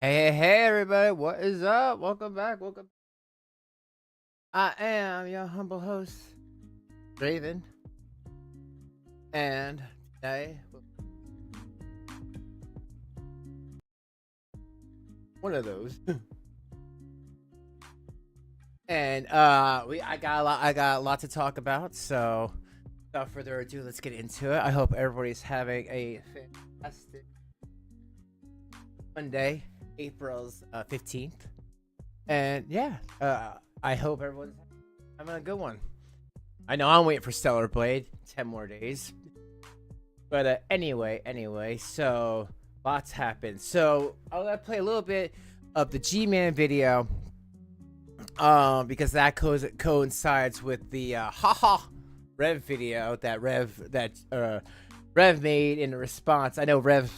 Hey, everybody, what is up? Welcome back. Welcome. I am your humble host, Draven, and today, one of those. And I got a lot to talk about, so without further ado, let's get into it. I hope everybody's having a fantastic Monday, April's 15th. And yeah, I hope everyone's having a good one. I know I'm waiting for Stellar Blade, 10 more days. But anyway, so lots happened. So I'm gonna play a little bit of the Gman video, because that coincides with the haha Rev video that Rev made in response. I know Rev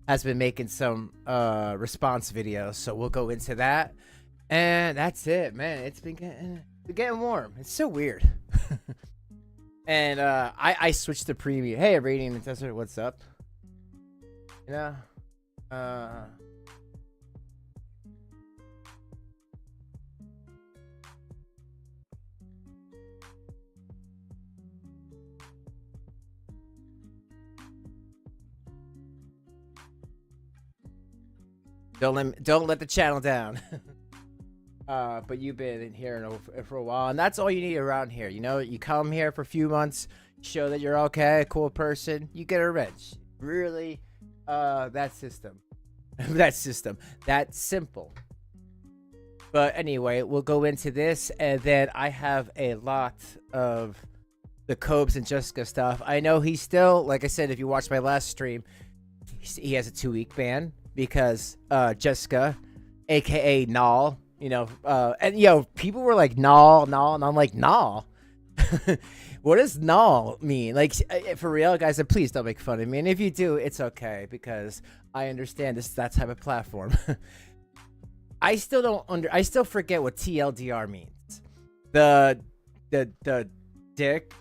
has been making some response videos, so we'll go into that. And that's it, man. It's been getting warm. It's so weird. And I switched to premium. Hey, Radiant Desert, what's up? You know, don't let the channel down. But you've been in here for a while, and that's all you need around here. You know, you come here for a few months, show that you're okay, a cool person, you get a wrench. Really, that system, that simple. But anyway, we'll go into this, and then I have a lot of the Cobes and Jessica stuff. I know he's still, like I said, if you watched my last stream, he has a 2-week ban because Jessica, aka Null. And people were like null, and I'm like null. What does null mean? Like, for real, guys, please don't make fun of me. And if you do, it's okay because I understand this is that type of platform. I still forget what TLDR means. The dick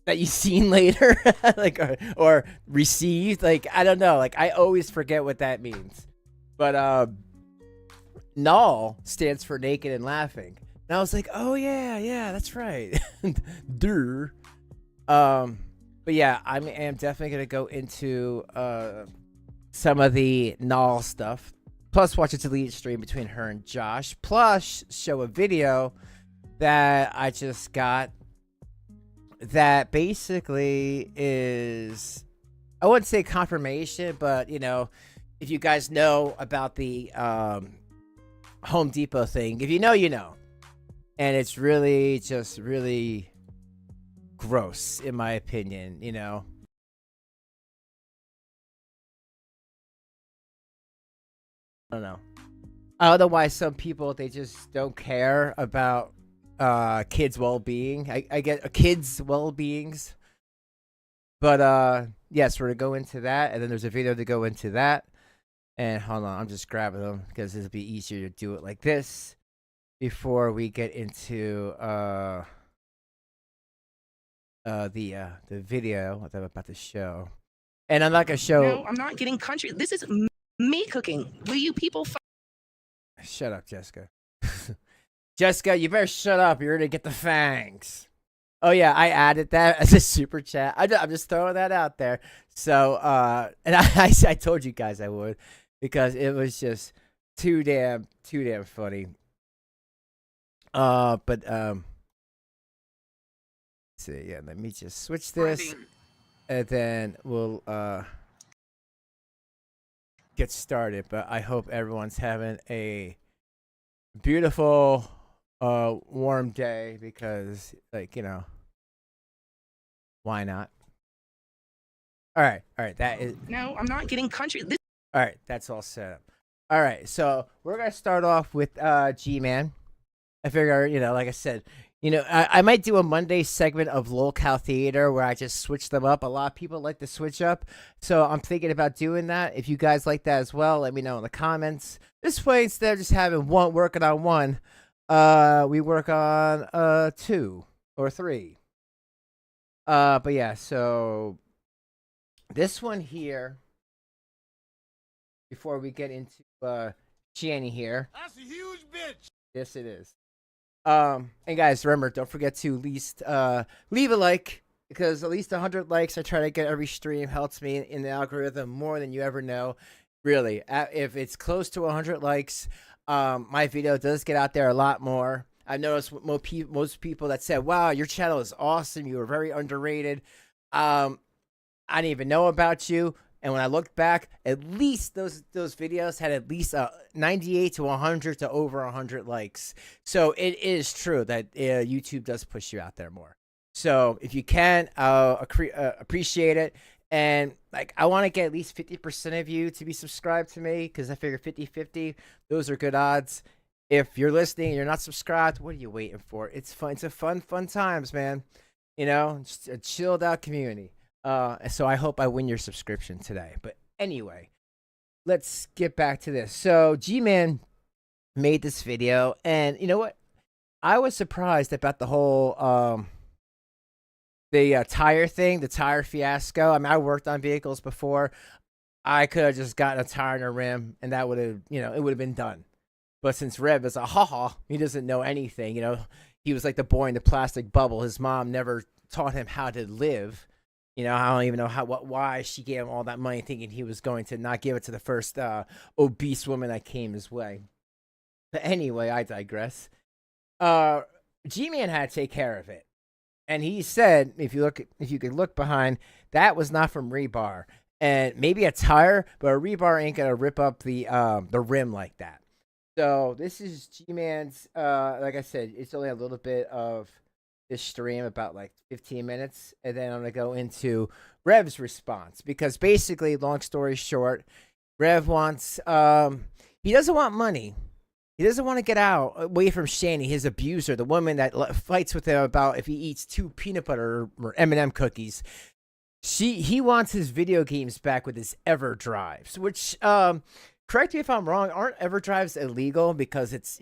that you seen later, like or received. Like, I don't know. Like, I always forget what that means. But null stands for naked and laughing. And I was like, oh yeah, that's right. Durr. But yeah, I am definitely gonna go into some of the null stuff. Plus, watch a deleted stream between her and Josh. Plus, show a video that I just got that basically is, I wouldn't say confirmation, but if you guys know about the Home Depot thing, if you know, you know. And it's really just really gross, in my opinion, I don't know. I don't know why some people, they just don't care about kids' well-being. I get kids' well-beings. But yes, we're gonna go into that, and then there's a video to go into that. And hold on, I'm just grabbing them because it'll be easier to do it like this before we get into the video that I'm about to show. And I'm not gonna show. No, I'm not getting country. This is me cooking. Will you people? Shut up, Jessica. Jessica, you better shut up. You're gonna get the fangs. Oh yeah, I added that as a super chat. I'm just throwing that out there. So and I told you guys I would, because it was just too damn funny. But let's see, yeah, let me just switch this, and then we'll get started. But I hope everyone's having a beautiful warm day, because why not? All right, that is. No, I'm not getting country. All right, that's all set up. All right, so we're gonna start off with G-Man. I figure, like I said, I might do a Monday segment of Lolcow Theater where I just switch them up. A lot of people like to switch up, so I'm thinking about doing that. If you guys like that as well, let me know in the comments. This way, instead of just having working on one, we work on 2 or 3. But yeah, so this one here, before we get into Shanny here. That's a huge bitch. Yes, it is. And guys, remember, don't forget to at least leave a like, because at least 100 likes I try to get every stream helps me in the algorithm more than you ever know. Really, if it's close to 100 likes, my video does get out there a lot more. I've noticed most people that said, "Wow, your channel is awesome. You were very underrated." I didn't even know about you. And when I looked back, at least those videos had at least 98 to 100 to over 100 likes. So it is true that YouTube does push you out there more. So if you can, appreciate it. And like, I want to get at least 50% of you to be subscribed to me, because I figure 50-50, those are good odds. If you're listening and you're not subscribed, what are you waiting for? It's fun. It's a fun times, man. You know, just a chilled out community. So I hope I win your subscription today. But anyway, let's get back to this. So Gman made this video, and you know what? I was surprised about the whole the tire thing, the tire fiasco. I mean, I worked on vehicles before. I could have just gotten a tire and a rim, and that would have, it would have been done. But since Rev is a he doesn't know anything. He was like the boy in the plastic bubble. His mom never taught him how to live. I don't even know why she gave him all that money, thinking he was going to not give it to the first obese woman that came his way. But anyway, I digress. G-Man had to take care of it, and he said, if you could look behind, that was not from rebar, and maybe a tire, but a rebar ain't gonna rip up the rim like that. So this is G-Man's. Like I said, it's only a little bit of this stream, about like 15 minutes, and then I'm gonna go into Rev's response, because basically, long story short, Rev wants he doesn't want money. He doesn't want to get away from Shanny, his abuser, the woman that fights with him about if he eats 2 peanut butter or M&M cookies. He wants his video games back with his EverDrives, which correct me if I'm wrong, aren't EverDrives illegal because it's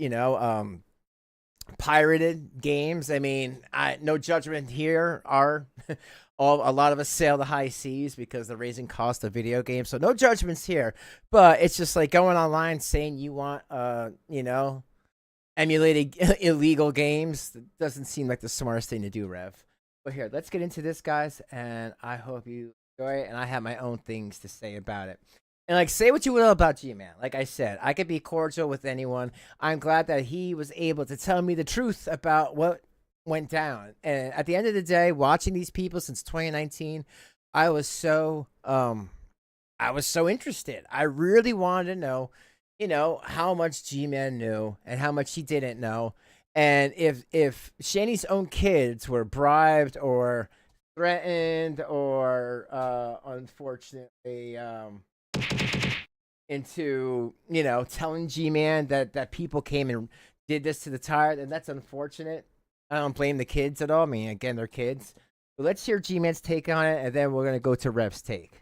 pirated games? I mean, no judgment here. A lot of us sail the high seas because the raising cost of video games, so no judgments here. But it's just like going online saying you want emulated illegal games. It doesn't seem like the smartest thing to do, Rev. But here, let's get into this, guys, and I hope you enjoy it, and I have my own things to say about it. And like, say what you will about G-Man. Like I said, I could be cordial with anyone. I'm glad that he was able to tell me the truth about what went down. And at the end of the day, watching these people since 2019, I was so interested. I really wanted to know, how much G-Man knew and how much he didn't know. And if Shanny's own kids were bribed or threatened or unfortunately into telling G-Man that people came and did this to the tire, then that's unfortunate. I don't blame the kids at all. I mean, again, they're kids. But let's hear G-Man's take on it, and then we're gonna go to Rev's take.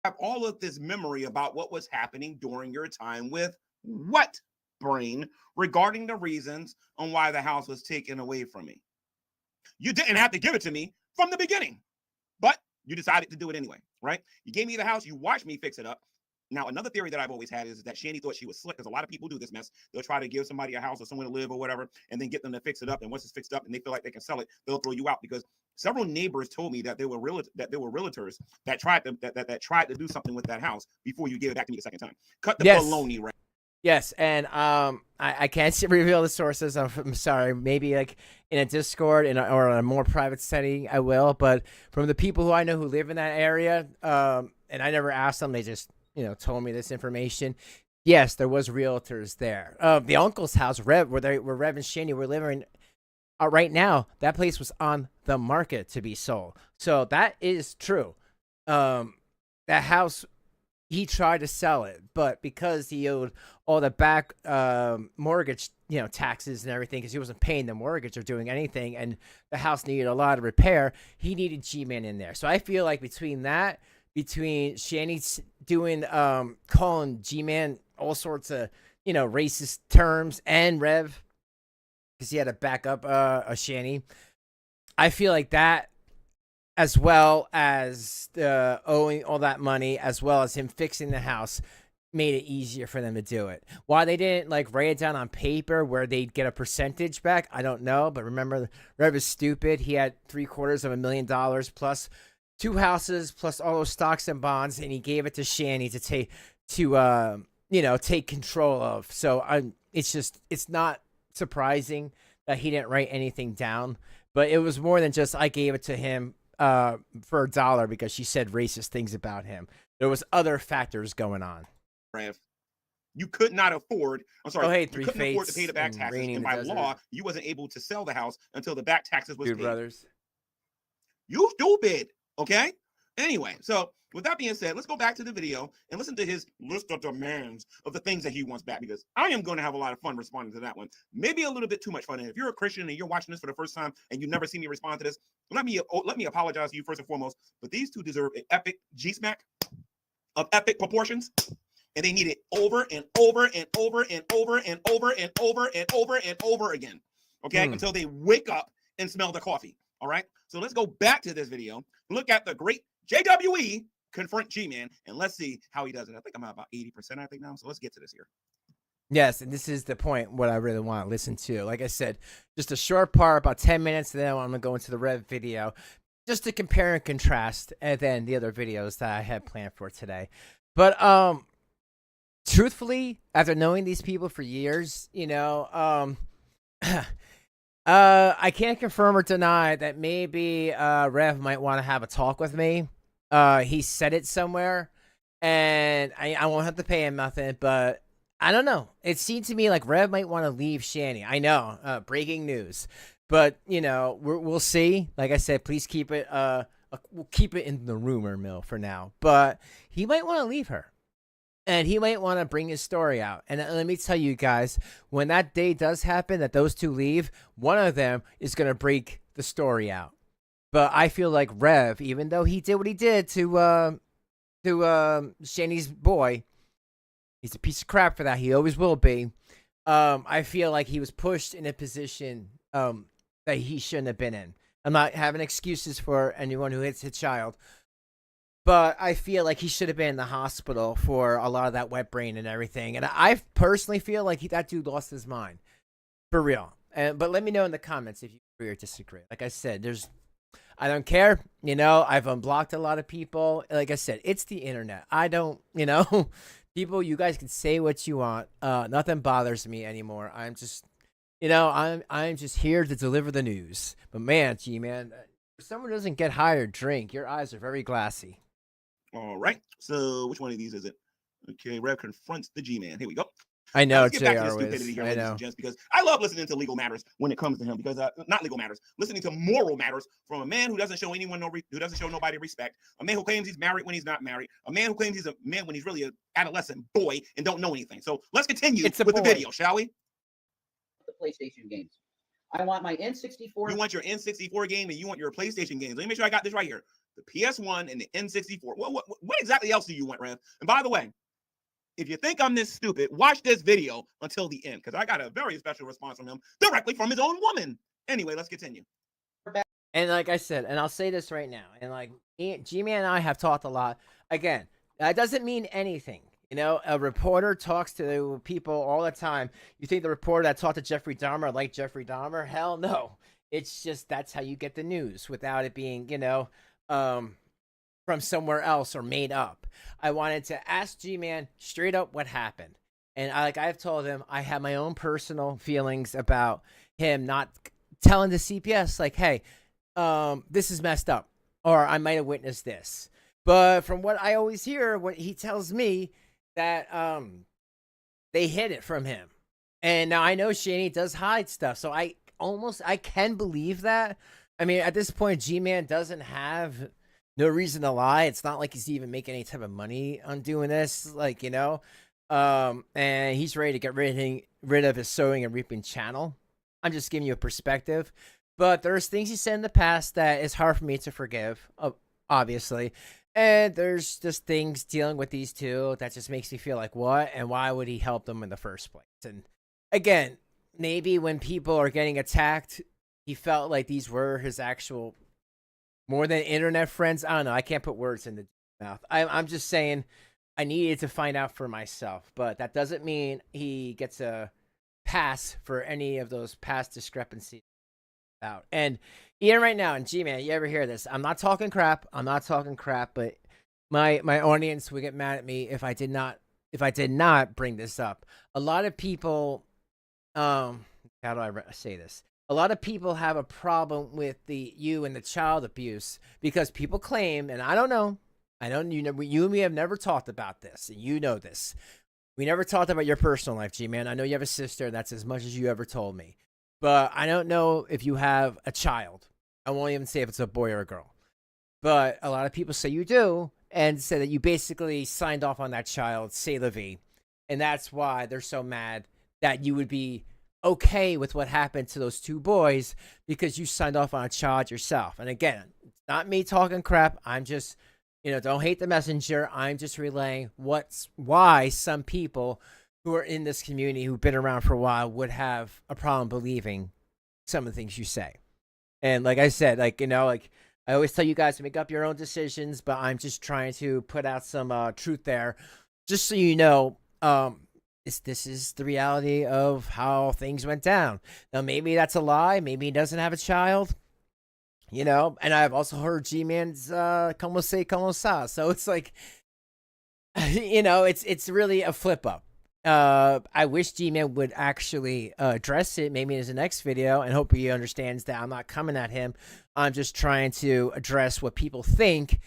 Have all of this memory about what was happening during your time with what brain regarding the reasons on why the house was taken away from me. You didn't have to give it to me from the beginning, but you decided to do it anyway, right? You gave me the house, you watched me fix it up. Now, another theory that I've always had is that Shanny thought she was slick, because a lot of people do this mess. They'll try to give somebody a house or someone to live or whatever, and then get them to fix it up. And once it's fixed up and they feel like they can sell it, they'll throw you out. Because several neighbors told me that there were realtors that tried to do something with that house before you gave it back to me a second time. Cut the baloney, right? Yes, and I can't reveal the sources. I'm sorry. Maybe like in a Discord or in a more private setting, I will. But from the people who I know who live in that area, and I never asked them, they just told me this information. Yes, there was realtors there. The uncle's house, Rev, where Rev and Shanny were living right now, that place was on the market to be sold. So that is true. That house, he tried to sell it, but because he owed all the back mortgage, taxes and everything, because he wasn't paying the mortgage or doing anything, and the house needed a lot of repair, he needed G-Man in there. So I feel like between Shanny doing calling G-Man all sorts of racist terms, and Rev, because he had to back up a Shanny, I feel like that, as well as owing all that money, as well as him fixing the house, made it easier for them to do it. Why they didn't like write it down on paper where they'd get a percentage back, I don't know. But remember, Rev is stupid. He had $750,000 plus 2 houses plus all those stocks and bonds, and he gave it to Shanny to take control of. So it's not surprising that he didn't write anything down, but it was more than just I gave it to him for $1 because she said racist things about him. There was other factors going on. Rev, you could not afford. I'm sorry. Oh, hey, you Three couldn't afford to Fates pay the back and taxes, Raining and in the by Desert. law, you wasn't able to sell the house until the back taxes was Dude, paid. brothers. You stupid. Okay. Anyway, so with that being said, let's go back to the video and listen to his list of demands of the things that he wants back, because I am going to have a lot of fun responding to that one. Maybe a little bit too much fun. And if you're a Christian and you're watching this for the first time and you've never seen me respond to this, let me apologize to you first and foremost. But these two deserve an epic G-smack of epic proportions. And they need it over and over and over and over and over and over and over and over again. Okay, until they wake up and smell the coffee. All right. So let's go back to this video. Look at the great JWE confront G-Man, and let's see how he does it. I think I'm at about 80%, I think now. So let's get to this here. Yes, and this is the point, what I really want to listen to. Like I said, just a short part, about 10 minutes, and then I'm going to go into the Rev video, just to compare and contrast, and then the other videos that I had planned for today. But truthfully, after knowing these people for years, I can't confirm or deny that maybe Rev might want to have a talk with me. He said it somewhere, and I won't have to pay him nothing, but I don't know. It seemed to me like Rev might want to leave Shanny. I know, breaking news, but we'll see. Like I said, please keep it. We'll keep it in the rumor mill for now, but he might want to leave her. And he might want to bring his story out. And let me tell you guys, when that day does happen, that those two leave, one of them is going to break the story out. But I feel like Rev, even though he did what he did to Shanny's boy, he's a piece of crap for that. He always will be. I feel like he was pushed in a position that he shouldn't have been in. I'm not having excuses for anyone who hits a child. But I feel like he should have been in the hospital for a lot of that wet brain and everything. And I personally feel like that dude lost his mind. For real. But let me know in the comments if you agree or disagree. Like I said, I don't care. I've unblocked a lot of people. Like I said, it's the internet. I don't, people, you guys can say what you want. Nothing bothers me anymore. I'm just, I'm just here to deliver the news. But man, G-Man, if someone doesn't get high or drink, your eyes are very glassy. All right. So which one of these is it? Okay, Rev confronts the G-Man. Here we go. I know, let's get back to the JR stupidity here, I ladies know. and gents, because I love listening to legal matters when it comes to him. Because not legal matters, listening to moral matters from a man who doesn't show who doesn't show nobody respect. A man who claims he's married when he's not married. A man who claims he's a man when he's really an adolescent boy and don't know anything. So let's continue with the video, shall we? The PlayStation games. I want my N64. You want your N64 game and you want your PlayStation games. Let me make sure I got this right here. The PS1 and the N64. What exactly else do you want, Rev? And by the way, if you think I'm this stupid, watch this video until the end, because I got a very special response from him directly from his own woman. Anyway, let's continue. And like I said, and I'll say this right now, and like G-Man and I have talked a lot. Again, that doesn't mean anything. A reporter talks to people all the time. You think the reporter that talked to Jeffrey Dahmer like Jeffrey Dahmer? Hell no. It's just that's how you get the news without it being, from somewhere else or made up. I wanted to ask G-Man straight up what happened. And I've told him I have my own personal feelings about him not telling the CPS, like, hey, this is messed up, or I might have witnessed this. But from what I always hear, what he tells me that they hid it from him. And now I know Shanny does hide stuff, so I can believe that. I mean, at this point, G-Man doesn't have no reason to lie. It's not like he's even making any type of money on doing this, and he's ready to get rid of his sowing and reaping channel. I'm just giving you a perspective. But there's things he said in the past that is hard for me to forgive, obviously. And there's just things dealing with these two that just makes me feel like, what? And why would he help them in the first place? And again, maybe when people are getting attacked, he felt like these were his actual more than internet friends. I don't know. I can't put words in the mouth. I'm just saying I needed to find out for myself, but that doesn't mean he gets a pass for any of those past discrepancies out. And even right now, and G-Man, you ever hear this? I'm not talking crap. I'm not talking crap, but my audience would get mad at me if I did not bring this up. A lot of people, how do I say this? A lot of people have a problem with you and the child abuse because people claim, and I don't know, you and me have never talked about this, and you know this. We never talked about your personal life, G-Man. I know you have a sister, and that's as much as you ever told me. But I don't know if you have a child. I won't even say if it's a boy or a girl. But a lot of people say you do, and say that you basically signed off on that child, say la vie. And that's why they're so mad that you would be okay with what happened to those two boys because you signed off on a child yourself. And again, it's not me talking crap. I'm just, don't hate the messenger. I'm just relaying why some people who are in this community who've been around for a while would have a problem believing some of the things you say. And like I said, I always tell you guys to make up your own decisions, but I'm just trying to put out some truth there, just so you know, this is the reality of how things went down. Now, maybe that's a lie. Maybe he doesn't have a child, and I've also heard G-Man's como se, como sa. So it's like, it's really a flip up. I wish G-Man would actually address it maybe in his next video, and hope he understands that I'm not coming at him. I'm just trying to address what people think,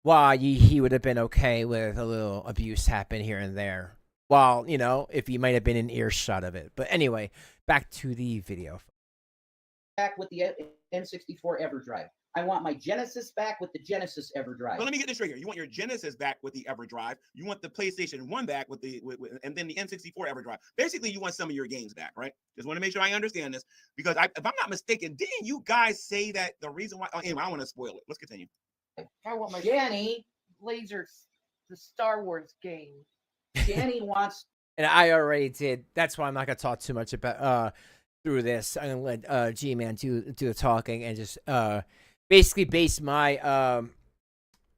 why he would have been okay with a little abuse happen here and there, while, if he might have been in earshot of it. But anyway, back to the video. Back with the N64 EverDrive. I want my Genesis back with the Genesis EverDrive. Well, let me get this straight here. You want your Genesis back with the EverDrive. You want the PlayStation 1 back with and then the N64 EverDrive. Basically, you want some of your games back, right? Just want to make sure I understand this, because if I'm not mistaken, didn't you guys say that the reason why? Anyway, I don't want to spoil it. Let's continue. I want my Shanny, lasers, the Star Wars game. Shanny wants. And I already did. That's why I'm not gonna talk too much about through this. I'm gonna let G-Man do the talking and just basically base my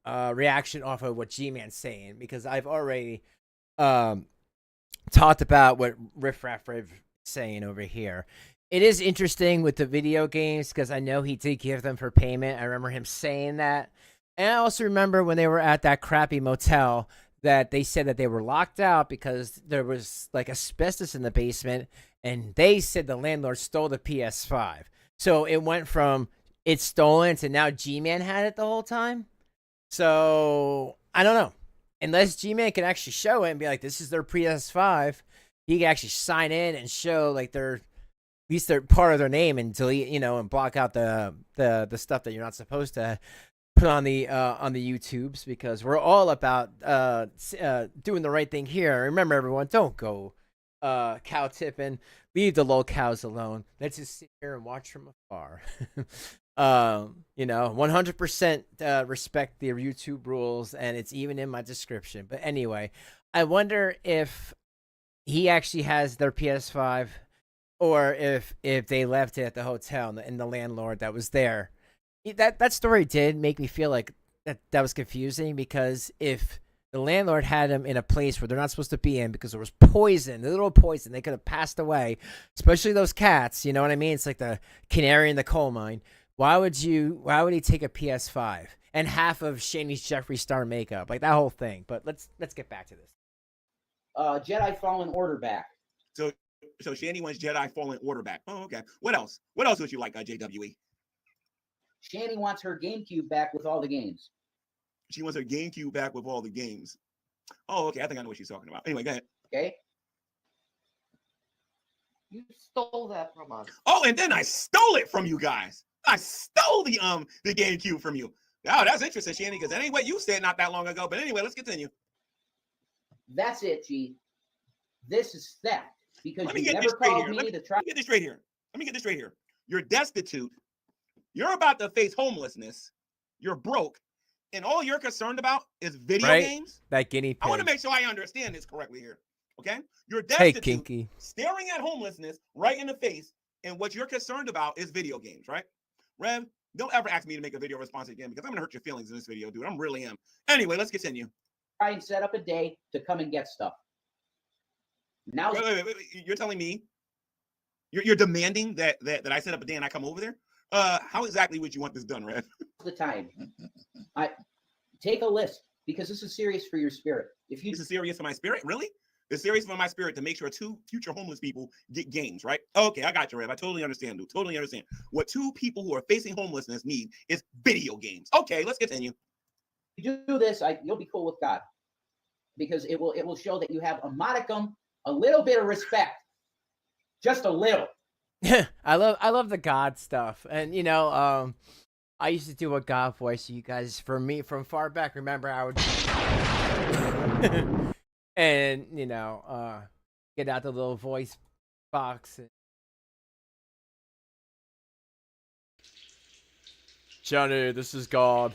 reaction off of what G-Man's saying, because I've already talked about what Riff Raff Rev saying over here. It is interesting with the video games because I know he did give them for payment. I remember him saying that. And I also remember when they were at that crappy motel that they said that they were locked out because there was like asbestos in the basement, and they said the landlord stole the PS5. So it went from it's stolen to now G-Man had it the whole time. So I don't know. Unless G-Man can actually show it and be like, this is their PS5, he can actually sign in and show like at least they're part of their name, and delete, and block out the stuff that you're not supposed to put on the YouTubes, because we're all about doing the right thing here. Remember, everyone, don't go cow tipping. Leave the low cows alone. Let's just sit here and watch from afar. 100% respect the YouTube rules, and it's even in my description. But anyway, I wonder if he actually has their PS5, or if they left it at the hotel and the landlord that was there. That story did make me feel like that was confusing, because if the landlord had them in a place where they're not supposed to be in because there was poison, literal poison, they could have passed away, especially those cats, you know what I mean? It's like the canary in the coal mine. Why would he take a PS5 and half of Shanny's Jeffree Star makeup, like that whole thing? But let's get back to this. Jedi Fallen Order back. So Shanny wants Jedi Fallen Order back. Oh, okay. What else? What else would you like, JWE? Shanny wants her GameCube back with all the games. She wants her GameCube back with all the games. Oh, okay. I think I know what she's talking about. Anyway, go ahead. Okay. You stole that from us. Oh, and then I stole it from you guys. I stole the GameCube from you. Oh, that's interesting, Shanny, because that ain't what you said not that long ago. But anyway, let's continue. That's it, G. This is theft, because Let me you get never this straight called here. me Let me to try. get this straight here. Let me get this straight here. You're destitute. You're about to face homelessness. You're broke. And all you're concerned about is video games? That guinea pig. I want to make sure I understand this correctly here. Okay? You're destitute, Kinky. staring at homelessness right in the face, and what you're concerned about is video games, right? Rev, don't ever ask me to make a video response again, because I'm going to hurt your feelings in this video, dude. I really am. Anyway, let's continue. try and set up a day to come and get stuff. Now Wait. You're telling me you're demanding that I set up a day and I come over there? How exactly would you want this done, Rev? the time. I take a list because this is serious for your spirit. If you This is serious for my spirit, really? It's serious for my spirit to make sure 2 future homeless people get games, right? Okay, I got you, Rev. I totally understand, dude. Totally understand. What 2 people who are facing homelessness need is video games. Okay, let's continue. do this, you'll be cool with God, because it will show that you have a modicum, a little bit of respect, just a little. I love the God stuff, and you know, I used to do a God voice. You guys, for me, from far back, remember I would, and you know, get out the little voice box. Johnny, this is God.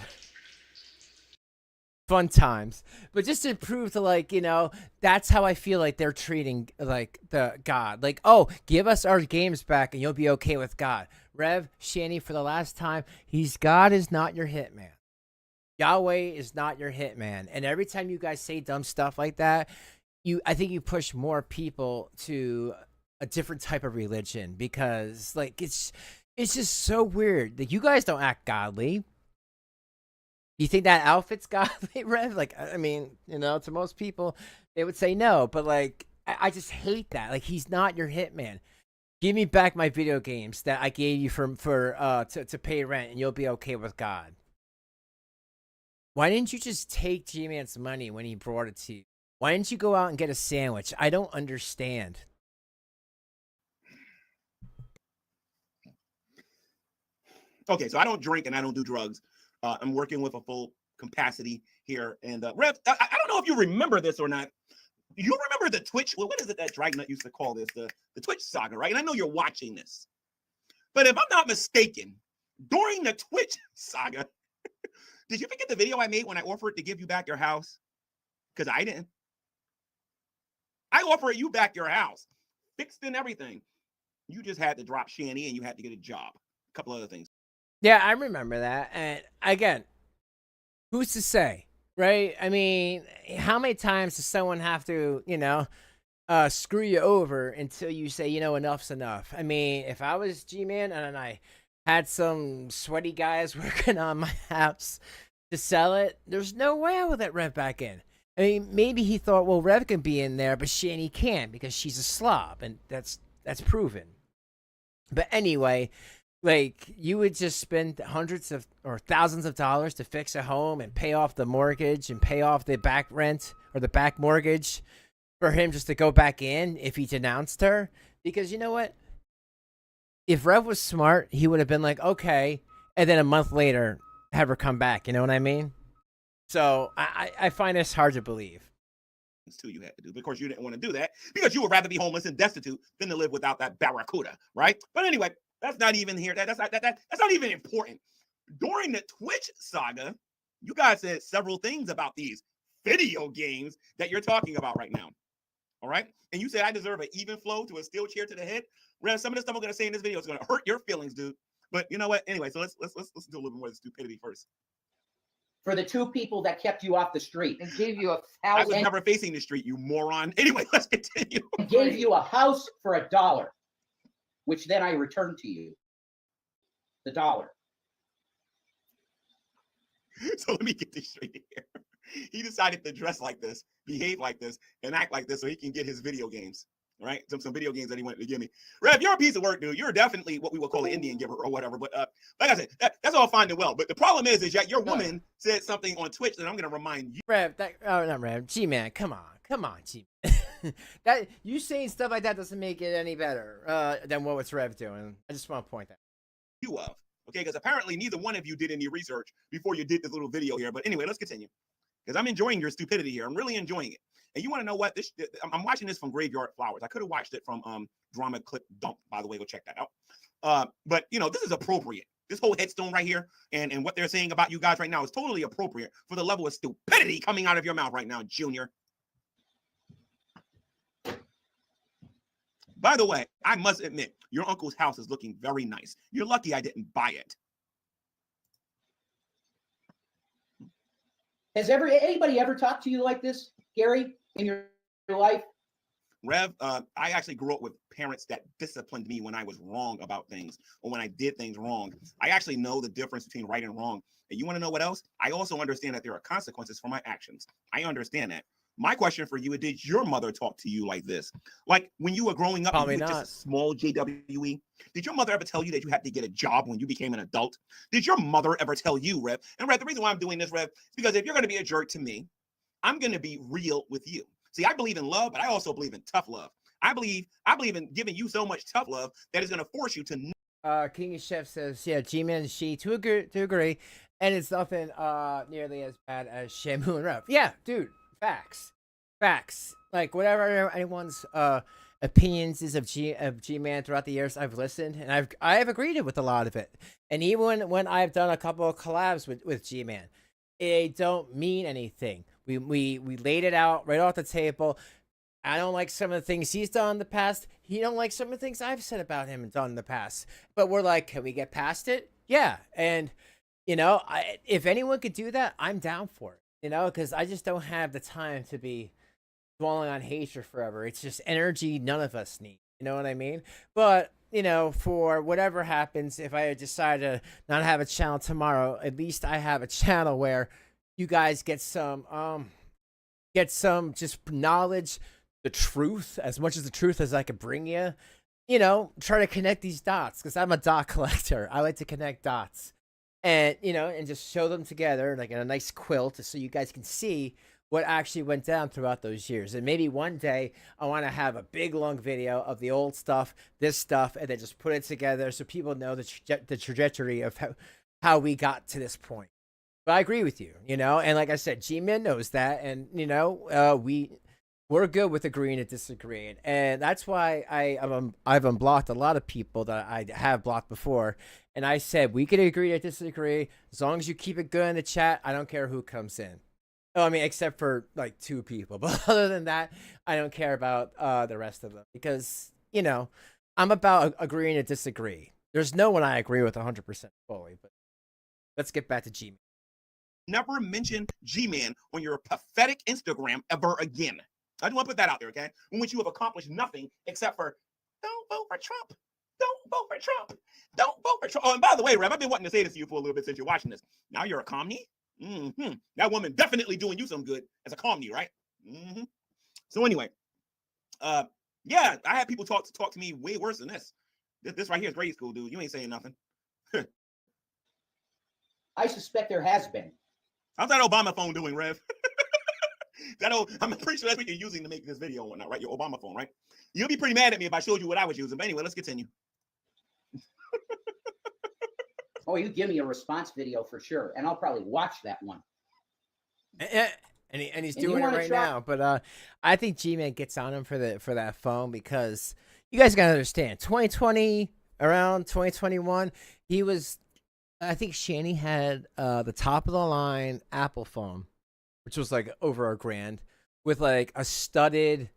Fun times, but just to prove to, like, you know, that's how I feel like they're treating like the God, like, oh, give us our games back and you'll be okay with God. Rev, Shanny, for the last time, God is not your hitman. Yahweh is not your hitman. And every time you guys say dumb stuff like that, I think you push more people to a different type of religion, because like it's just so weird that you guys don't act godly. You think that outfit's godly, Rev? Like, I mean, you know, to most people, they would say no, but like, I just hate that. Like, he's not your hitman. Give me back my video games that I gave you to pay rent, and you'll be okay with God. Why didn't you just take Gman's money when he brought it to you? Why didn't you go out and get a sandwich? I don't understand. Okay, so I don't drink and I don't do drugs. I'm working with a full capacity here. And Rev, I don't know if you remember this or not. You remember the Twitch? Well, what is it that Dragnut used to call this? The Twitch saga, right? And I know you're watching this. But if I'm not mistaken, during the Twitch saga, did you forget the video I made when I offered to give you back your house? Because I didn't. I offered you back your house, fixed and everything. You just had to drop Shanny and you had to get a job. A couple other things. Yeah, I remember that. And again, who's to say, right? I mean, how many times does someone have to, you know, screw you over until you say, you know, enough's enough? I mean, if I was G-Man and I had some sweaty guys working on my house to sell it, there's no way I would let Rev back in. I mean, maybe he thought, well, Rev can be in there, but Shanny can't because she's a slob, and that's proven. But anyway, like, you would just spend hundreds of or thousands of dollars to fix a home and pay off the mortgage and pay off the back rent or the back mortgage for him just to go back in if he denounced her. Because you know what? If Rev was smart, he would have been like, okay, and then a month later have her come back. You know what I mean? So I find this hard to believe. Too, you had to do. Of course, you didn't want to do that because you would rather be homeless and destitute than to live without that barracuda, right? But anyway, that's not even here. That's not even important. During the Twitch saga, you guys said several things about these video games that you're talking about right now. All right, and you said I deserve an even flow to a steel chair to the head. Some of the stuff I'm going to say in this video is going to hurt your feelings, dude. But you know what? Anyway, so let's do a little bit more of the stupidity first. For the 2 people that kept you off the street And gave you I was $1,000. never facing the street, you moron. Anyway, let's continue. and gave you a house for $1, which then I returned to you. The $1. So let me get this straight here. He decided to dress like this, behave like this, and act like this so he can get his video games, right? Some video games that he wanted to give me. Rev, you're a piece of work, dude. You're definitely what we would call an Indian giver or whatever. But like I said, that's all fine and well. But the problem is that your woman said something on Twitch that I'm going to remind you. Rev, not Rev. G-Man, come on, G-Man. That you saying stuff like that doesn't make it any better than what was Rev doing. I just want to point that. You of, okay? Because apparently neither one of you did any research before you did this little video here. But anyway, let's continue. Because I'm enjoying your stupidity here. I'm really enjoying it. And you want to know what? I'm watching this from Graveyard Flowers. I could have watched it from Drama Clip Dump, by the way. Go check that out. But, you know, this is appropriate. This whole headstone right here and what they're saying about you guys right now is totally appropriate for the level of stupidity coming out of your mouth right now, Junior. By the way, I must admit, your uncle's house is looking very nice. You're lucky I didn't buy it. Has anybody ever talked to you like this, Gary, in your life? Rev, I actually grew up with parents that disciplined me when I was wrong about things or when I did things wrong. I actually know the difference between right and wrong. And you want to know what else? I also understand that there are consequences for my actions. I understand that. My question for you is, did your mother talk to you like this? Like when you were growing up, Probably you were not. just a small JWE. Did your mother ever tell you that you had to get a job when you became an adult? Did your mother ever tell you, Rev? And Rev, the reason why I'm doing this, Rev, is because if you're going to be a jerk to me, I'm going to be real with you. See, I believe in love, but I also believe in tough love. I believe in giving you so much tough love that is going to force you to. King of Chef says, yeah, Gman and she to agree, and it's nothing nearly as bad as Shamu and Rev. Yeah, dude, facts. Like whatever anyone's opinions is of G-Man throughout the years, I've listened and I've agreed with a lot of it. And even when I've done a couple of collabs with G-Man, it don't mean anything. We laid it out right off the table. I don't like some of the things he's done in the past. He don't like some of the things I've said about him and done in the past. But we're like, can we get past it? Yeah. And, you know, if anyone could do that, I'm down for it, you know, because I just don't have the time to be dwelling on hatred forever. It's just energy none of us need. You know what I mean? But, you know, for whatever happens, if I decide to not have a channel tomorrow, at least I have a channel where you guys get some just knowledge, the truth, as much as the truth as I could bring you, you know, try to connect these dots because I'm a dot collector. I like to connect dots and, you know, and just show them together like in a nice quilt so you guys can see what actually went down throughout those years. And maybe one day I want to have a big long video of the old stuff, this stuff, and then just put it together so people know the trajectory of how we got to this point. But I agree with you, you know, and like I said, G-Man knows that, and, you know, we're good with agreeing to disagreeing, and that's why I've unblocked a lot of people that I have blocked before, and I said we can agree to disagree as long as you keep it good in the chat. I don't care who comes in. Oh, I mean, except for like 2 people, but other than that, I don't care about the rest of them because, you know, I'm about agreeing to disagree. There's no one I agree with 100% fully, but let's get back to G-Man. Never mention G-Man on your pathetic Instagram ever again. I just want to put that out there, okay? In which you have accomplished nothing except for don't vote for Trump. Don't vote for Trump. Don't vote for Trump. Oh, and by the way, Rev, I've been wanting to say this to you for a little bit since you're watching this. Now you're a commie? Mm-hmm. That woman definitely doing you some good as a commie, right? Mm-hmm. So anyway, yeah, I had people talk to me way worse than this. This right here is grade school, dude. You ain't saying nothing. I suspect there has been. How's that Obama phone doing, Rev? I'm pretty sure that's what you're using to make this video and whatnot, right? Your Obama phone, right? You'll be pretty mad at me if I showed you what I was using. But anyway, let's continue. Oh, you give me a response video for sure, and I'll probably watch that one. And he's doing it right now. But I think G-Man gets on him for that phone because you guys gotta understand, 2020 around 2021, he was. I think Shanny had the top of the line Apple phone, which was like over $1,000 with like a studded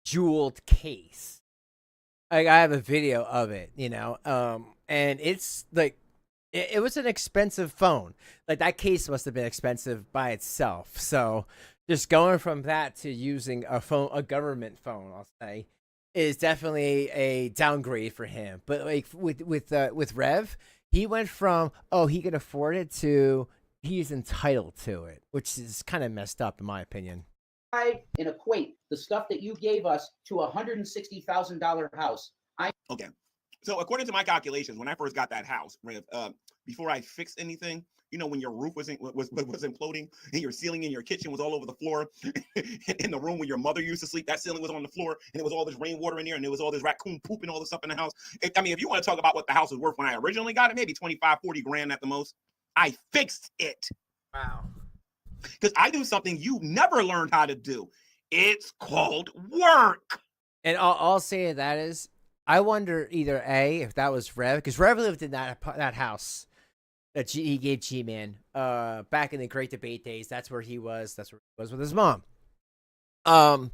jeweled case. Like I have a video of it, you know, and it's like it was an expensive phone. Like that case must have been expensive by itself. So just going from that to using a government phone, I'll say, is definitely a downgrade for him. But like with Rev, he went from he can afford it to he's entitled to it, which is kind of messed up in my opinion. And equate the stuff that you gave us to a $160,000 house. Okay. So according to my calculations, when I first got that house, Rev, before I fixed anything, you know, when your roof was imploding and your ceiling in your kitchen was all over the floor, in the room where your mother used to sleep, that ceiling was on the floor, and it was all this rainwater in there, and there was all this raccoon poop and all this stuff in the house. I mean, if you want to talk about what the house was worth when I originally got it, maybe 25, 40 grand at the most. I fixed it. Wow. Because I do something you never learned how to do. It's called work. And I'll say that is, I wonder either A, if that was Rev, because Rev lived in that house that he gave G-Man back in the Great Debate days. That's where he was. That's where he was with his mom. I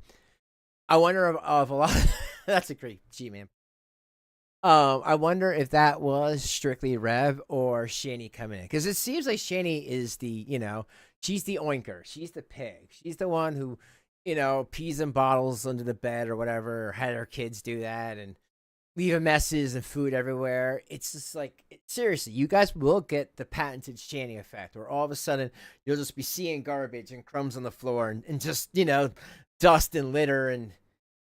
wonder of a lot. That's a great G-Man. I wonder if that was strictly Rev or Shanny coming in, because it seems like Shanny is the, you know, She's the oinker. She's the pig. She's the one who, pees in bottles under the bed or whatever, or had her kids do that and leaving messes and food everywhere. It's just like, seriously, you guys will get the patented Shanny effect, where all of a sudden you'll just be seeing garbage and crumbs on the floor and just, dust and litter and,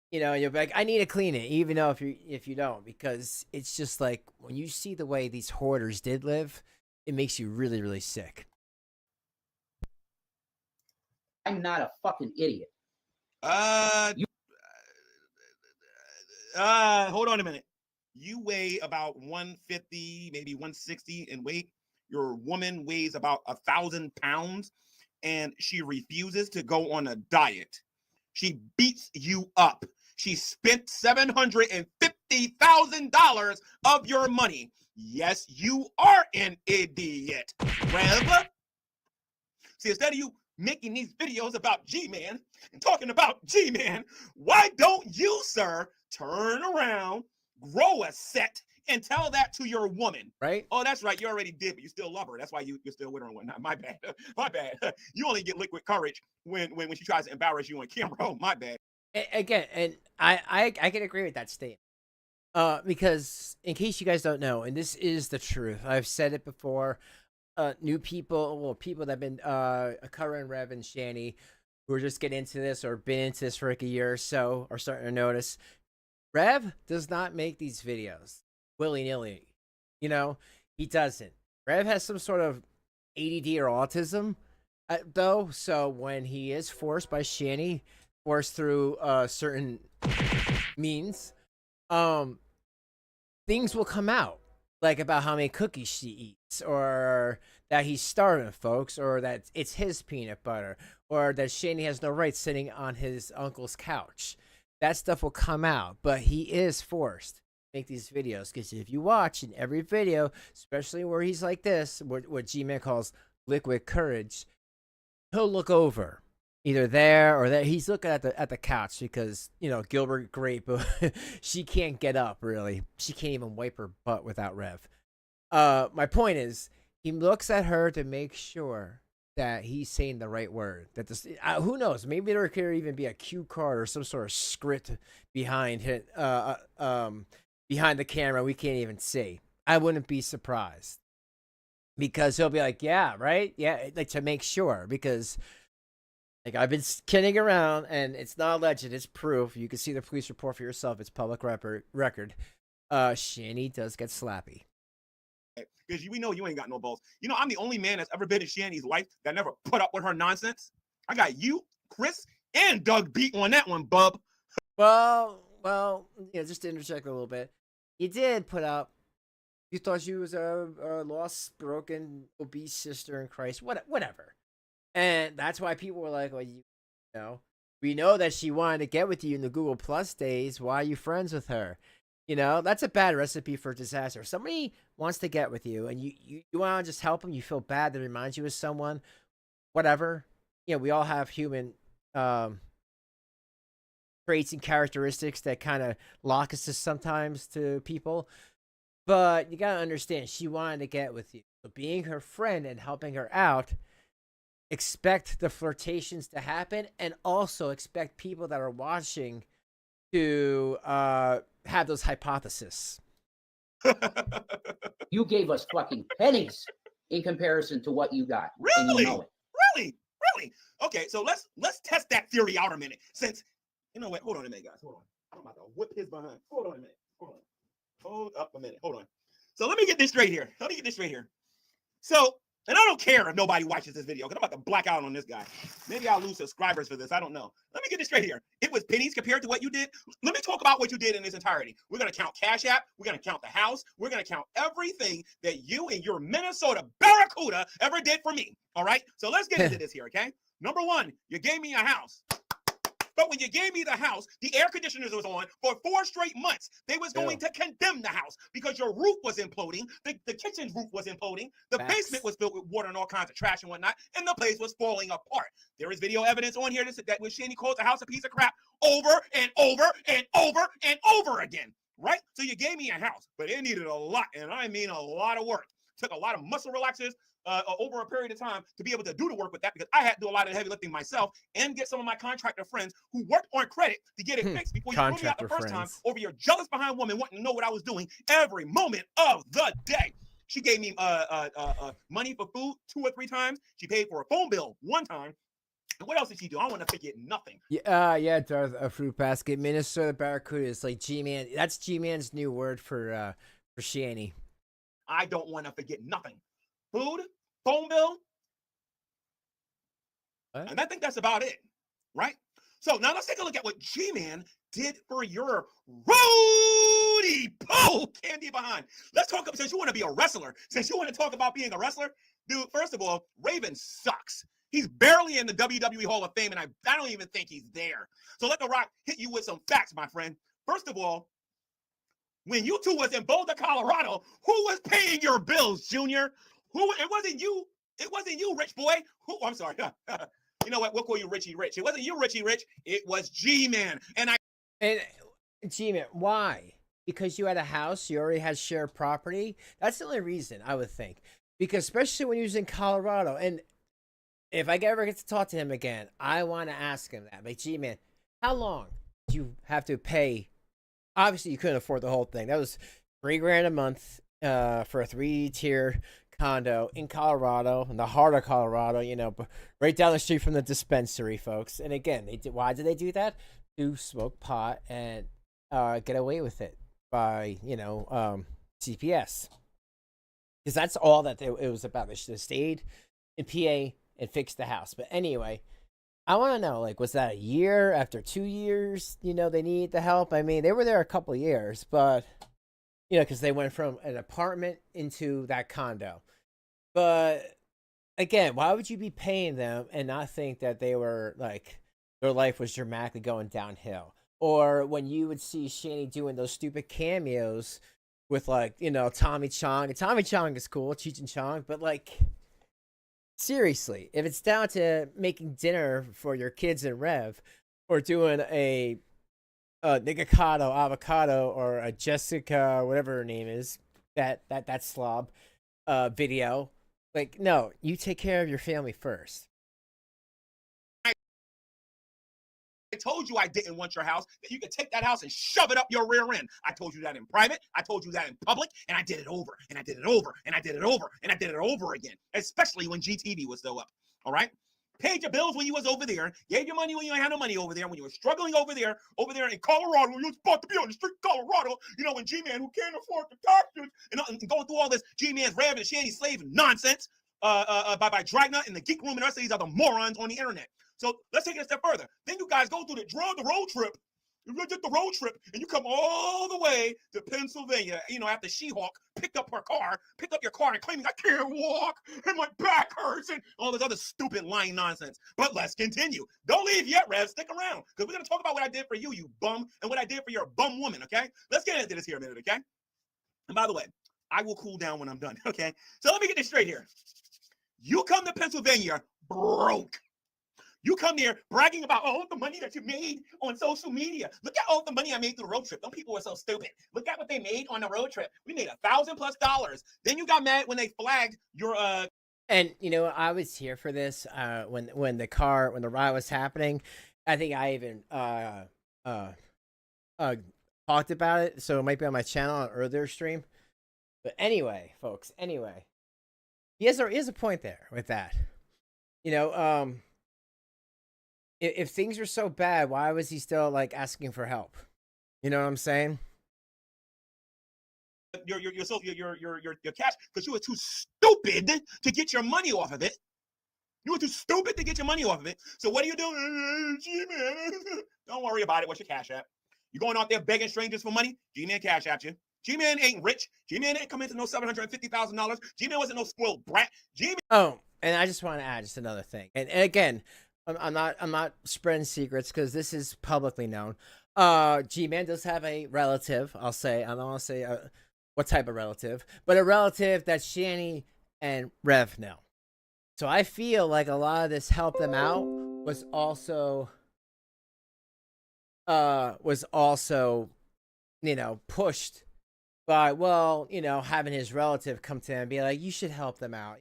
you'll be like, I need to clean it, even though if you don't, because it's just like when you see the way these hoarders did live, it makes you really, really sick. I'm not a fucking idiot. Hold on a minute. You weigh about 150, maybe 160 in weight. Your woman weighs about 1,000 pounds, and she refuses to go on a diet. She beats you up. She spent $750,000 of your money. Yes, you are an idiot, Rev. See, instead of you making these videos about G-Man and talking about G-Man, why don't you, sir, turn around, grow a set, and tell that to your woman? Right? Oh, that's right. You already did, but you still love her. That's why you're still with her and whatnot. My bad. My bad. You only get liquid courage when she tries to embarrass you on camera. Oh, my bad. Again, and I can agree with that statement. Because in case you guys don't know, and this is the truth, I've said it before, new people, well, people that have been Cobra and Rev and Shanny, who are just getting into this or been into this for like a year or so, are starting to notice Rev does not make these videos willy-nilly. He doesn't. Rev has some sort of ADD or autism, though, so when he is forced by Shanny, forced through certain means, things will come out, like about how many cookies she eats, or that he's starving folks, or that it's his peanut butter, or that Shanny has no right sitting on his uncle's couch. That stuff will come out, but he is forced to make these videos, because if you watch in every video, especially where he's like this, what G-Man calls liquid courage, he'll look over either there or there. He's looking at the couch because Gilbert Grape, she can't get up really. She can't even wipe her butt without Rev. My point is, he looks at her to make sure that he's saying the right word. That this, who knows? Maybe there could even be a cue card or some sort of script behind it, behind the camera we can't even see. I wouldn't be surprised, because he'll be like, "Yeah, right, yeah," like to make sure, because. Like, I've been kidding around, and it's not alleged, it's proof. You can see the police report for yourself. It's public record. Shanny does get slappy. Because we know you ain't got no balls. I'm the only man that's ever been in Shanny's life that never put up with her nonsense. I got you, Chris, and Doug beat on that one, bub. Well, just to interject a little bit, you did put up. You thought she was a lost, broken, obese sister in Christ. Whatever. And that's why people were like, well, we know that she wanted to get with you in the Google Plus days. Why are you friends with her? That's a bad recipe for disaster. If somebody wants to get with you and you want to just help them, you feel bad that reminds you of someone, whatever. We all have human traits and characteristics that kind of lock us sometimes to people. But you got to understand, she wanted to get with you. So being her friend and helping her out, expect the flirtations to happen, and also expect people that are watching to have those hypotheses. You gave us fucking pennies in comparison to what you got. Really? And you know it. Really? Okay, so let's test that theory out a minute. Since what? Hold on a minute, guys. Hold on. I'm about to whip his behind. Hold on a minute. Hold up a minute. Hold on. So let me get this straight here. So. And I don't care if nobody watches this video, because I'm about to black out on this guy. Maybe I'll lose subscribers for this. I don't know. Let me get this straight here. It was pennies compared to what you did. Let me talk about what you did in its entirety. We're going to count Cash App. We're going to count the house. We're going to count everything that you and your Minnesota Barracuda ever did for me. All right? So let's get into this here, okay? Number one, you gave me a house. But when you gave me the house, the air conditioners was on for 4 straight months. They was going to condemn the house because your roof was imploding. The kitchen's roof was imploding. The basement was filled with water and all kinds of trash and whatnot. And the place was falling apart. There is video evidence on here that when Shanny called the house a piece of crap over and over and over and over again. Right? So you gave me a house, but it needed a lot, and I mean a lot of work. Took a lot of muscle relaxers, over a period of time to be able to do the work with that, because I had to do a lot of the heavy lifting myself and get some of my contractor friends who worked on credit to get it fixed before you threw me out the first time over your jealous behind woman wanting to know what I was doing every moment of the day. She gave me money for food 2 or 3 times. She paid for a phone bill 1 time. And what else did she do? I want to forget nothing. Yeah, Darth, a fruit basket. Minnesota Barracuda is like G-Man. That's G-Man's new word for Shanny. I don't want to forget nothing. Food, phone bill, what? And I think that's about it, right? So now let's take a look at what G-Man did for your Rudy Pole candy behind. Let's talk about, since you want to be a wrestler, since you want to talk about being a wrestler, dude, first of all, Raven sucks. He's barely in the WWE Hall of Fame, and I don't even think he's there. So let The Rock hit you with some facts, my friend. First of all, when you two was in Boulder, Colorado, who was paying your bills, Junior? It wasn't you. It wasn't you, rich boy. I'm sorry. You know what? We'll call you Richie Rich. It wasn't you, Richie Rich. It was G-Man. And G-Man, why? Because you had a house, you already had shared property. That's the only reason, I would think. Because especially when he was in Colorado, and if I ever get to talk to him again, I want to ask him that. Like, G-Man, how long do you have to pay? Obviously, you couldn't afford the whole thing. That was $3,000 a month for a 3-tier condo in Colorado, in the heart of Colorado, you know, right down the street from the dispensary, folks. And again, why did they do that? To smoke pot and get away with it by, CPS. Because that's all that it was about. They should have stayed in PA and fixed the house. But anyway, I want to know, like, was that a year? After 2 years, they needed the help? I mean, they were there a couple of years, but, because they went from an apartment into that condo. But, again, why would you be paying them and not think that they were, like, their life was dramatically going downhill? Or when you would see Shanny doing those stupid cameos with, like, Tommy Chong. And Tommy Chong is cool, Cheech and Chong, but, like, seriously, if it's down to making dinner for your kids and Rev, or doing a Nigacado avocado or a Jessica, whatever her name is, that slob video, like, no, you take care of your family first. I told you I didn't want your house, that you could take that house and shove it up your rear end. I told you that in private. I told you that in public, and I did it over, and I did it over, and I did it over, and I did it over again, especially when GTV was still up, all right? Paid your bills when you was over there, gave your money when you ain't had no money over there, when you were struggling over there in Colorado, when you was about to be on the street in Colorado, when G-Man, who can't afford the taxes, and going through all this G-Man's Rev and Shanny slave nonsense by Dragna and the Geek Room and the rest of these other morons on the internet. So let's take it a step further. Then you guys go through the road trip. You did the road trip, and you come all the way to Pennsylvania, after She-Hulk picked up your car and claiming, I can't walk, and my back hurts, and all this other stupid lying nonsense. But let's continue. Don't leave yet, Rev. Stick around, because we're going to talk about what I did for you, you bum, and what I did for your bum woman, okay? Let's get into this here a minute, okay? And by the way, I will cool down when I'm done, okay? So let me get this straight here. You come to Pennsylvania broke. You come there bragging about all the money that you made on social media. Look at all the money I made through the road trip. Them people were so stupid. Look at what they made on the road trip. We made $1,000+. Then you got mad when they flagged your And I was here for this when the riot was happening. I think I even talked about it, so it might be on my channel on an earlier stream. But anyway, folks, he has a point there with that. If things were so bad, why was he still like asking for help? You know what I'm saying? Your cash, because you were too stupid to get your money off of it. You were too stupid to get your money off of it. So what are you doing? G-Man. Don't worry about it. What's your cash app? You going out there begging strangers for money? G-Man cash at you. G-Man ain't rich. G-Man ain't come into no $750,000. G-Man wasn't no spoiled brat. G-Man. Oh, and I just want to add just another thing. And again, I'm not spreading secrets because this is publicly known. G-Man does have a relative. I'll say, I don't want to say what type of relative, but a relative that Shanny and Rev know. So I feel like a lot of this help them out was also pushed, pushed by, well, having his relative come to him and be like, you should help them out,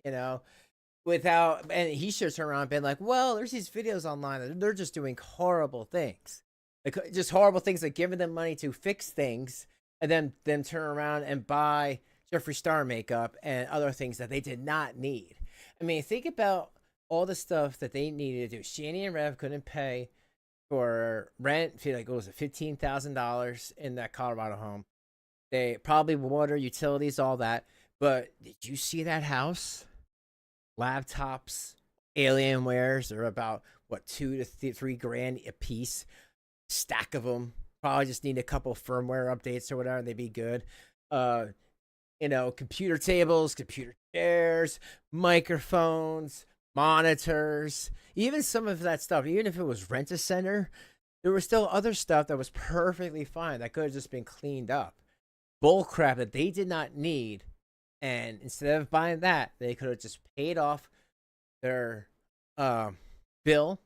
without, and he should turn around and be like, well, there's these videos online that they're just doing horrible things. Like, just horrible things, like giving them money to fix things and then turn around and buy Jeffree Star makeup and other things that they did not need. I mean, think about all the stuff that they needed to do. Shanny and Rev couldn't pay for rent, feel like it was $15,000 in that Colorado home. They probably water, utilities, all that. But did you see that house? Laptops, Alienwares are about what, $2 to $3 grand a piece. Stack of them. Probably just need a couple firmware updates or whatever, and they'd be good. Computer tables, computer chairs, microphones, monitors, even some of that stuff. Even if it was Rent-A-Center, there was still other stuff that was perfectly fine that could have just been cleaned up. Bull crap that they did not need, and instead of buying that, they could have just paid off their bill,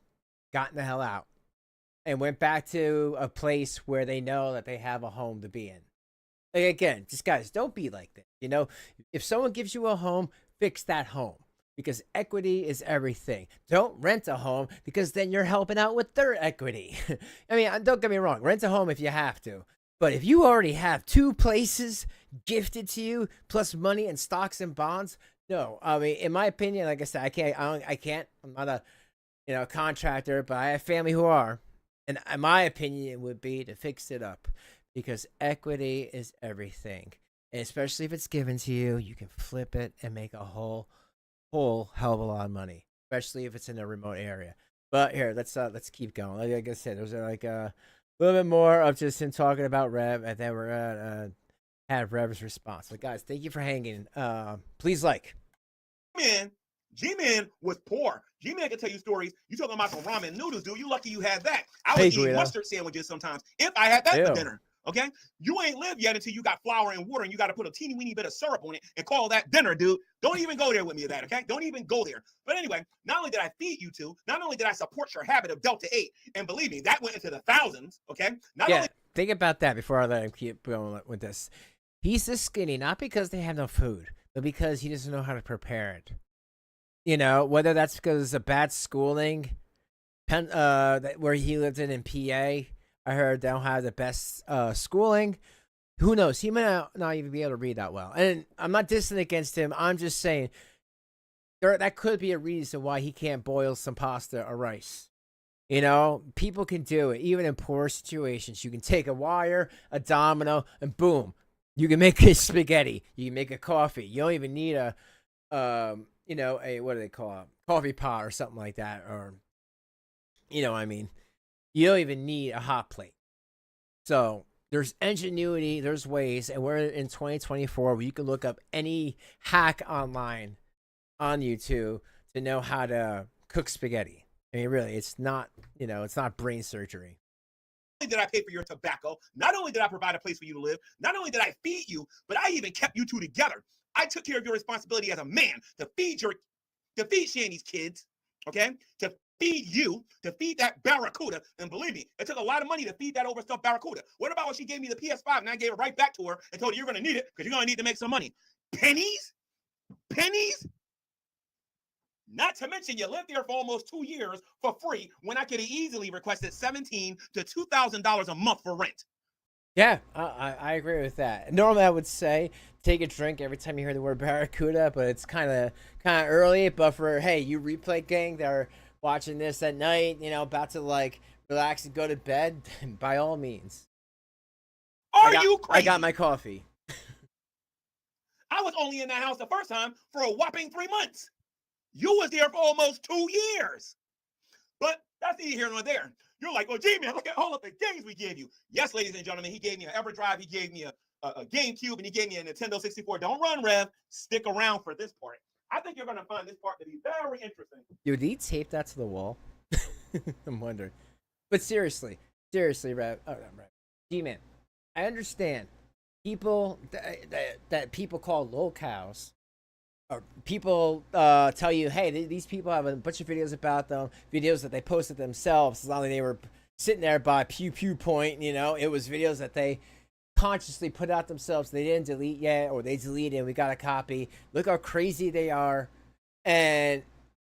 gotten the hell out, and went back to a place where they know that they have a home to be in. Like, again, just guys, don't be like this. If someone gives you a home, fix that home, because equity is everything. Don't rent a home, because then you're helping out with their equity. I mean, don't get me wrong, rent a home if you have to. But if you already have 2 places gifted to you, plus money and stocks and bonds, no. I mean, in my opinion, like I said, I'm not a contractor, but I have family who are. And my opinion would be to fix it up, because equity is everything. And especially if it's given to you, you can flip it and make a whole hell of a lot of money, especially if it's in a remote area. But here, let's keep going. Like I said, those are like a little bit more of just him talking about Rev, and then we're gonna have Rev's response. But guys, thank you for hanging. Please like. G-Man was poor. G-Man can tell you stories. You talking about some ramen noodles, dude. You lucky you had that. I would eat mustard sandwiches sometimes if I had that for dinner. Okay? You ain't lived yet until you got flour and water and you got to put a teeny weeny bit of syrup on it and call that dinner, dude. Don't even go there with me, that, okay? Don't even go there. But anyway, not only did I feed you two, not only did I support your habit of Delta 8, and believe me, that went into the thousands, okay? Think about that before I let him keep going with this. He's this skinny, not because they have no food, but because he doesn't know how to prepare it. Whether that's because of bad schooling, where he lived in PA, I heard they don't have the best schooling. Who knows? He may not even be able to read that well. And I'm not dissing against him. I'm just saying that could be a reason why he can't boil some pasta or rice. People can do it, even in poor situations. You can take a wire, a domino, and boom, you can make a spaghetti. You can make a coffee. You don't even need a what do they call it? Coffee pot or something like that. Or, you don't even need a hot plate. So there's ingenuity, there's ways, and we're in 2024 where you can look up any hack online on YouTube to know how to cook spaghetti. I mean, really, it's not brain surgery. Not only did I pay for your tobacco, not only did I provide a place for you to live, not only did I feed you, but I even kept you two together. I took care of your responsibility as a man to feed Shanny's kids, okay? To feed you, to feed that barracuda. And believe me, it took a lot of money to feed that overstuffed barracuda. What about when she gave me the PS5 and I gave it right back to her and told her you're going to need it because you're going to need to make some money? Pennies? Not to mention you lived there for almost 2 years for free when I could have easily requested $1,700 to $2,000 a month for rent. Yeah, I agree with that. Normally, I would say take a drink every time you hear the word barracuda, but it's kind of early. But for you replay gang that are watching this at night, about to relax and go to bed, by all means. Are you crazy? I got my coffee. I was only in that house the first time for a whopping 3 months. You was there for almost 2 years. But that's neither here nor there. You're like, well, G-Man, look at all of the games we gave you. Yes, ladies and gentlemen, he gave me an EverDrive, he gave me a GameCube, and he gave me a Nintendo 64. Don't run, Rev. Stick around for this part. I think you're going to find this part to be very interesting. Dude, did he tape that to the wall? I'm wondering. But seriously, Rev. Oh, no, Rev. G-Man, I understand people that people call lolcows. Or people tell you, hey, these people have a bunch of videos about them, videos that they posted themselves. As long as they were sitting there by pew point, it was videos that they consciously put out themselves. They didn't delete yet, or they deleted and we got a copy. Look how crazy they are. And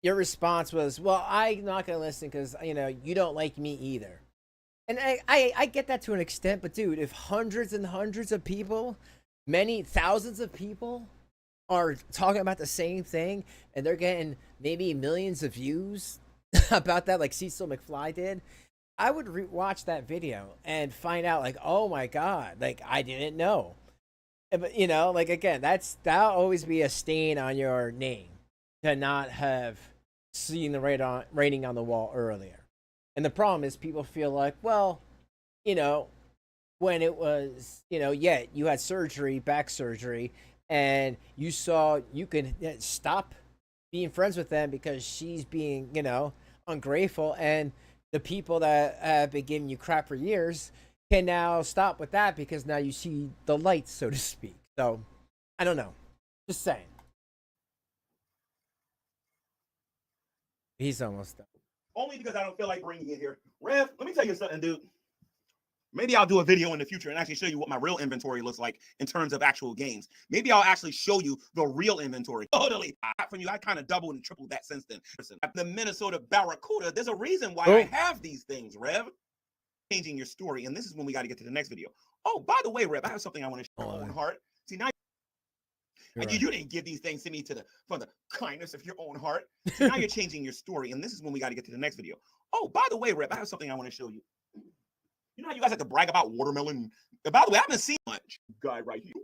your response was, well, I'm not going to listen because, you don't like me either. And I get that to an extent, but dude, if hundreds and hundreds of people, many thousands of people are talking about the same thing and they're getting maybe millions of views about that, like Cecil McFly did, I would watch that video and find out, like, oh my God, like, I didn't know. But, like, again, that'll always be a stain on your name to not have seen the writing on the wall earlier. And the problem is people feel like, well, when it was, yeah, you had surgery, back surgery, and you saw you could stop being friends with them because she's being, ungrateful. And the people that have been giving you crap for years can now stop with that because now you see the light, so to speak. So, I don't know. Just saying. He's almost done. Only because I don't feel like bringing it here. Rev, let me tell you something, dude. Maybe I'll do a video in the future and actually show you what my real inventory looks like in terms of actual games. Maybe I'll actually show you the real inventory. Totally. From you, I kind of doubled and tripled that since then. The Minnesota Barracuda, there's a reason why I have these things, Rev. Changing your story, and this is when we got to get to the next video. Oh, by the way, Rev, I have something I want to show your own heart. See, now you didn't give these things to me from the kindness of your own heart. So now you're changing your story, and this is when we got to get to the next video. Oh, by the way, Rev, I have something I want to show you. You know how you guys have to brag about watermelon? By the way, I haven't seen much. Guy right here.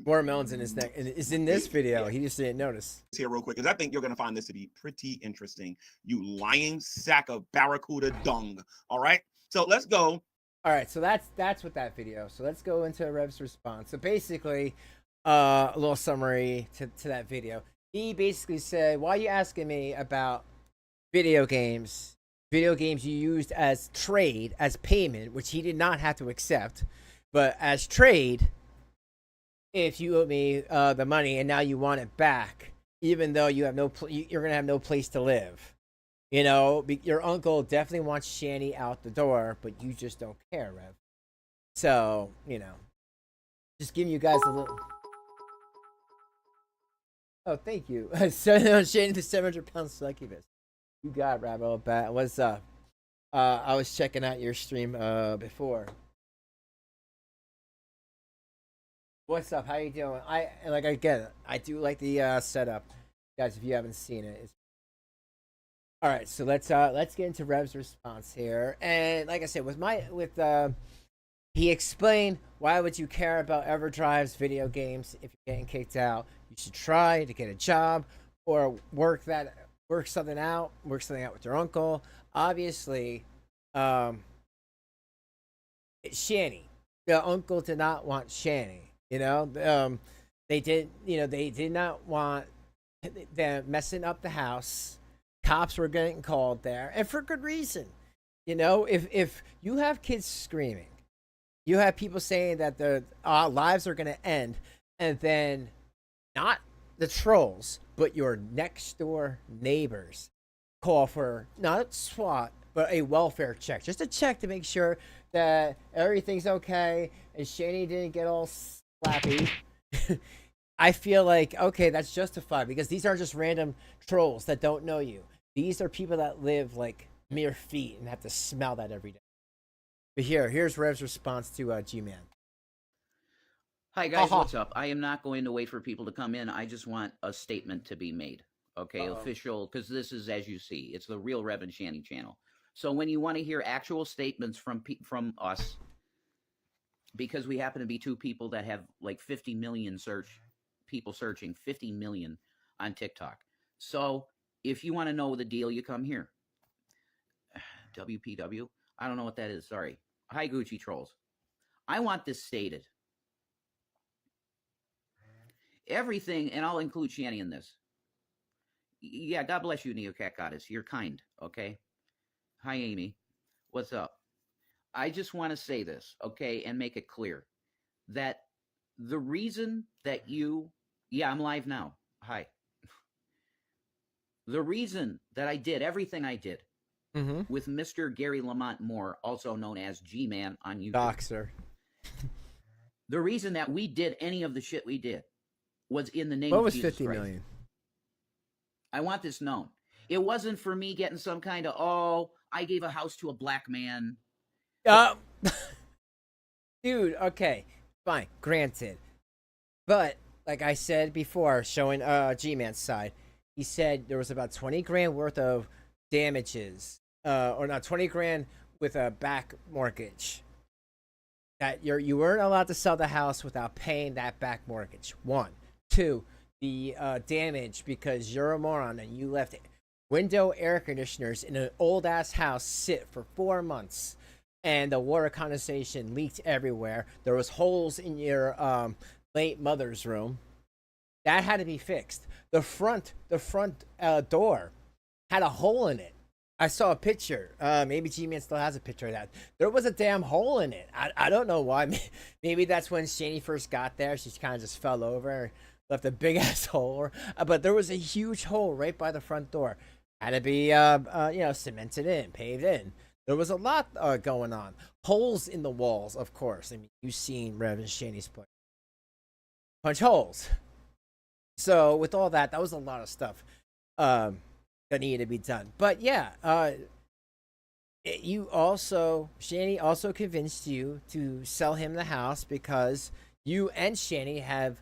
Watermelon's in his neck, and is in this video. Yeah. He just didn't notice. Here real quick, because I think you're going to find this to be pretty interesting. You lying sack of Barracuda dung. All right? So let's go. All right, so that's what that video. So let's go into Rev's response. So basically, a little summary to that video. He basically said, why are you asking me about video games you used as trade, as payment, which he did not have to accept, but as trade, if you owe me the money and now you want it back, even though you have you're going to have no place to live. Your uncle definitely wants Shanny out the door, but you just don't care, Rev. So, just giving you guys a little... Oh, thank you. Shanny the 700-pound succubus. You got it, Rabbo Bat. What's up? I was checking out your stream before. What's up? How you doing? I get it. I do like the setup. Guys, if you haven't seen it, it's... All right, so let's get into Rev's response here. And like I said, he explained, why would you care about EverDrive's video games if you're getting kicked out? You should try to get a job or work something out with your uncle. Obviously, Shanny, the uncle did not want Shanny. They did not want them messing up the house. Cops were getting called there, and for good reason. If you have kids screaming, you have people saying that their lives are going to end, and then not the trolls, but your next door neighbors call for not SWAT, but a welfare check, just a check to make sure that everything's okay and Shanny didn't get all slappy. I feel like, okay, that's justified because these aren't just random trolls that don't know you. These are people that live like mere feet and have to smell that every day. But here's Rev's response to G-Man. Hi guys, what's up? I am not going to wait for people to come in. I just want a statement to be made. Okay, official, because this is, as you see, it's the Real Rev and Shanny channel. So when you want to hear actual statements from us, because we happen to be two people that have like 50 million people searching, 50 million on TikTok. So if you want to know the deal, you come here. WPW? I don't know what that is. Sorry. Hi, Gucci Trolls. I want this stated. Everything, and I'll include Shanny in this. Yeah, God bless you, Neocat Goddess. You're kind, okay? Hi, Amy. What's up? I just want to say this, okay, and make it clear that the reason that you... Yeah, I'm live now. Hi. The reason that I did everything I did with Mr. Gary Lamont Moore, also known as G-Man on YouTube. Doxer. The reason that we did any of the shit we did was in the name What of was Jesus 50 Christ. million? I want this known. It wasn't for me getting some kind of, oh, I gave a house to a black man. Dude, okay, fine, granted. But like I said before, showing G-Man's side, he said there was about 20 grand worth of damages, or not 20 grand with a back mortgage. That you weren't allowed to sell the house without paying that back mortgage. 1, 2, the damage because you're a moron and you left window air conditioners in an old ass house sit for 4 months, and the water condensation leaked everywhere. There was holes in your late mother's room. That had to be fixed. The front door had a hole in it. I saw a picture. Maybe G-Man still has a picture of that. There was a damn hole in it. I don't know why. Maybe that's when Shanny first got there. She kind of just fell over and left a big ass hole. But there was a huge hole right by the front door. Had to be cemented in, paved in. There was a lot going on. Holes in the walls, of course. I mean, you've seen Rev and Shanny's punch holes. So with all that, that was a lot of stuff that needed to be done. But yeah, Shanny also convinced you to sell him the house because you and Shanny have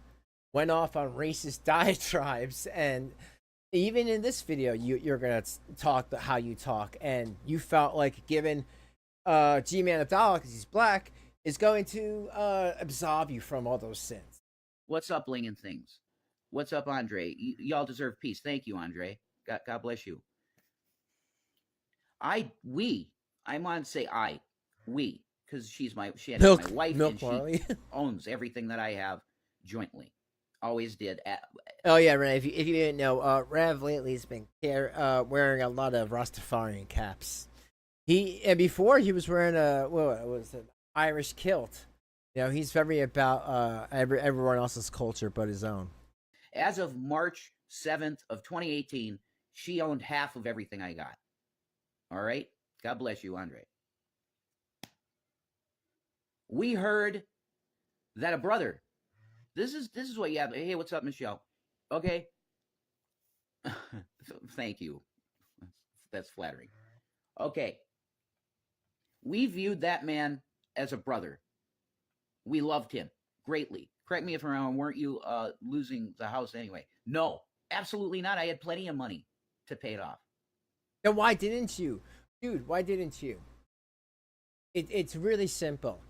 went off on racist diatribes, and even in this video, you're gonna talk how you talk, and you felt like giving G-Man a dollar because he's black is going to absolve you from all those sins. What's up, Ling and Things? What's up, Andre? Y'all deserve peace. Thank you, Andre. God bless you. I want to say we, because she had my wife, Milk and she Marley. owns everything that I have jointly. Always did. Oh yeah, Rev. If you didn't know, Rev lately has been wearing a lot of Rastafarian caps. Before he was wearing what was it, Irish kilt. You know, he's very about everyone else's culture but his own. As of March 7th of 2018, she owned half of everything I got. All right? God bless you, Andre. We heard that a brother. This is what you have. Hey, what's up, Michelle? Okay. Thank you. That's flattering. Okay. We viewed that man as a brother. We loved him greatly. Correct me if I'm wrong. Weren't you losing the house anyway? No, absolutely not. I had plenty of money to pay it off. Then why didn't you? Dude, why didn't you? It's really simple.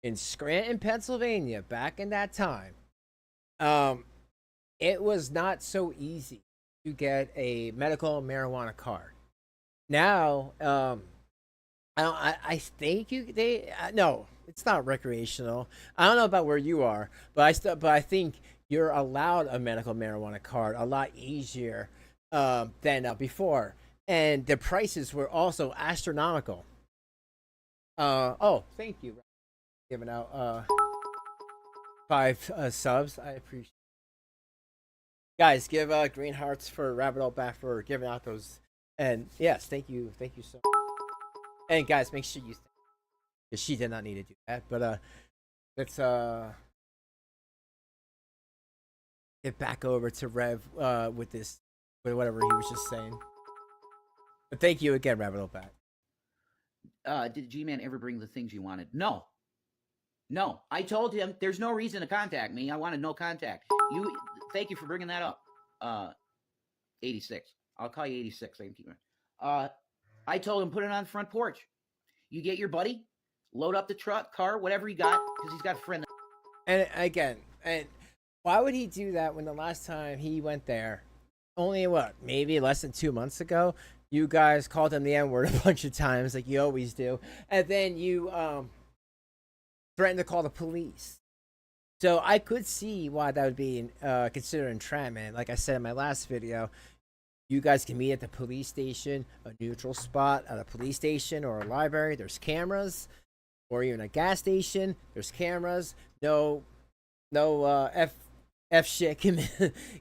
In Scranton, Pennsylvania, back in that time, it was not so easy to get a medical marijuana card. Now, I think no, it's not recreational. I don't know about where you are, but I think you're allowed a medical marijuana card a lot easier than before, and the prices were also astronomical. Thank you, giving out 5 subs. I appreciate. Guys, give green hearts for Rabbit Hole back for giving out those. And yes, thank you so much. And guys, make sure you because she did not need to do that. But let's get back over to Rev with whatever he was just saying. But thank you again, Rabbit Hole back. Did G-Man ever bring the things you wanted? No. I told him there's no reason to contact me. I wanted no contact. Thank you for bringing that up. 86. I'll call you 86. I can keep it. I told him put it on the front porch. You get your buddy, load up the car, whatever you got, because he's got a friend. And again, why would he do that when the last time he went there, only maybe less than 2 months ago, you guys called him the N-word a bunch of times, like you always do, and then you threatened to call the police. So I could see why that would be considered entrapment. Like I said in my last video, you guys can meet at the police station, a neutral spot at a police station or a library. There's cameras, or even a gas station. There's cameras. No f shit can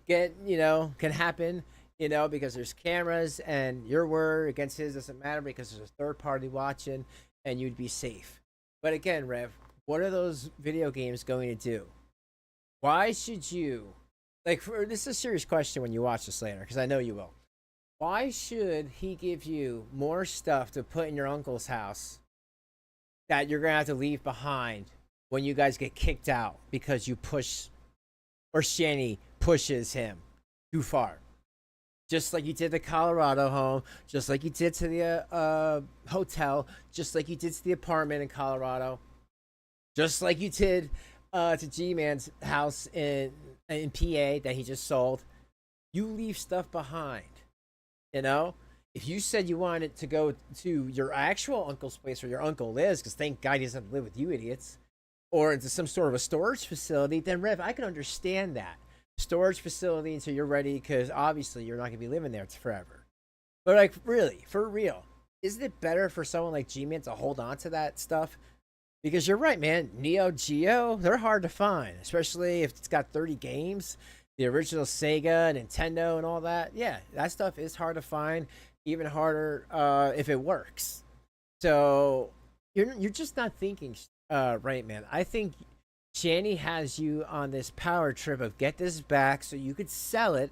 can happen. Because there's cameras, and your word against his doesn't matter because there's a third party watching, and you'd be safe. But again, Rev, what are those video games going to do? Why should you, like, this is a serious question when you watch this later, because I know you will. Why should he give you more stuff to put in your uncle's house that you're going to have to leave behind when you guys get kicked out because you push, or Shanny pushes him too far? Just like you did the Colorado home, just like you did to the hotel, just like you did to the apartment in Colorado, just like you did to Gman's house in PA that he just sold. You leave stuff behind. You know, if you said you wanted to go to your actual uncle's place where your uncle lives, because thank God he doesn't live with you idiots, or into some sort of a storage facility, then Rev, I can understand that. Storage facility until you're ready, because obviously you're not going to be living there forever. But like, really, for real, isn't it better for someone like G-Man to hold on to that stuff? Because you're right, man. Neo Geo, they're hard to find, especially if it's got 30 games. The original Sega, Nintendo, and all that. Yeah, that stuff is hard to find. Even harder if it works. So you're just not thinking right, man. I think Shanny has you on this power trip of get this back so you could sell it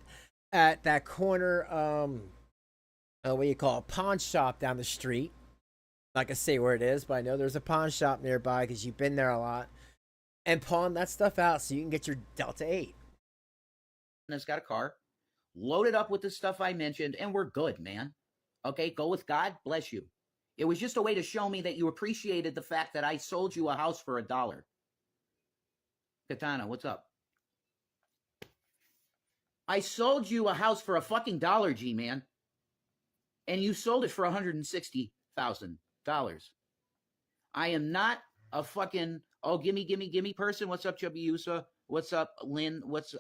at that corner, what do you call it, pawn shop down the street. I'm not gonna say where it is, but I know there's a pawn shop nearby because you've been there a lot. And pawn that stuff out so you can get your Delta 8. Has got a car, load it up with the stuff I mentioned, and we're good, man. Okay, go with God, bless you. It was just a way to show me that you appreciated the fact that I sold you a house for $1. Katana, what's up? I sold you a house for a fucking $1, G-Man. And you sold it for $160,000. I am not a fucking, oh, gimme person. What's up, Chubby Yusa? What's up, Lynn? What's,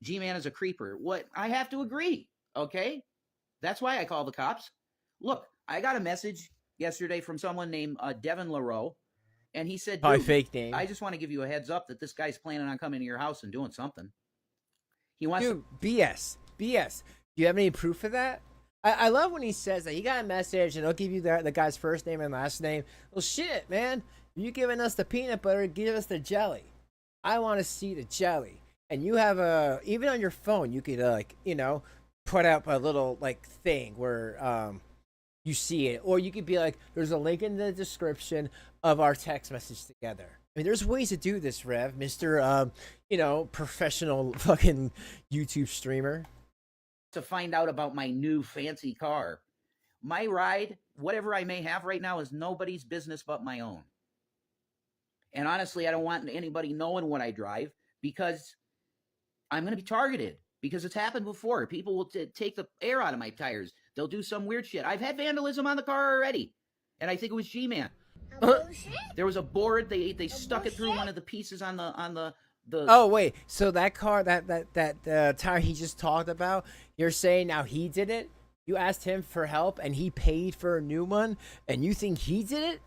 G-Man is a creeper. What? I have to agree, okay? That's why I call the cops. Look, I got a message yesterday from someone named Devin LaRoe, and he said, Probably fake name. I just want to give you a heads up that this guy's planning on coming to your house and doing something. He wants Dude, BS. Do you have any proof of that? I love when he says that he got a message and he'll give you the guy's first name and last name. Well, shit, man. You giving us the peanut butter, give us the jelly. I want to see the jelly. And you have even on your phone, you could put up a little like thing where you see it, or you could be like, there's a link in the description of our text message together. I mean, there's ways to do this, Rev, Mr. Professional fucking YouTube streamer. to find out about my new fancy car. My ride, whatever I may have right now, is nobody's business but my own. And honestly, I don't want anybody knowing what I drive because I'm going to be targeted, because it's happened before. People will take the air out of my tires. They'll do some weird shit. I've had vandalism on the car already, and I think it was G-Man. There was a board. They stuck it through one of the pieces on the. Oh wait, so that car, that tire he just talked about, you're saying now he did it? You asked him for help and he paid for a new one, and you think he did it?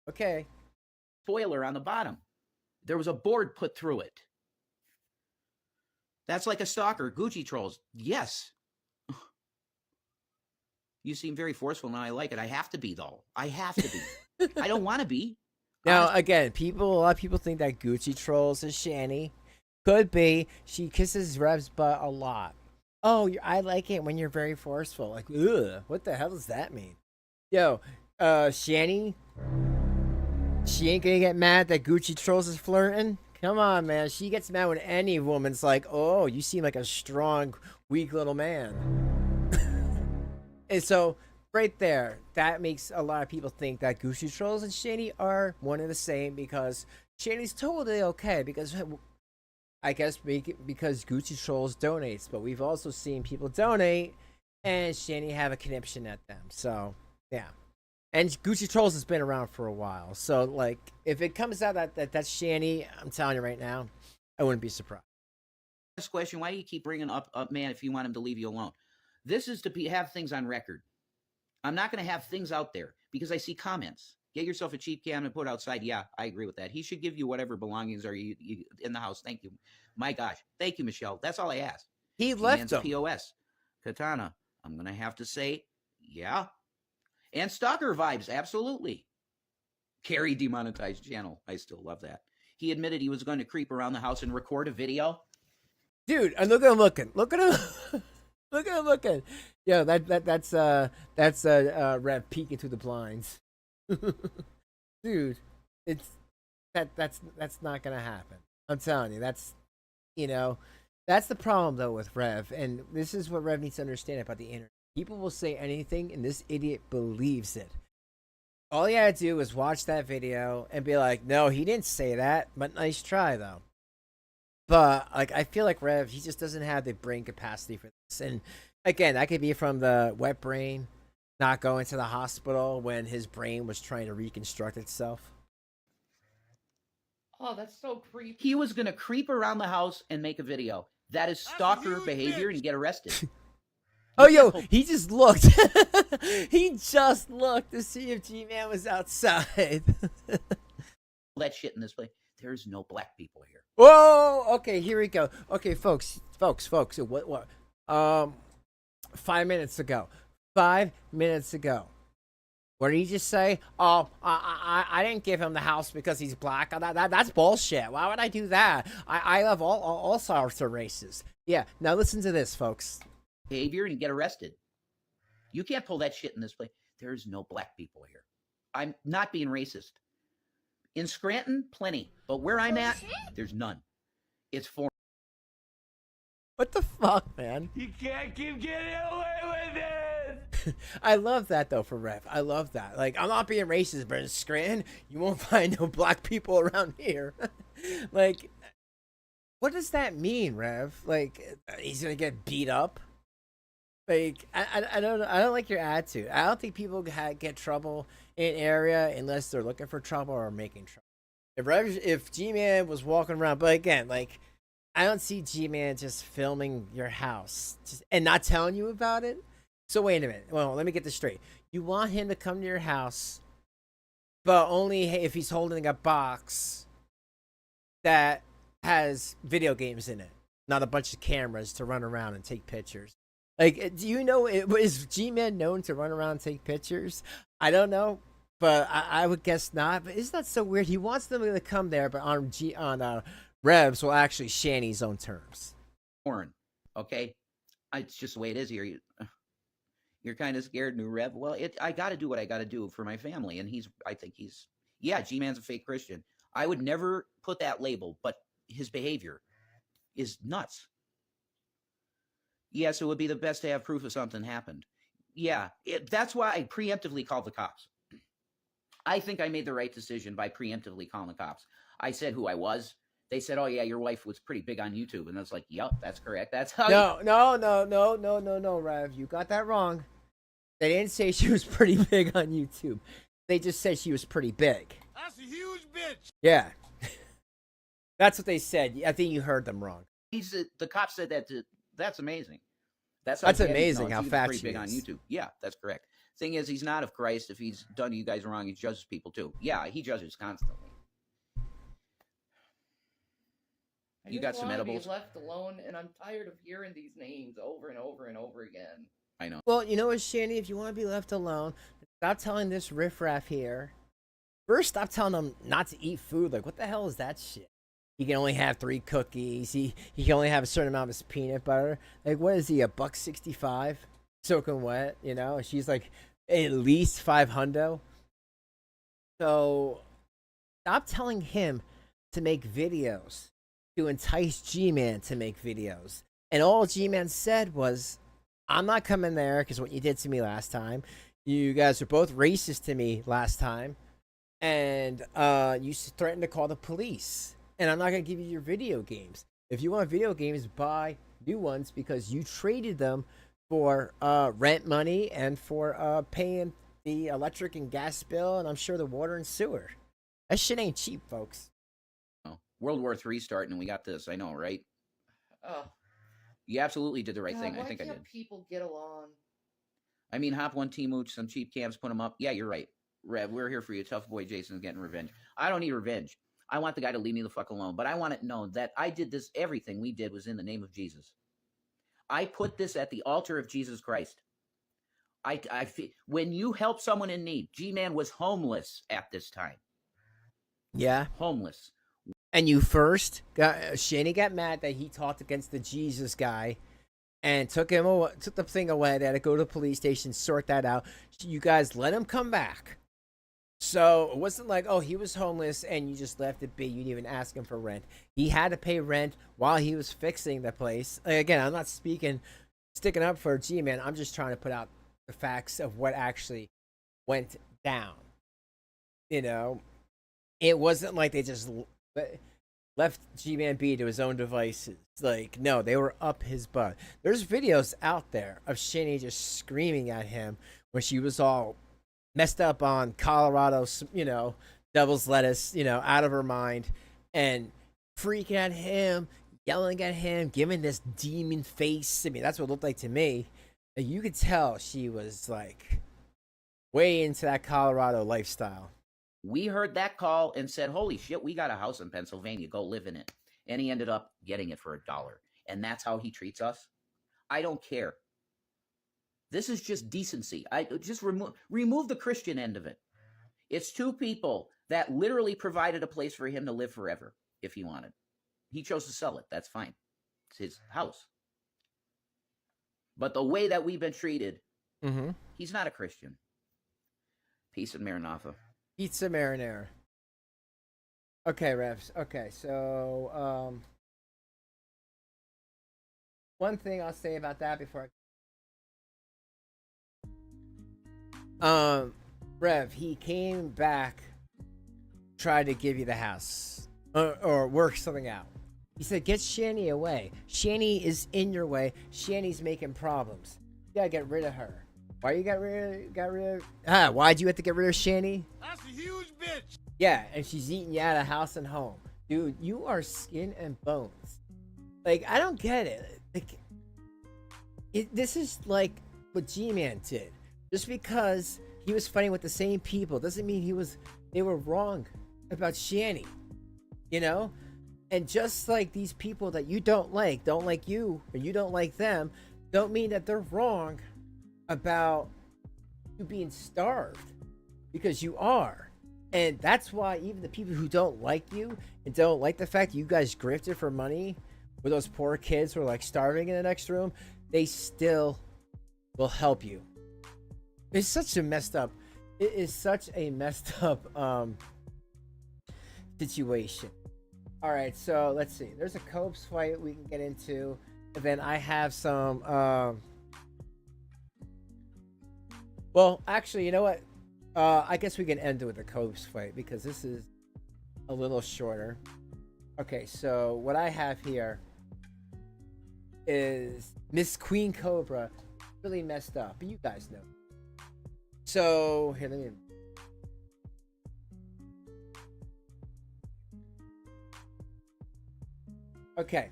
Okay. Spoiler on the bottom. There was a board put through it. That's like a stalker. Gucci trolls. Yes. You seem very forceful now. I like it. I have to be, though. I have to be. I don't want to be. Now, again, a lot of people think that Gucci trolls is Shanny. Could be. She kisses Rev's butt a lot. Oh, I like it when you're very forceful. Like, ugh, what the hell does that mean? Yo, Shanny, she ain't gonna get mad that Gucci trolls is flirting? Come on, man. She gets mad when any woman's like, oh, you seem like a strong, weak little man. And so, right there, that makes a lot of people think that Gucci trolls and Shanny are one and the same, because Shanny's totally okay, because I guess because Gucci trolls donates, but we've also seen people donate and Shanny have a connection at them. So, yeah. And Gucci trolls has been around for a while. So, like, if it comes out that's Shanny, I'm telling you right now, I wouldn't be surprised. This question, why do you keep bringing up man if you want him to leave you alone? This is to have things on record. I'm not going to have things out there because I see comments. Get yourself a cheap cam and put it outside. Yeah, I agree with that. He should give you whatever belongings are you in the house. Thank you. My gosh. Thank you, Michelle. That's all I asked. He left them. POS. Katana, I'm going to have to say, yeah. And stalker vibes, absolutely. Carrie demonetized channel. I still love that. He admitted he was going to creep around the house and record a video. Dude, and look at him looking. Look at him. Look at him looking. Yeah, that's Rev peeking through the blinds. Dude, it's that's not gonna happen. I'm telling you, that's that's the problem though with Rev, and this is what Rev needs to understand about the internet. People will say anything, and this idiot believes it. All you gotta do is watch that video and be like, "No, he didn't say that, but nice try though." But like, I feel like Rev, he just doesn't have the brain capacity for this. And again, that could be from the wet brain, not going to the hospital when his brain was trying to reconstruct itself. Oh, that's so creepy. He was going to creep around the house and make a video. That is stalker behavior and get arrested. Oh, yo, he just looked. He just looked to see if G-Man was outside. That shit in this place. There's no black people here. Whoa! Okay, here we go. Okay, folks. What? 5 minutes ago. 5 minutes ago. What did he just say? Oh, I didn't give him the house because he's black. That's bullshit. Why would I do that? I love all sorts of races. Yeah. Now listen to this, folks. Behavior and get arrested. You can't pull that shit in this place. There's no black people here. I'm not being racist. In Scranton, plenty. But where I'm at, there's none. It's foreign. What the fuck, man? You can't keep getting away with it. I love that though for Rev. I love that. Like, I'm not being racist, but in Scranton, you won't find no black people around here. Like, what does that mean, Rev? Like, he's gonna get beat up? Like, I don't like your attitude. I don't think people get trouble in area unless they're looking for trouble or making trouble. If G-Man was walking around, but again, like, I don't see G-Man just filming your house and not telling you about it. So wait a minute. Well, let me get this straight. You want him to come to your house, but only if he's holding a box that has video games in it, not a bunch of cameras to run around and take pictures. Like, do you know, is G-Man known to run around and take pictures? I don't know, but I would guess not. But isn't that so weird? He wants them to come there, but on Revs will actually Shanny's own terms. Foreign. Okay? It's just the way it is here. You're kind of scared, new Rev. Well, I got to do what I got to do for my family. And I think he's, G-Man's a fake Christian. I would never put that label, but his behavior is nuts. Yes, it would be the best to have proof of something happened. Yeah, that's why I preemptively called the cops. I think I made the right decision by preemptively calling the cops. I said who I was. They said, "Oh yeah, your wife was pretty big on YouTube," and I was like, "Yup, that's correct. That's how." No, Rev, you got that wrong. They didn't say she was pretty big on YouTube. They just said she was pretty big. That's a huge bitch. Yeah, that's what they said. I think you heard them wrong. The cop said that. That's amazing. That's amazing how fat pretty big on YouTube. Yeah, that's correct. Thing is, he's not of Christ. If he's done you guys wrong, he judges people too. Yeah, he judges constantly. You got some edibles? Be left alone, and I'm tired of hearing these names over and over and over again. I know. Well, you know what, Shanny? If you want to be left alone, stop telling this riffraff here. First, stop telling them not to eat food. Like, what the hell is that shit? He can only have 3 cookies. He can only have a certain amount of his peanut butter. Like, what is he, $1.65? Soaking wet, you know? And she's like, at least $500. So, stop telling him to make videos, to entice G-Man to make videos. And all G-Man said was, I'm not coming there because what you did to me last time. You guys are both racist to me last time. And you threatened to call the police. And I'm not going to give you your video games. If you want video games, buy new ones because you traded them for rent money and for paying the electric and gas bill, and I'm sure the water and sewer. That shit ain't cheap, folks. Oh, World War III starting, and we got this. I know, right? Oh, You absolutely did the right thing. why I think I can't did. people get along? I mean, hop one T-Mooch, some cheap cams, put them up. Yeah, you're right. Rev, we're here for you. Tough boy Jason's getting revenge. I don't need revenge. I want the guy to leave me the fuck alone. But I want it known that I did this. Everything we did was in the name of Jesus. I put this at the altar of Jesus Christ. I feel, when you help someone in need, G-Man was homeless at this time. Yeah. Homeless. And you first got Shanny got mad that he talked against the Jesus guy and took him away, took the thing away. They had to go to the police station, sort that out. You guys let him come back. So it wasn't like, oh, he was homeless and you just left it be. You didn't even ask him for rent. He had to pay rent while he was fixing the place. Again, I'm not sticking up for G-Man. I'm just trying to put out the facts of what actually went down. You know, it wasn't like they just left G-Man be to his own devices. Like, no, they were up his butt. There's videos out there of Shanny just screaming at him when she was all messed up on Colorado, you know, devil's lettuce, you know, out of her mind, and freaking at him, yelling at him, giving this demon face. I mean, that's what it looked like to me. And you could tell she was like way into that Colorado lifestyle. We heard that call and said, holy shit, we got a house in Pennsylvania. Go live in it. And he ended up getting it for $1. And that's how he treats us. I don't care. This is just decency. I just remove the Christian end of it. It's two people that literally provided a place for him to live forever if he wanted. He chose to sell it. That's fine. It's his house. But the way that we've been treated, he's not a Christian. Peace and Maranatha. Pizza marinara. Okay, Revs. Okay, so one thing I'll say about that before Rev, he came back, tried to give you the house or work something out. He said, get Shanny away. Shanny is in your way. Shanny's making problems. You gotta get rid of her. Why you got rid of why'd you have to get rid of Shanny? That's a huge bitch. Yeah, and she's eating you out of house and home. Dude, you are skin and bones. Like, I don't get it. Like, this is like what G-Man did. Just because he was fighting with the same people doesn't mean they were wrong about Shanny. You know? And just like these people that you don't like you, or you don't like them, don't mean that they're wrong about you being starved, because you are. And that's why even the people who don't like you and don't like the fact you guys grifted for money with those poor kids who are like starving in the next room, they still will help you. It's such a messed up situation. All right, so let's see. There's a Cobes fight we can get into, and then I have some well, actually, you know what? I guess we can end it with the Cobes fight because this is a little shorter. Okay, so what I have here is Miss Queen Cobra really messed up, but you guys know. So here, let me. Okay.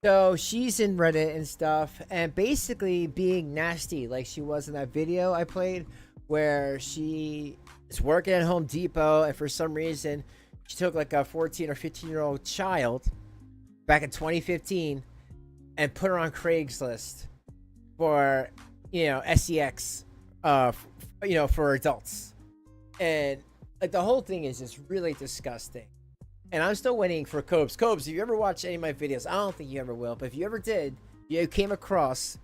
So she's in Reddit and stuff, and basically being nasty like she was in that video I played, where she is working at Home Depot, and for some reason she took like a 14 or 15-year-old child back in 2015 and put her on Craigslist for, you know, sex, you know, for adults. And like the whole thing is just really disgusting. And I'm still waiting for Cobes. Cobes, if you ever watch any of my videos, I don't think you ever will, but if you ever did, you came across,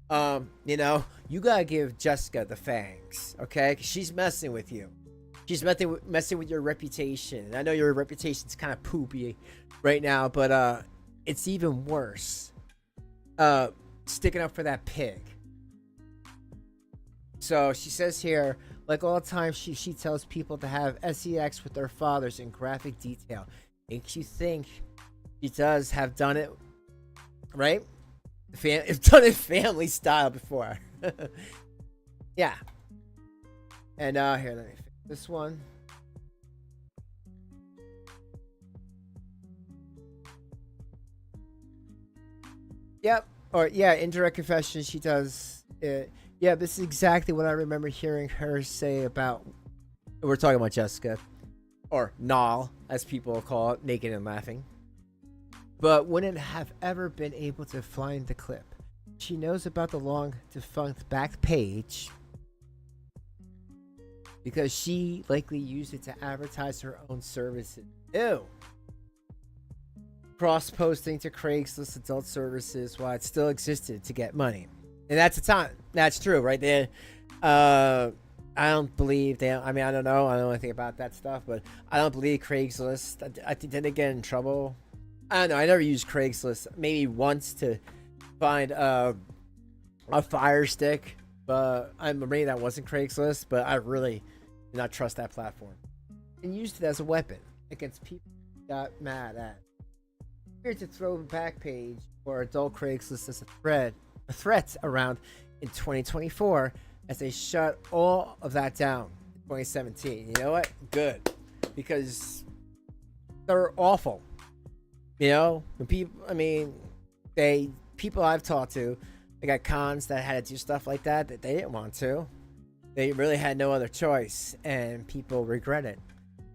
you know, you gotta give Jessica the fangs, okay? 'Cause she's messing with you. She's messing with your reputation. And I know your reputation's kind of poopy right now, but it's even worse. Sticking up for that pig. So she says here, like all the time, she tells people to have sex with their fathers in graphic detail. Makes you think she does have done it, right? Done it family style before. Yeah. And here, let me fix this one. Yep. Or yeah, indirect confession. She does it. Yeah, this is exactly what I remember hearing her say about. We're talking about Jessica, or Nal, as people call it, naked and laughing. But wouldn't have ever been able to find the clip. She knows about the long defunct back page. because she likely used it to advertise her own services. Ew. Cross-posting to Craigslist adult services while it still existed to get money. And that's the time. That's true, right there. I don't believe they. I mean, I don't know. I don't know anything about that stuff, but I don't believe Craigslist. I think did they get in trouble? I don't know. I never used Craigslist. Maybe once to find a Fire Stick, but maybe that wasn't Craigslist. But I really do not trust that platform. And used it as a weapon against people who got mad at. To throw a back page or adult Craigslist as a threat around in 2024 as they shut all of that down in 2017. You know what? Good, because they're awful. You know, when people. I mean, people I've talked to, they got cons that had to do stuff like that they didn't want to. They really had no other choice, and people regret it.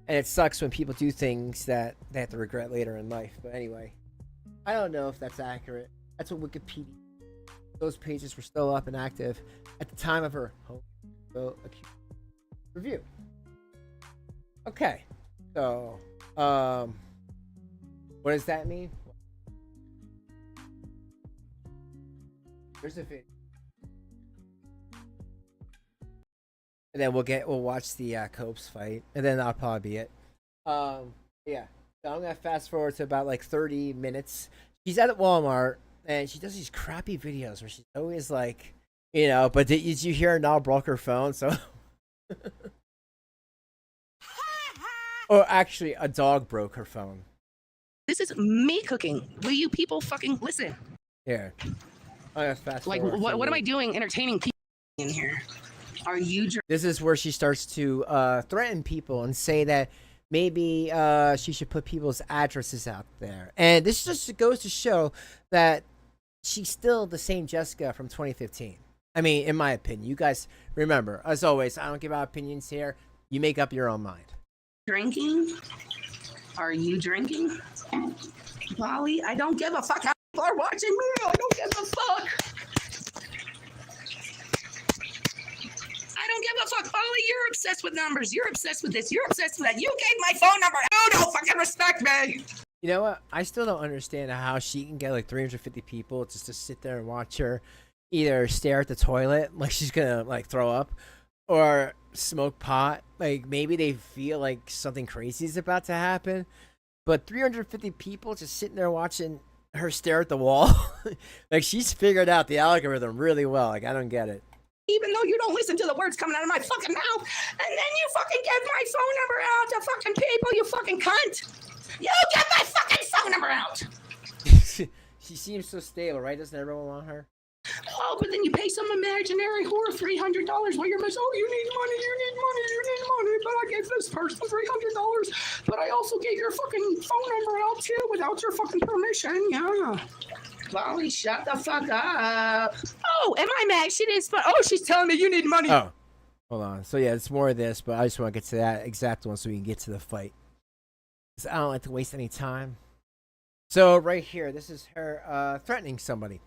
And it sucks when people do things that they have to regret later in life. But anyway. I don't know if that's accurate. That's what Wikipedia. Those pages were still up and active at the time of her home review. Okay, so what does that mean? There's a video, and then we'll watch the Copes fight, and then that'll probably be it. Yeah. So I'm gonna fast forward to about like 30 minutes. She's at Walmart and she does these crappy videos where she's always like, you know. But did you hear her now broke her phone? So, or actually, a dog broke her phone. This is me cooking. Will you people fucking listen? Here, I'm gonna fast Like, forward. what am I doing entertaining people in here? Are you? This is where she starts to threaten people and say that maybe she should put people's addresses out there. And this just goes to show that she's still the same Jessica from 2015. I mean, in my opinion. You guys remember, as always, I don't give out opinions here. You make up your own mind. Drinking? Are you drinking? Polly, I don't give a fuck how people are watching me. I don't give a fuck. I don't give a fuck, Polly. You're obsessed with numbers. You're obsessed with this. You're obsessed with that. You gave my phone number. You don't fucking respect me. You know what? I still don't understand how she can get like 350 people just to sit there and watch her either stare at the toilet like she's gonna like throw up, or smoke pot. Like maybe they feel like something crazy is about to happen, but 350 people just sitting there watching her stare at the wall. Like she's figured out the algorithm really well. Like I don't get it. Even though you don't listen to the words coming out of my fucking mouth, and then you fucking give my phone number out to fucking people, you fucking cunt. You get my fucking phone number out. She seems so stable, right? Doesn't everyone want her? Oh, but then you pay some imaginary whore $300 while you're miss. Oh, you need money, but I gave this person $300, but I also gave your fucking phone number out too without your fucking permission. Yeah. Molly, shut the fuck up. Oh, am I mad? She didn't. Oh, she's telling me you need money. Oh, hold on. So yeah, it's more of this, but I just want to get to that exact one so we can get to the fight. Because I don't like to waste any time. So right here, this is her threatening somebody.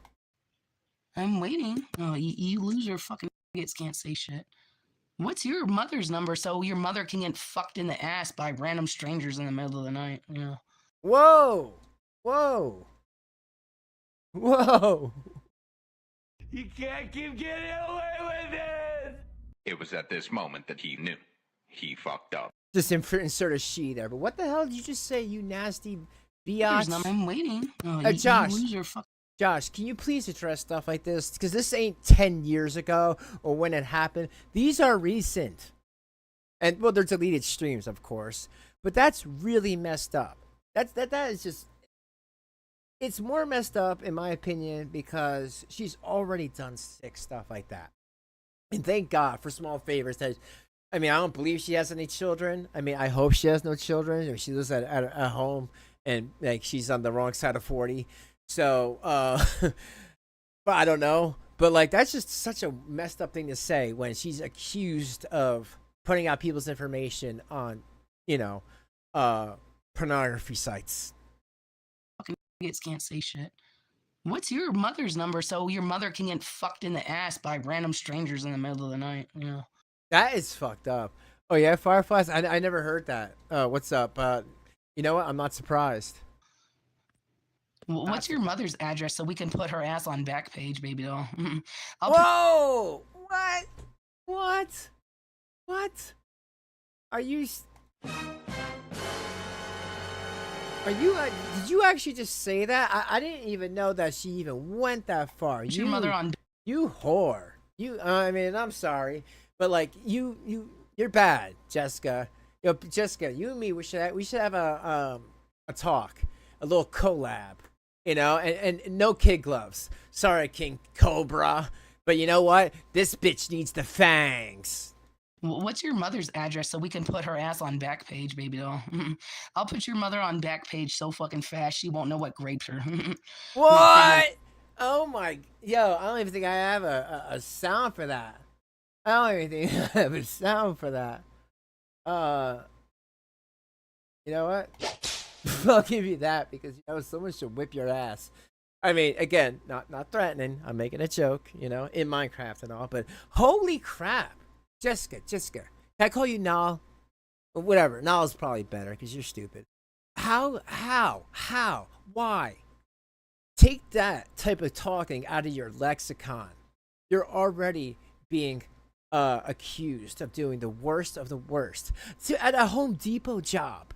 I'm waiting. Oh, you loser fucking idiots can't say shit. What's your mother's number so your mother can get fucked in the ass by random strangers in the middle of the night? Yeah. Whoa! Whoa! Whoa! You can't keep getting away with this! It was at this moment that he knew. He fucked up. Just insert a she there, but what the hell did you just say, you nasty biatch? I'm waiting. Oh, Josh. You loser fuck. Josh, can you please address stuff like this? Because this ain't 10 years ago or when it happened. These are recent. And, well, they're deleted streams, of course. But that's really messed up. That is just... It's more messed up, in my opinion, because she's already done sick stuff like that. And thank God for small favors. I mean, I don't believe she has any children. I mean, I hope she has no children. Or she lives at home and, like, she's on the wrong side of 40. So, but I don't know. But, like, that's just such a messed up thing to say when she's accused of putting out people's information on, you know, pornography sites. Fucking idiots can't say shit. What's your mother's number so your mother can get fucked in the ass by random strangers in the middle of the night? Yeah. That is fucked up. Oh yeah, Fireflies. I never heard that. What's up? You know what? I'm not surprised. What's your mother's address so we can put her ass on back page, baby doll? Whoa! What? What? What? Are you? Are you? Did you actually just say that? I didn't even know that she even went that far. Put your mother on. You whore. You. I mean, I'm sorry, but like you're bad, Jessica. Yo, Jessica, you and me, we should have a talk, a little collab, you know, and no kid gloves. Sorry, King Cobra, but you know what? This bitch needs the fangs. What's your mother's address so we can put her ass on back page, baby doll? I'll put your mother on back page so fucking fast she won't know what graped her. What? Oh my, yo, I don't even think I have a sound for that. I don't even think I have a sound for that. You know what? I'll give you that because you know someone should whip your ass. I mean, again, not threatening. I'm making a joke, you know, in Minecraft and all. But holy crap, Jessica, can I call you Nal? Or whatever. Nal's probably better because you're stupid. How? Why? Take that type of talking out of your lexicon. You're already being accused of doing the worst of the worst. At a Home Depot job.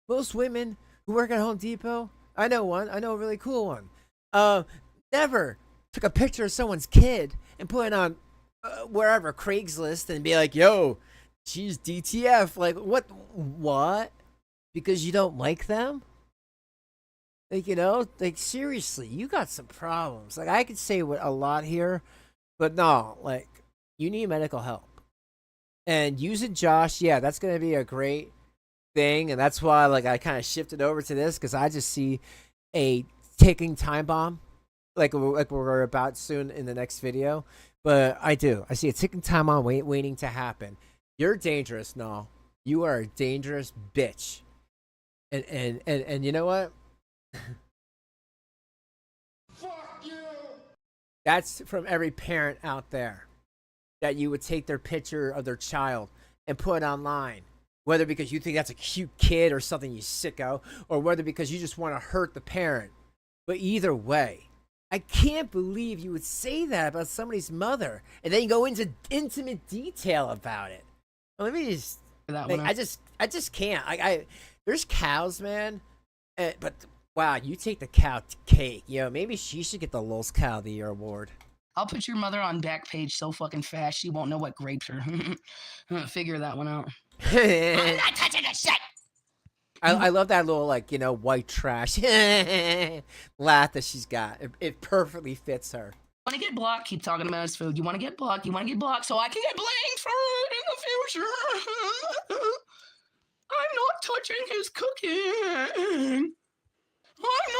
Most women who work at Home Depot, I know one, I know a really cool one, never took a picture of someone's kid and put it on wherever, Craigslist, and be like, yo, she's DTF. Like, what? Because you don't like them? Like, you know, like, seriously, you got some problems. Like, I could say a lot here, but no, like, you need medical help. And using Josh, yeah, that's going to be a great thing. And that's why, like, I kind of shifted over to this because I just see a ticking time bomb, like we're about soon in the next video. But I see a ticking time bomb waiting to happen. You're dangerous, no. You are a dangerous bitch. And you know what? Fuck you! That's from every parent out there, that you would take their picture of their child and put it online, whether because you think that's a cute kid or something, you sicko, or whether because you just want to hurt the parent. But either way, I can't believe you would say that about somebody's mother and then you go into intimate detail about it. Let me just, like, I just can't. There's cows, man, but wow, you take the cow cake. You know, maybe she should get the Lulz Cow of the Year award. I'll put your mother on back page so fucking fast she won't know what graped her. Figure that one out. I'm not touching the shit. I love that little, like, you know, white trash laugh that she's got. It perfectly fits her. Want to get blocked? Keep talking about his food. You want to get blocked? You want to get blocked so I can get blamed for it in the future. I'm not touching his cooking.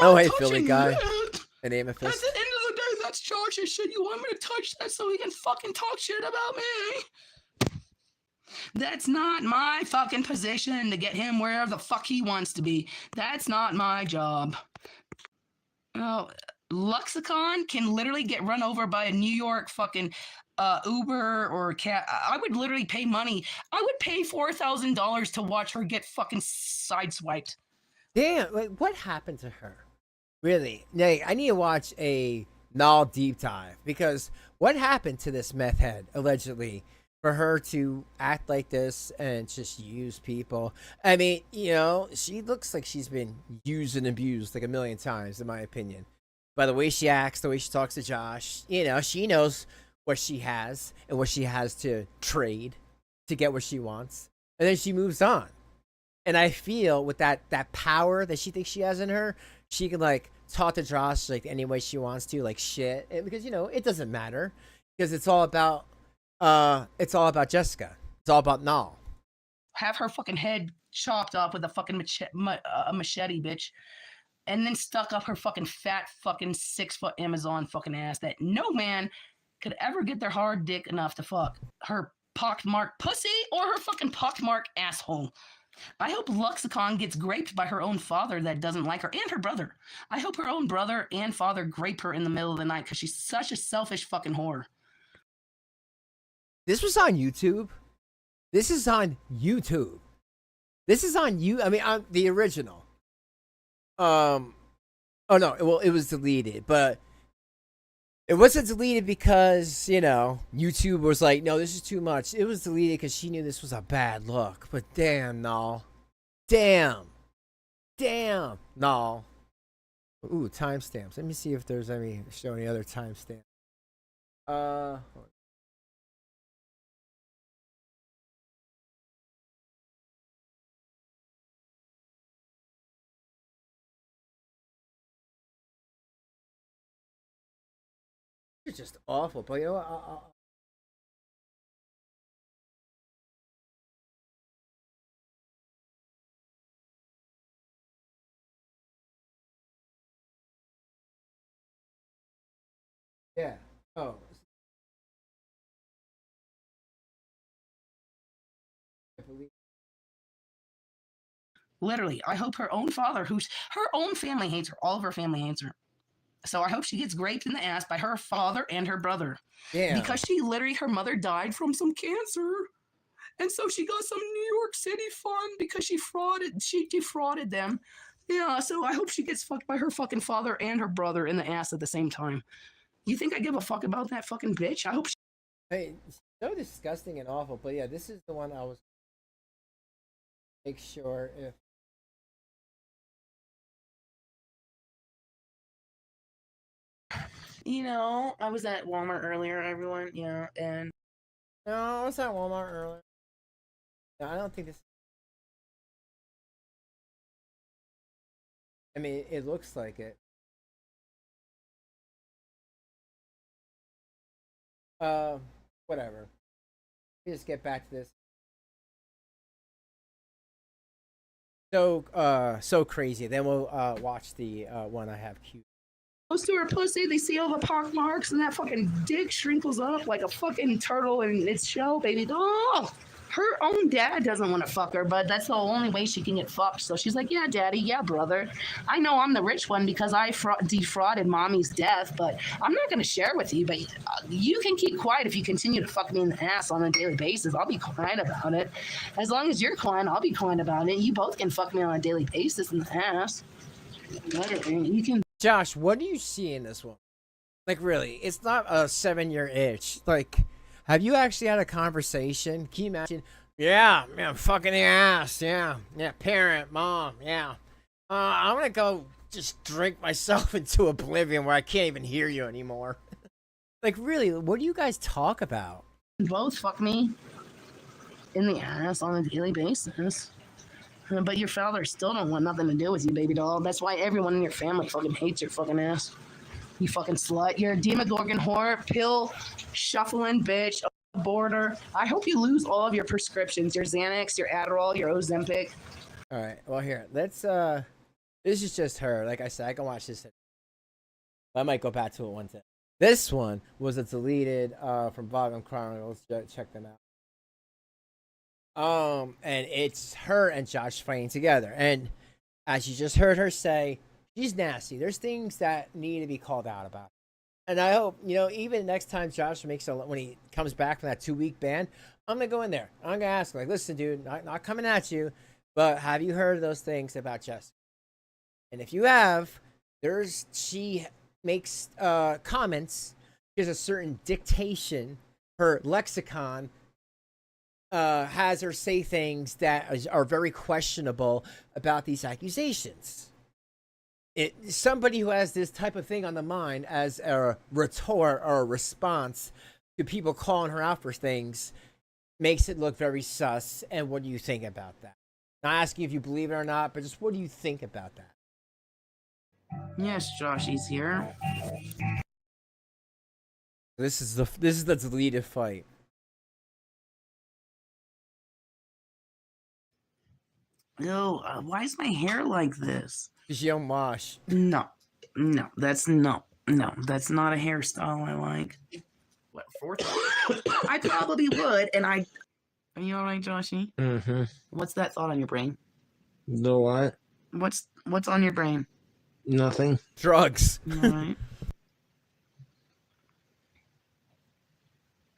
I'm not touching Philly guy. it. An aim of At fist. the end of the day, that's Josh's shit. You want me to touch that so he can fucking talk shit about me? That's not my fucking position to get him wherever the fuck he wants to be. That's not my job. Oh, Luxicon can literally get run over by a New York fucking Uber or cat. I would literally pay money. I would pay $4,000 to watch her get fucking sideswiped. Damn, like, what happened to her? Really? Like, I need to watch a Null deep dive because what happened to this meth head, allegedly, for her to act like this and just use people? I mean, you know, she looks like she's been used and abused like a million times, in my opinion. By the way she acts, the way she talks to Josh, you know, she knows what she has and what she has to trade to get what she wants. And then she moves on. And I feel with that power that she thinks she has in her, she can, like, talk to Josh like any way she wants to, like shit. And because, you know, it doesn't matter because it's all about Jessica. It's all about Null. Have her fucking head chopped off with a fucking machete, bitch. And then stuck up her fucking fat fucking 6-foot Amazon fucking ass that no man could ever get their hard dick enough to fuck. Her pockmarked pussy or her fucking pockmarked asshole. I hope Luxicon gets graped by her own father that doesn't like her and her brother. I hope her own brother and father grape her in the middle of the night because she's such a selfish fucking whore. This was on YouTube. This is on YouTube. This is on you. I mean, on the original. Oh no. Well, it was deleted, but it wasn't deleted because, you know, YouTube was like, no, this is too much. It was deleted because she knew this was a bad look. But damn, no. Damn. No. Ooh, timestamps. Let me see if there's any other timestamps. It's just awful, but you know what? Yeah. Oh. I believe. Literally, I hope her own father, who's her own family hates her, all of her family hates her. So I hope she gets raped in the ass by her father and her brother. Yeah. Because she literally, her mother died from some cancer. And so she got some New York City fund because she defrauded them. Yeah, so I hope she gets fucked by her fucking father and her brother in the ass at the same time. You think I give a fuck about that fucking bitch? I hope she... Hey, so disgusting and awful, but yeah, this is the one I was... Make sure if... You know, I was at Walmart earlier, everyone, yeah, and... No, I was at Walmart earlier. No, I don't think this... I mean, it looks like it. Whatever. Let me just get back to this. So crazy. Then we'll watch the one I have queued. Goes to her pussy, they see all the pock marks, and that fucking dick shrinkles up like a fucking turtle in its shell, baby. Oh, her own dad doesn't want to fuck her, but that's the only way she can get fucked. So she's like, yeah, daddy, yeah, brother. I know I'm the rich one because I defrauded mommy's death, but I'm not going to share with you. But you can keep quiet if you continue to fuck me in the ass on a daily basis. I'll be quiet about it. As long as you're quiet, I'll be quiet about it. You both can fuck me on a daily basis in the ass. You can. Josh, what do you see in this one? Like, really, it's not a 7-year itch. Like, have you actually had a conversation? Can you imagine? Yeah, fucking the ass. Yeah, parent, mom. Yeah. I'm gonna go just drink myself into oblivion where I can't even hear you anymore. Like, really, what do you guys talk about? Both fuck me in the ass on a daily basis. But your father still don't want nothing to do with you, baby doll. That's why everyone in your family fucking hates your fucking ass. You fucking slut. You're a demogorgon whore, pill shuffling bitch, aborter. I hope you lose all of your prescriptions, your Xanax, your Adderall, your Ozempic. All right, well, here, let's, this is just her. Like I said, I can watch this. I might go back to it one time. This one was a deleted, from Volume Chronicles. Check them out. And it's her and Josh fighting together. And as you just heard her say, she's nasty. There's things that need to be called out about. And I hope, you know, even next time Josh makes when he comes back from that 2-week ban, I'm going to go in there. I'm going to ask him, like, listen, dude, not coming at you, but have you heard those things about Jessica? And if you have, she makes comments. There's a certain dictation. Her lexicon has her say things that are very questionable about these accusations. Somebody who has this type of thing on the mind as a retort or a response to people calling her out for things makes it look very sus. And what do you think about that? Not asking if you believe it or not, but just what do you think about that? Yes, Josh, he's here. This is the deleted fight. Yo, why is my hair like this? Because you don't wash. No, that's not a hairstyle I like. What, I probably would, and Are you all right, Joshy? Mm-hmm. What's that thought on your brain? No what? What's on your brain? Nothing. Drugs. All right.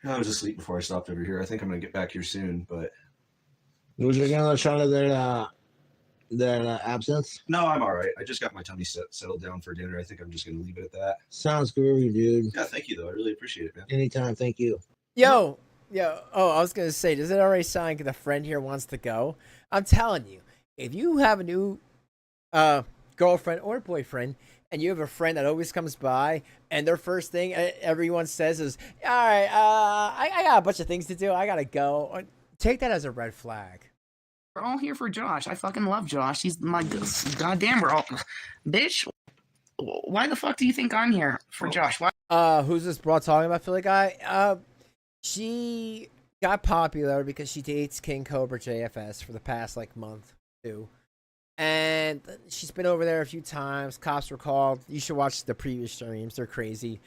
I was asleep before I stopped over here. I think I'm gonna get back here soon, but Was you gonna shot of their absence? No, I'm all right. I just got my tummy settled down for dinner. I think I'm just gonna leave it at that. Sounds groovy, dude. Yeah, thank you though. I really appreciate it, man. Anytime, thank you. Yo. Oh, I was gonna say, does it already sound like the friend here wants to go? I'm telling you, if you have a new girlfriend or boyfriend, and you have a friend that always comes by, and their first thing everyone says is, "All right, I got a bunch of things to do. I gotta go." Take that as a red flag. We're all here for Josh. I fucking love Josh. He's my goddamn. We're all, bitch. Why the fuck do you think I'm here for Josh? Why? Who's this broad talking about, Philly guy? She got popular because she dates Kingcobrajfs for the past like month, two. And she's been over there a few times. Cops were called. You should watch the previous streams. They're crazy.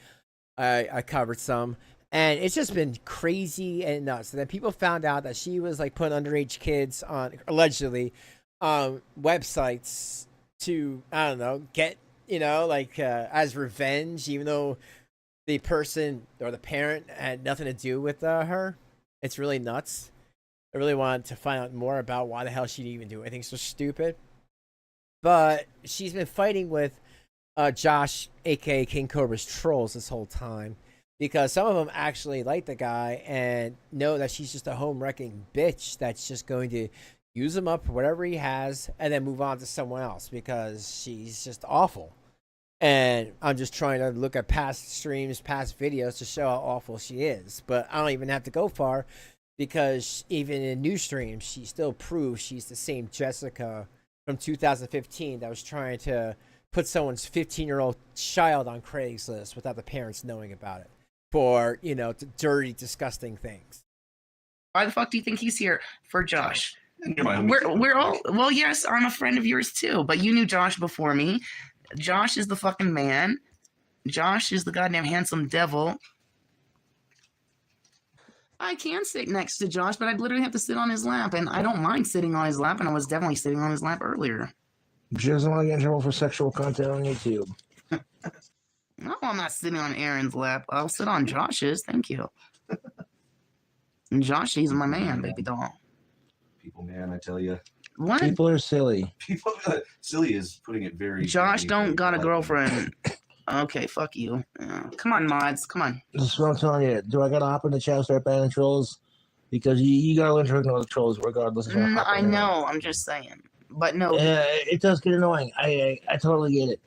I covered some. And it's just been crazy and nuts. And then people found out that she was like putting underage kids on, allegedly, websites to, I don't know, get, like as revenge, even though the person or the parent had nothing to do with her. It's really nuts. I really wanted to find out more about why the hell she'd even do anything so stupid. But she's been fighting with Josh, aka King Cobra's trolls, this whole time. Because some of them actually like the guy and know that she's just a home wrecking bitch that's just going to use him up for whatever he has and then move on to someone else because she's just awful. And I'm just trying to look at past streams, past videos to show how awful she is. But I don't even have to go far because even in new streams, she still proves she's the same Jessica from 2015 that was trying to put someone's 15-year-old child on Craigslist without the parents knowing about it for, dirty, disgusting things. Why the fuck do you think he's here for Josh? We're We're all, well, yes, I'm a friend of yours too, but you knew Josh before me. Josh is the fucking man. Josh is the goddamn handsome devil. I can sit next to Josh, but I'd literally have to sit on his lap, and I don't mind sitting on his lap, and I was definitely sitting on his lap earlier. She doesn't want to get in trouble for sexual content on YouTube. No, I'm not sitting on Aaron's lap. I'll sit on Josh's. Thank you. And Josh, he's my man, baby doll. People, man, I tell you. What? People are silly. People, silly is putting it very. Josh very, don't very got a politely. girlfriend. Okay, fuck you. Come on, mods. Come on. This is what I'm telling you. Do I gotta hop in the chat and start banning trolls? Because you gotta learn to ignore the trolls regardless of what I know. I'm just saying. But no. It does get annoying. I totally get it.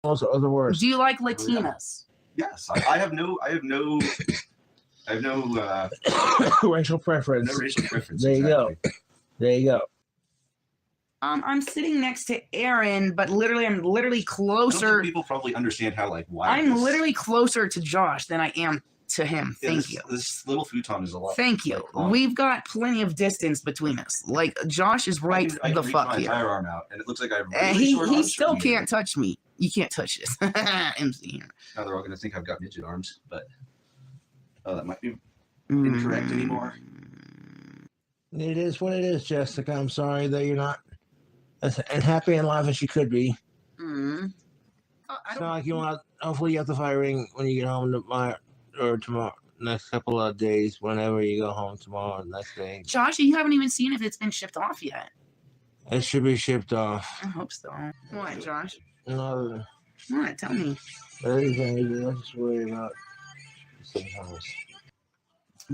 Also, are the worst. Do you like Latinas? Yes, I have no racial preference. No racial preference. There you exactly. go. There you go. I'm sitting next to Aaron, but I'm literally I don't think closer. people probably understand how why I'm this- literally closer to Josh than I am to him. Yeah, Thank this, you. This little futon is a lot. Thank you. long. We've got plenty of distance between us. Like Josh is right I can the reach fuck my here. entire arm out, and it looks like I have And really short he arms still from here. can't touch me. You can't touch this. MC here. Now they're all going to think I've got midget arms, but that might be incorrect anymore. It is what it is, Jessica. I'm sorry that you're not as happy and live as you could be. Mm. It's not like you want. Hopefully, you have the firing when you get home tomorrow or tomorrow. Next couple of days, whenever you go home tomorrow, next day. Josh, you haven't even seen if it's been shipped off yet. It should be shipped off. I hope so. What, Josh? No, What? Tell me. everything. Let's just worry about sometimes.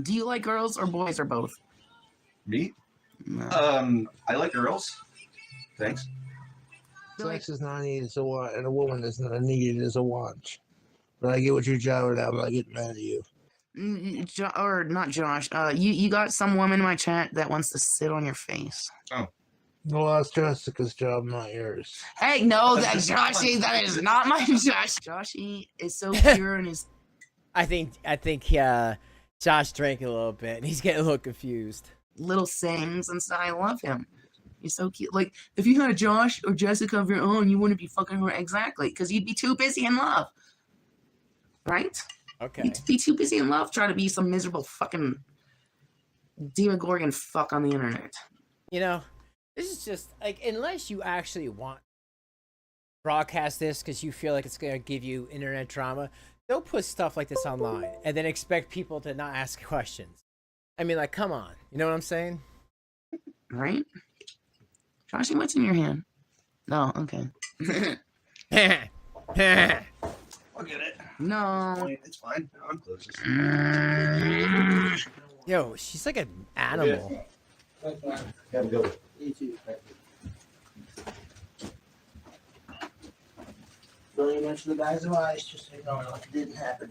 Do you like girls or boys or both? Me? No. I like girls. Thanks. Sex is not needed, so what? And a woman is not needed as a watch. But I get what you're jiving at, but I get mad at you. Or not Josh. You got some woman in my chat that wants to sit on your face. Oh. Well, that's Jessica's job, not yours. Hey, no, that's Joshy. That is not my Josh. Joshy is so pure and is. I think Josh drank a little bit and he's getting a little confused. Little sings and stuff. I love him. He's so cute. Like, if you had Josh or Jessica of your own, you wouldn't be fucking her. Exactly. Because you'd be too busy in love. Right? Okay. You'd be too busy in love trying to be some miserable fucking Demogorgon fuck on the internet. This is just, like, unless you actually want to broadcast this because you feel like it's going to give you internet drama, don't put stuff like this online and then expect people to not ask questions. I mean, like, come on. You know what I'm saying? Right? Joshy, what's in your hand? No, okay. I'll get it. No. It's fine. I'm close. Yo, she's like an animal. Gotta go. Don't even mention the bags of ice, just so you know, like it didn't happen.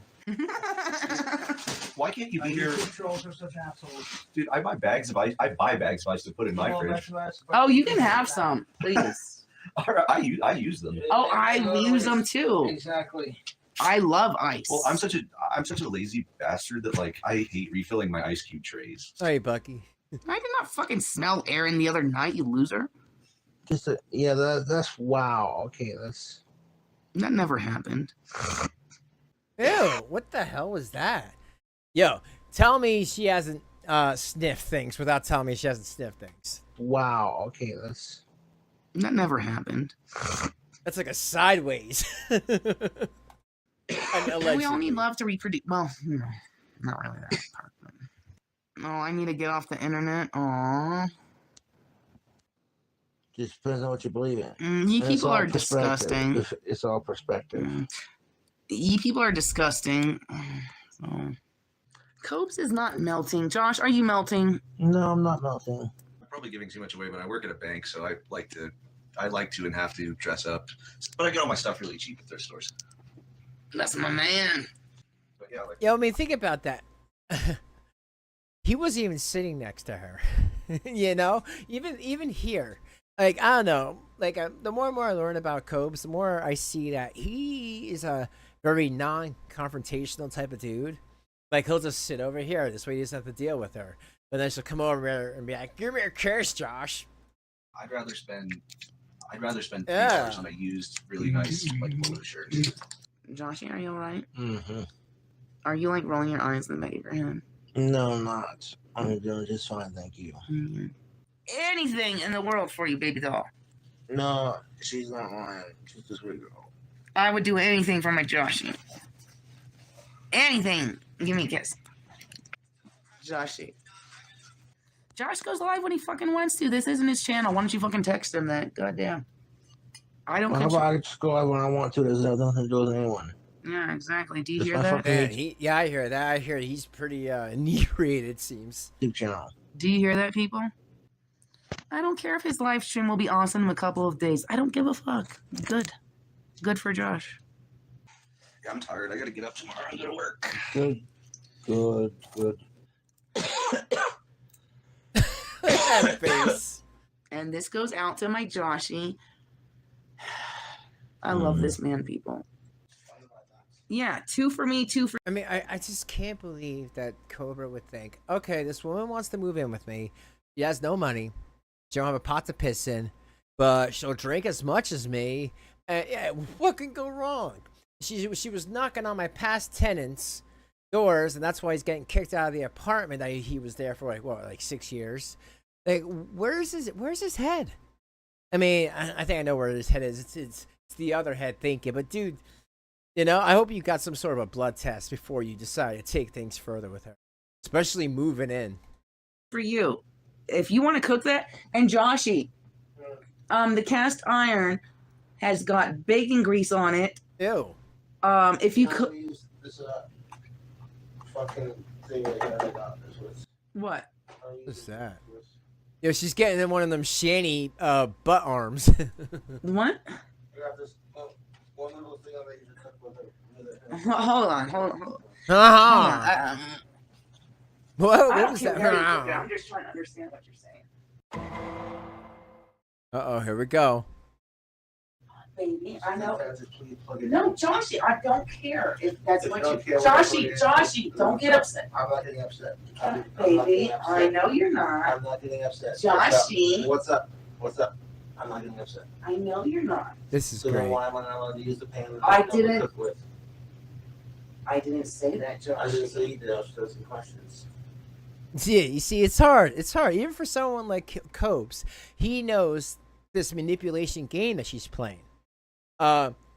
Why can't you be here? Controls are such assholes. Dude, I buy bags of ice. I buy bags of ice to put in my fridge. Oh, you can have some, please. I use them. Oh, I use them too. Exactly. I love ice. Well, I'm such a lazy bastard that like I hate refilling my ice cube trays. Sorry, Bucky. I did not fucking smell Aaron the other night, you loser. Just yeah, that's wow. Okay, that's That never happened. Ew, what the hell was that? Yo, tell me she hasn't sniffed things without telling me she hasn't sniffed things. wow. Okay, that's That never happened. That's like a sideways. We all need love to reproduce. Well, no, not really that part. But... No, I need to get off the internet. Aww. just depends on what you believe in. You And it's people all are perspective. disgusting. It's all perspective. You people are disgusting. So... Cobes is not melting. Josh, are you melting? No, I'm not melting. I'm probably giving too much away, but I work at a bank, so I like to and have to dress up. But I get all my stuff really cheap at thrift stores. That's my man. But yeah, like Yo, I mean, think about that. He wasn't even sitting next to her. You know, even here. Like, I don't know. Like, the more and more I learn about Cobes, the more I see that he is a very non-confrontational type of dude. Like, he'll just sit over here. This way he doesn't have to deal with her. But then she'll come over here and be like, "Give me your kiss, Josh." I'd rather spend $3 Yeah. on a used, really nice like polo shirt. Joshy, are you alright? Mm-hmm. Are you like rolling your eyes in the back of your head? No, I'm not. I'm doing just fine, thank you. Anything in the world for you, baby doll. No, she's not lying. She's a sweet girl. I would do anything for my Joshy. Anything. Give me a kiss. Joshy. Josh goes live when he fucking wants to. This isn't his channel. Why don't you fucking text him that? Goddamn. I don't How control. about I just go out when I want to? There's nothing to do with anyone. Yeah, exactly. Do you That's hear my that? fucking Man, I hear that. I hear he's pretty inebriated, it seems. YouTube channel. Do you hear that, people? I don't care if his live stream will be awesome in a couple of days. I don't give a fuck. Good. Good for Josh. Yeah, I'm tired. I gotta get up tomorrow and go to work. Good. That face. And this goes out to my Joshy. I love this man, people. Yeah, 2 for me, 2 for... I mean, I just can't believe that Cobra would think, okay, this woman wants to move in with me. She has no money. She don't have a pot to piss in, but she'll drink as much as me. Yeah, what can go wrong? She was knocking on my past tenants' doors, and that's why he's getting kicked out of the apartment that he was there for like 6 years. Like, where's his head? I mean, I think I know where his head is. It's the other head thinking, but dude, you know, I hope you got some sort of a blood test before you decide to take things further with her, especially moving in. For you. If you want to cook that, and Joshy, the cast iron has got bacon grease on it. Ew. If you cook... This fucking thing I got. What? What's that? Yo, she's getting in one of them Shanny butt arms. What? I got this one little thing I usually cook with it. Hold on. What was that? I'm just trying to understand what you're saying. Uh-oh, here we go. Baby, I know. No, Joshy, I don't care if that's what you... Joshy, don't get upset. I'm not getting upset. Baby, I know you're not. I'm not getting upset. Joshy. What's up? I'm not getting upset. I know you're not. This is So then great. why am I not allowed to use the pan that I don't didn't- cook with? I didn't say that, Joshy. I didn't say you did. I was just asking questions. Yeah, you see, it's hard. It's hard. Even for someone like Cobes, he knows this manipulation game that she's playing.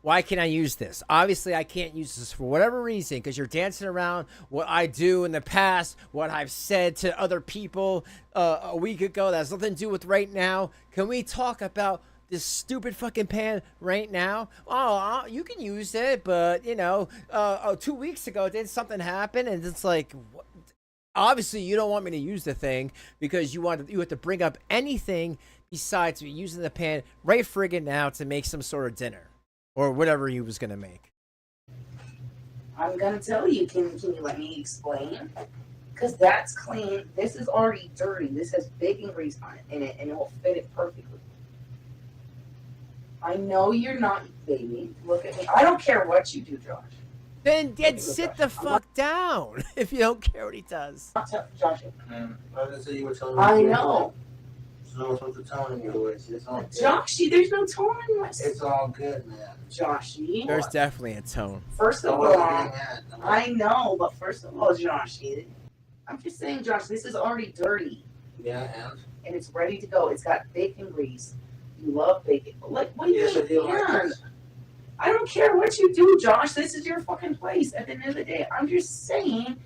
why can't I use this? Obviously, I can't use this for whatever reason because you're dancing around what I do in the past, what I've said to other people a week ago that has nothing to do with right now. Can we talk about this stupid fucking pan right now? Oh, you can use it, but, 2 weeks ago, did something happen? And it's like, what? Obviously, you don't want me to use the thing because you have to bring up anything besides using the pan right friggin' now to make some sort of dinner. Or whatever he was going to make. I'm going to tell you. Can you let me explain? Because that's clean. This is already dirty. This has bacon grease on it in it, and it will fit it perfectly. I know you're not, baby. Look at me. I don't care what you do, Josh. Then sit the fuck down if you don't care what he does. Josh. I know. What's with the tone in your voice? It's all good. Joshy, there's no tone in my voice. It's all good, man. Joshy. There's definitely a tone. First of all, I know, but first of all, Joshy, I'm just saying, Josh, this is already dirty. Yeah, and it's ready to go. It's got bacon grease. You love bacon. Like, what do you mean? I don't care what you do, Josh. This is your fucking place at the end of the day. I'm just saying,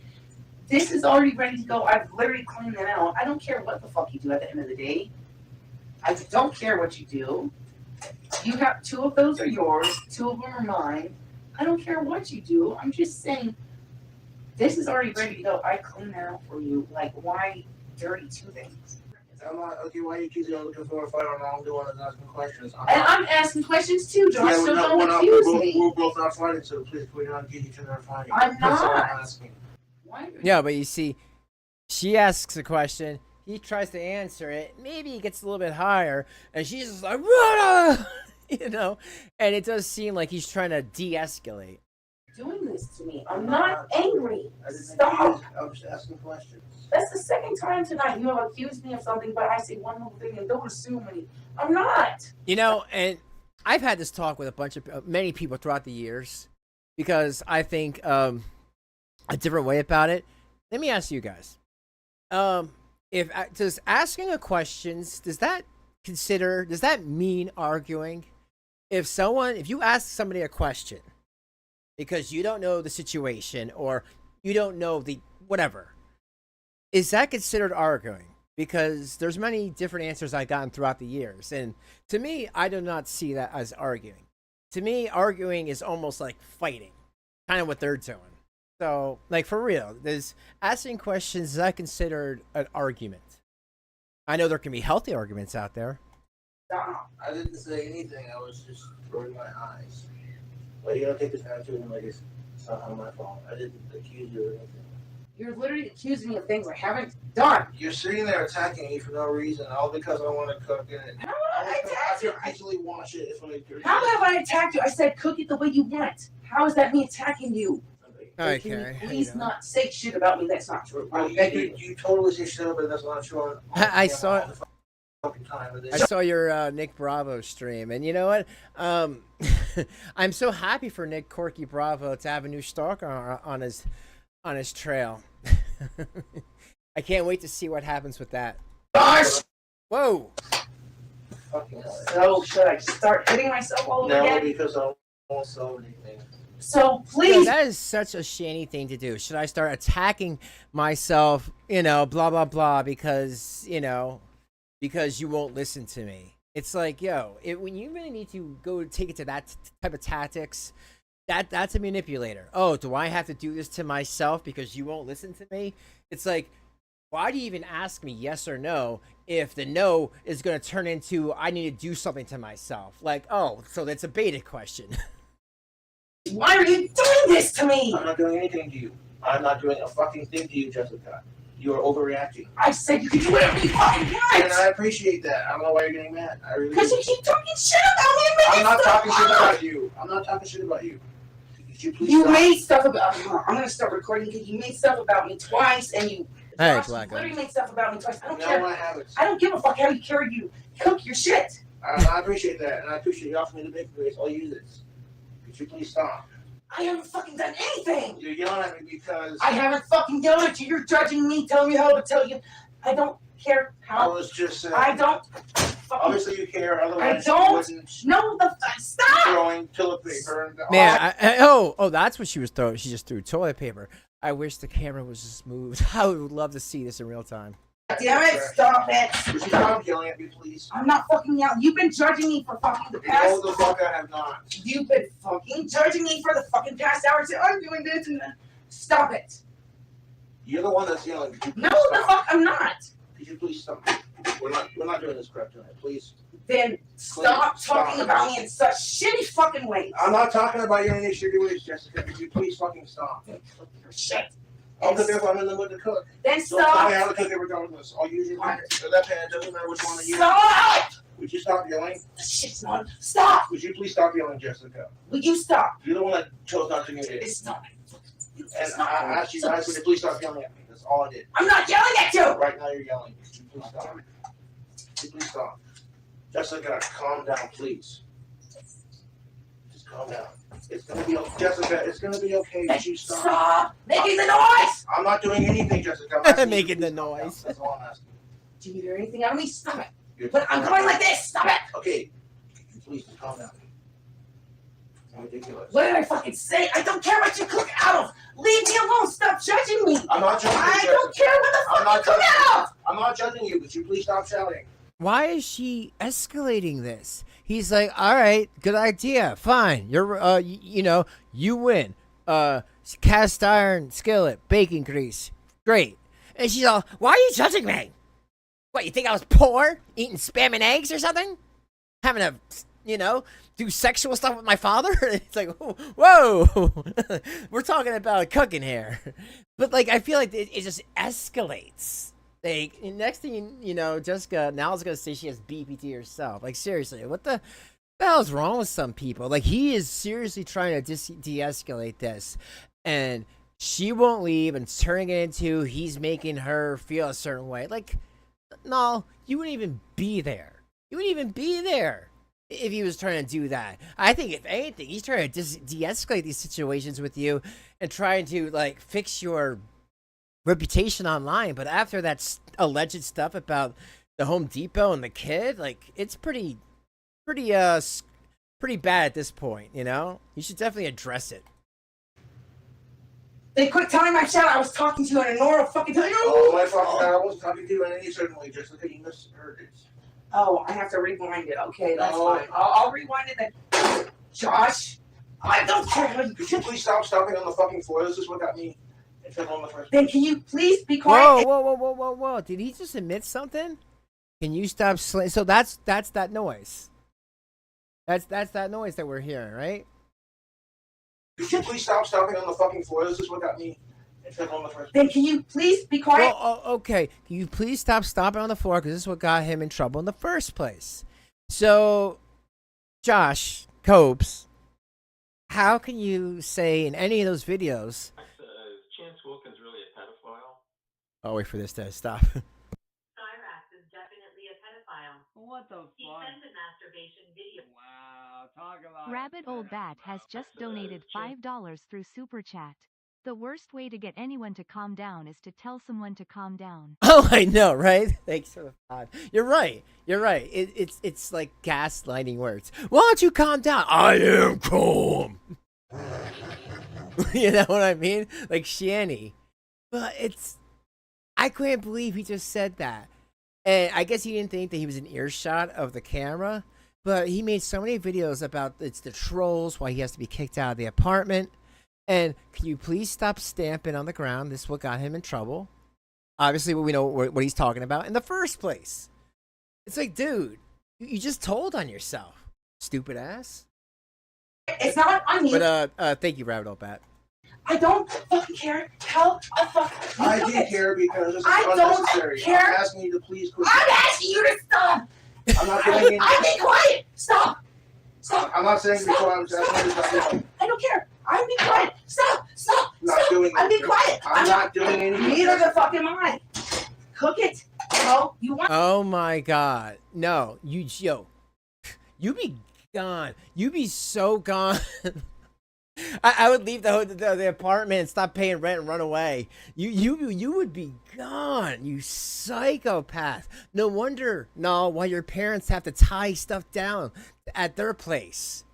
this is already ready to go. I've literally cleaned it out. I don't care what the fuck you do at the end of the day. I don't care what you do. You have 2 of those are yours. 2 of them are mine. I don't care what you do. I'm just saying, this is already ready to go. I cleaned that out for you. Like, why dirty 2 things? I'm not, okay, why are you keep looking for a fight on wrongdoing and asking questions? I'm asking questions too, Josh, so don't accuse me. We're both not fighting, so please, we're not get each other fighting. I'm That's all not. I'm asking. Yeah, but you see, she asks a question, he tries to answer it, maybe he gets a little bit higher, and she's just like, and it does seem like he's trying to de-escalate. Doing this to me. I'm not angry. Stop. I'm just asking questions. That's the second time tonight you have accused me of something, but I say one little thing and don't assume me. I'm not. And I've had this talk with many people throughout the years because I think a different way about it. Let me ask you guys: does asking a questions does that mean arguing? If you ask somebody a question because you don't know the situation or you don't know the whatever, is that considered arguing? Because there's many different answers I've gotten throughout the years. And to me, I do not see that as arguing. To me, arguing is almost like fighting, kind of what they're doing. So, like, for real, is asking questions, is that considered an argument? I know there can be healthy arguments out there. Stop. I didn't say anything. I was just rolling my eyes. Well, you don't take this attitude like it's somehow my fault. I didn't accuse you of anything. You're literally accusing me of things I haven't done. You're sitting there attacking me for no reason, all because I want to cook it. How have I attacked you? I can easily wash it if I do. How have I attacked you? I said cook it the way you want. How is that me attacking you? Okay. Can you please not say shit about me that's not true? You totally say shit, but that's not true. I saw your Nick Bravo stream, and you know what? I'm so happy for Nick Corky Bravo to have a new stalker on his trail. I can't wait to see what happens with that. Gosh! Whoa! So should I start hitting myself all over again? No, because I won't solve anything. So please. That is such a Shanny thing to do. Should I start attacking myself? Blah blah blah, because you won't listen to me. It's like, when you really need to go take it to that type of tactics, that's a manipulator. Oh, do I have to do this to myself because you won't listen to me? It's like, why do you even ask me yes or no if the no is going to turn into I need to do something to myself? Like, oh, so that's a baited question. Why are you doing this to me? I'm not doing anything to you. I'm not doing a fucking thing to you, Jessica. You are overreacting. I said you could do whatever you fucking want. And I appreciate that. I don't know why you're getting mad. I really Because you keep talking shit about me. I'm not talking shit about you. I'm not talking shit about you. You made stuff about me. I'm going to start recording because you made stuff about me twice and you... Hey, Josh, you literally made stuff about me twice. I don't No, care. I haven't. I don't give a fuck how you carry you. Cook your shit. I appreciate that. And I appreciate you offering me the big grace. I'll use this. Could you please stop? I haven't fucking done anything. You're yelling at me because... I haven't fucking yelled at you. You're judging me, telling me how to tell you. I don't care how... I was just saying... I don't... Obviously you care, otherwise don't. you wouldn't No, stop! throwing toilet paper. And Man, that's what she was throwing. She just threw toilet paper. I wish the camera was just moved. I would love to see this in real time. Damn it, stop it. Would you stop yelling at me, please? I'm not fucking yelling. You've been judging me for fucking the past. No, the fuck I have not. You've been fucking judging me for the fucking past hour. Saying, I'm doing this and that. Stop it. You're the one that's yelling. No, the fuck, I'm not. Could you please stop? We're not doing this crap tonight, please. Then stop talking about me in such shitty fucking ways. I'm not talking about your shitty ways, Jessica. Could you please fucking stop? Shit. I'll cook if I'm in the mood to cook. Then Don't tell me how stop. to cook if we're done with this. I'll use your left hand. It doesn't matter which one I use. Stop. Would you stop yelling? Shit's not. Stop. Would you please stop yelling, Jessica? Will you stop? You're the one that chose not to communicate. It's not. And I asked you guys, would you please stop yelling at me? That's all I did. I'm not yelling at you. Right now you're yelling. Would you please stop? Would you please stop? Jessica, calm down, please. Just calm down. It's gonna be okay. Jessica, it's gonna be okay. Would you stop? Stop making the noise. I'm not doing anything, Jessica. I'm asking Making you to the please calm down. noise. That's all I'm asking. Do you hear anything out of me? Stop it. You're- But I'm going like this. Stop it. Okay. Please calm down. Ridiculous. What did I fucking say? I don't care what you cook out of. Leave me alone. Stop judging me. I'm not judging you, I don't Jessica. care what the I'm fuck not you cook judging out you. of. I'm not judging you, but you please stop shouting. Why is she escalating this? He's like, all right, good idea, fine. You're, you win. Cast iron skillet, bacon grease, great. And she's all, why are you judging me? What, you think I was poor, eating spam and eggs or something? Having to, do sexual stuff with my father? It's like, whoa, we're talking about cooking here. But like, I feel like it just escalates. Like, next thing you know, Jessica now is gonna say she has BPT herself. Like, seriously, what the hell is wrong with some people? Like, he is seriously trying to de-escalate this, and she won't leave, and turning it into he's making her feel a certain way. Like, no, you wouldn't even be there. You wouldn't even be there if he was trying to do that. I think if anything, he's trying to de-escalate these situations with you and trying to like fix your reputation online. But after that alleged stuff about the Home Depot and the kid, like, it's pretty bad at this point. You should definitely address it. Then quit telling my chat I was talking to you in a normal fucking time. Oh, my fucking God, I wasn't talking to you in any certain way, Jessica. You misheard it. Oh, I have to rewind it. Okay, that's No. fine. I'll rewind it then. Josh, I don't care. Could you please stop stomping on the fucking floor? This is what got me in trouble in the first Then place. can you please be quiet? Whoa. Did he just admit something? Can you stop so that's that noise. That's that noise that we're hearing, right? Could you please stop stomping on the fucking floor? This is what got me in trouble in the first place. Then can you please be quiet? Well, okay. Can you please stop stomping on the floor, because this is what got him in trouble in the first place. So, Josh Cobes, how can you say in any of those videos? Chance Wilkins really a pedophile? Oh, wait for this to stop. Cyrax is definitely a pedophile. What the He fuck? sent a masturbation video. Wow, talk about Rabbit Old Bat has just donated $5 through Super Chat. The worst way to get anyone to calm down is to tell someone to calm down. Oh, I know, right? Thanks for the pod. You're right. It's like gaslighting words. Why don't you calm down? I am calm. You know what I mean? Like Shanny. But I couldn't believe he just said that. And I guess he didn't think that he was in earshot of the camera. But he made so many videos about it's the trolls, why he has to be kicked out of the apartment. And can you please stop stamping on the ground? This is what got him in trouble. Obviously, we know what he's talking about in the first place. It's like, dude, you just told on yourself, stupid ass. It's not on you. But thank you, Rabbit Old Bat. I don't fucking care how a fuck. I do care because this is I unnecessary. don't care. I'm asking you to please quit. I'm asking you to stop. I'm not doing anything. I'm being quiet. Stop. Stop. I'm not saying to be quiet. I'm just asking you to stop yelling. I don't care. I'm being quiet. Stop. Stop. I'm not doing I'm being anything. quiet. I'm not doing anything. Neither the fuck am I. Cook it. No, you want. Oh my God. No, you be gone. You be so gone. I would leave the apartment and stop paying rent and run away. You would be gone, you psychopath. No wonder, no, why your parents have to tie stuff down at their place.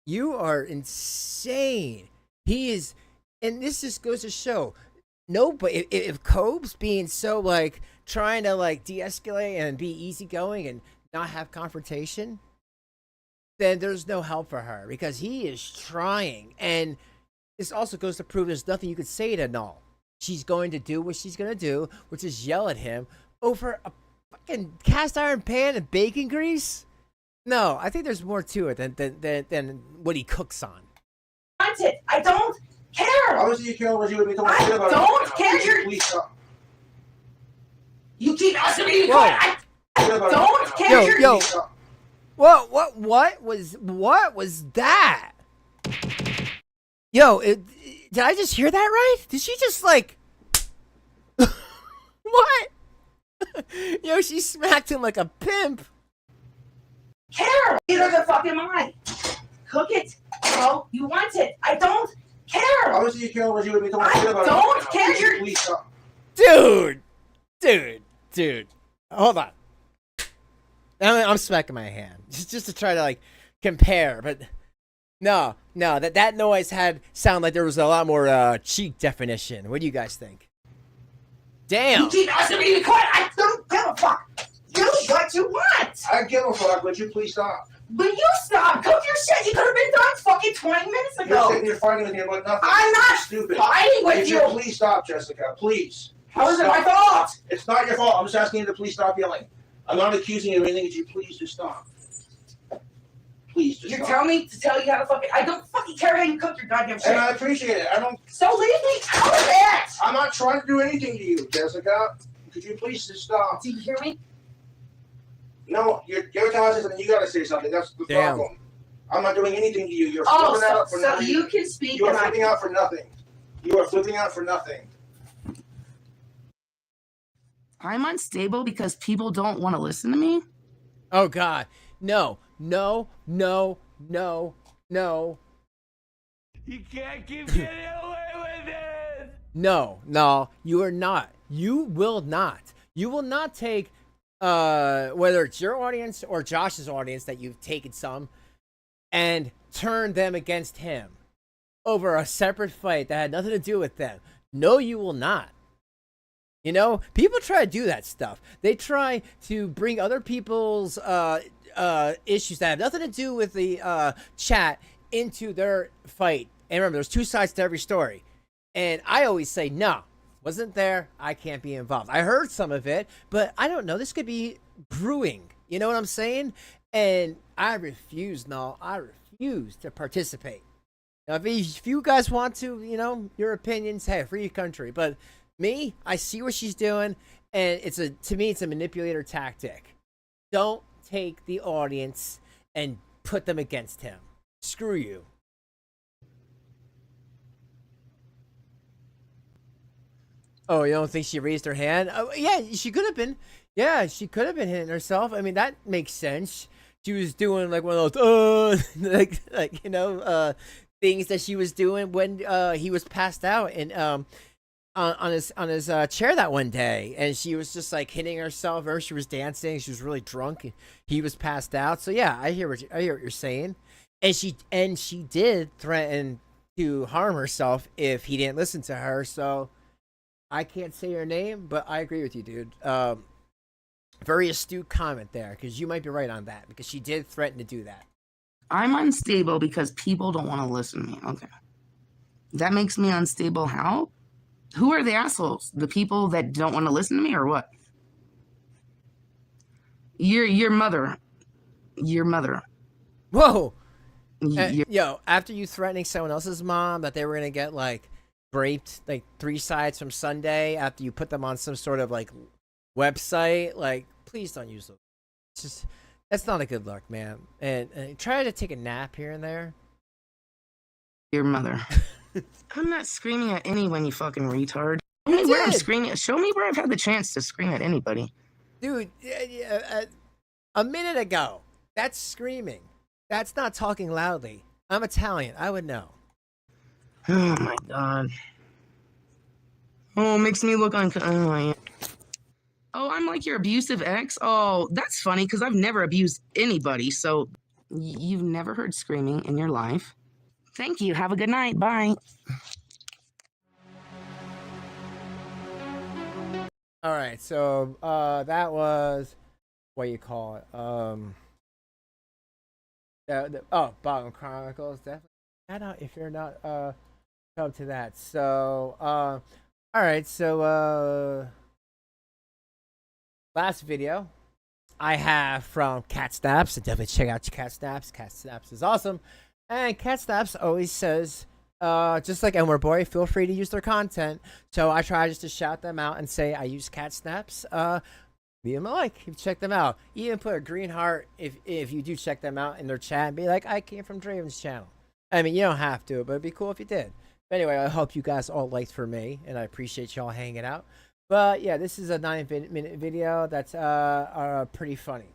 You are insane. He is, and this just goes to show, no, but if Cobb's being so like trying to like de-escalate and be easygoing and not have confrontation, then there's no help for her because he is trying. And this also goes to prove there's nothing you could say to Null. She's going to do what she's going to do, which is yell at him over a fucking cast iron pan and bacon grease. No, I think there's more to it than what he cooks on. I don't care. Obviously, you care what you would be talking I about. don't care. You keep asking me to be quiet. I don't care. Yo. What was that? Yo, did I just hear that right? Did she just like what? Yo, she smacked him like a pimp. Care. Neither the fucking mine. Cook it. No, you want it. I don't care. Obviously, you care what you would be talking about. I don't care. Please stop. Dude. Hold on. I'm smacking my hand just to try to like compare, but no, that noise sound like there was a lot more cheek definition. What do you guys think? Damn. You keep asking me to be quiet. I don't give a fuck. Do what you want. I give a fuck, but you please stop. But you stop. Cook your shit. You could have been done fucking 20 minutes ago. You're sitting here fighting with me about nothing. I'm not stupid. fighting with you. Please stop, Jessica. Please. How is it my fault? It's not your fault. I'm just asking you to please stop yelling. I'm not accusing you of anything. Would you please just stop? Please just You're stop. telling me to tell you how to fucking... I don't fucking care how you cook your goddamn shit. And I appreciate it. I don't... So leave me out of it! I'm not trying to do anything to you, Jessica. Could you please just stop? Do you hear me? No, you're telling us something. You gotta say something. That's the problem. I'm not doing anything to you. You're flipping out for nothing. So you can speak. You are flipping out for nothing. You are flipping out for nothing. I'm unstable because people don't want to listen to me? Oh, God. No. You can't keep getting away with it! No, you are not. You will not. You will not take, whether it's your audience or Josh's audience that you've taken some, and turn them against him over a separate fight that had nothing to do with them. No, you will not. You know, people try to do that stuff. They try to bring other people's issues that have nothing to do with the chat into their fight. And remember, there's two sides to every story. And I always say, no, wasn't there. I can't be involved. I heard some of it, but I don't know. This could be brewing. You know what I'm saying? And I refuse to participate. Now, if you guys want to, you know, your opinions, hey, free country. But me, I see what she's doing, and to me, it's a manipulator tactic. Don't take the audience and put them against him. Screw you. Oh, you don't think she raised her hand? Oh, yeah, she could have been. Yeah, she could have been hitting herself. I mean, that makes sense. She was doing like one of those, like you know, things that she was doing when he was passed out and on his chair that one day, and she was just like hitting herself, or she was dancing. She was really drunk. He was passed out. So yeah, I hear what you're saying, and she did threaten to harm herself if he didn't listen to her. So I can't say her name, but I agree with you, dude. Very astute comment there, because you might be right on that, because she did threaten to do that. I'm unstable because people don't want to listen to me. Okay. That makes me unstable how? Who are the assholes? The people that don't want to listen to me or what? Your mother. Your mother. Whoa. Yo, after you threatening someone else's mom that they were going to get like raped like 3 sides from Sunday after you put them on some sort of like website, like please don't use those. It's just, that's not a good look, man. And try to take a nap here and there. Your mother. I'm not screaming at anyone, you fucking retard. Show me where I'm screaming. Show me where I've had the chance to scream at anybody. Dude, a minute ago, that's screaming. That's not talking loudly. I'm Italian. I would know. Oh my god. Oh, it makes me look yeah. Oh, I'm like your abusive ex? Oh, that's funny because I've never abused anybody, so you've never heard screaming in your life. Thank you. Have a good night. Bye. All right, so that was what you call it. Bottom Chronicles, definitely. Shout out if you're not come to that. So all right, so last video I have from Cat Snaps. So definitely check out Cat Snaps. Cat Snaps is awesome. And Cat Snaps always says, just like Elmer Boy, feel free to use their content. So I try just to shout them out and say I use Cat Snaps. Leave them a like if you check them out. Even put a green heart if you do check them out in their chat and be like, I came from Draven's channel. I mean, you don't have to, but it'd be cool if you did. But anyway, I hope you guys all liked for me, and I appreciate y'all hanging out. But yeah, this is a 9-minute video that's pretty funny.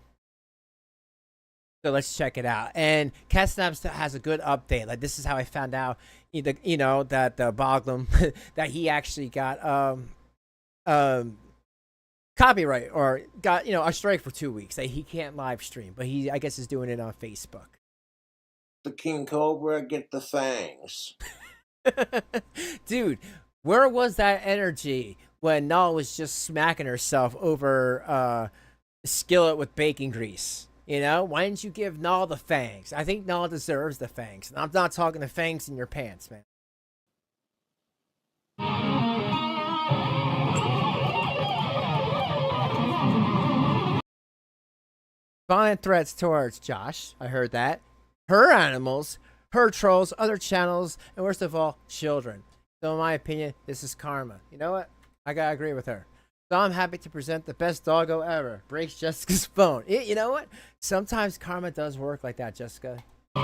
So let's check it out. And Cat Snaps has a good update. Like, this is how I found out, that the Boglum that he actually got copyright or got a strike for 2 weeks. That he can't live stream, but he I guess is doing it on Facebook. The King Cobra, get the fangs. Dude, where was that energy when Null was just smacking herself over a skillet with bacon grease? Why didn't you give Null the fangs? I think Null deserves the fangs. And I'm not talking the fangs in your pants, man. Violent threats towards Josh. I heard that. Her animals, her trolls, other channels, and worst of all, children. So in my opinion, this is karma. You know what? I gotta agree with her. So I'm happy to present the best doggo ever. Breaks Jessica's phone. You know what? Sometimes karma does work like that, Jessica. I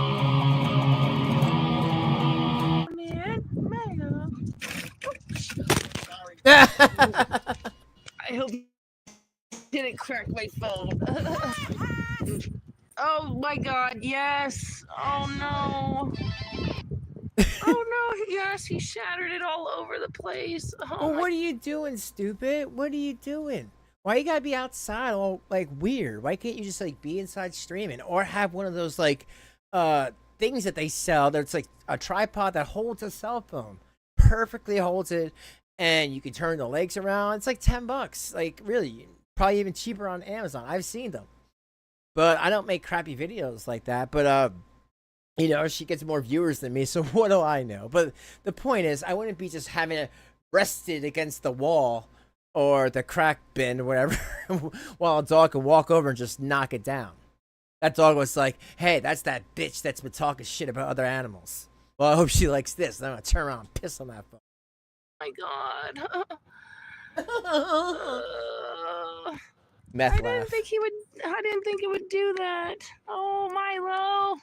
hope you didn't crack my phone. Oh my god, yes. Oh no. Oh no, yes, he shattered it all over the place. Well, what are you doing, stupid? What are you doing? Why you gotta be outside all like weird? Why can't you just like be inside streaming or have one of those like things that they sell that's like a tripod that holds a cell phone, perfectly holds it, and you can turn the legs around. It's like $10. Like really, probably even cheaper on Amazon. I've seen them, but I don't make crappy videos like that. But she gets more viewers than me, so what do I know? But the point is, I wouldn't be just having it rested against the wall or the crack bin or whatever while a dog can walk over and just knock it down. That dog was like, hey, that's that bitch that's been talking shit about other animals. Well, I hope she likes this. And I'm going to turn around and piss on that phone. Oh my god. Meth I laugh. didn't think it would do that. Oh, Milo.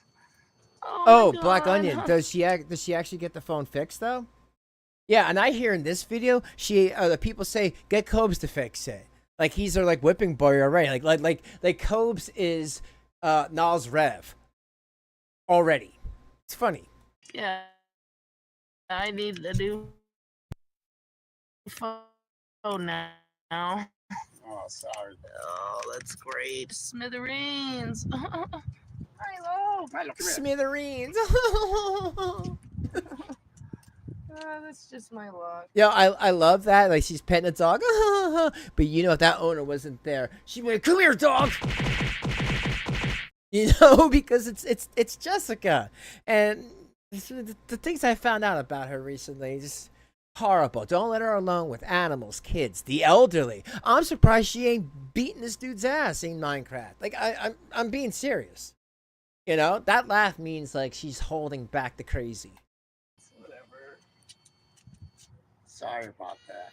Oh, Black Onion. Does she actually get the phone fixed though? Yeah, and I hear in this video, the people say get Cobes to fix it. Like he's their like whipping boy already. Like Cobes is Nal's Rev already. It's funny. Yeah, I need a new phone now. Oh, sorry. Oh, that's great. Smithereens. Milo. Smithereens. That's just my luck. Yeah, I love that. Like she's petting a dog, but if that owner wasn't there, she'd be like, "Come here, dog." Because it's Jessica, and the things I found out about her recently just horrible. Don't let her alone with animals, kids, the elderly. I'm surprised she ain't beating this dude's ass in Minecraft. Like I'm being serious. That laugh means like she's holding back the crazy. Whatever. Sorry about that.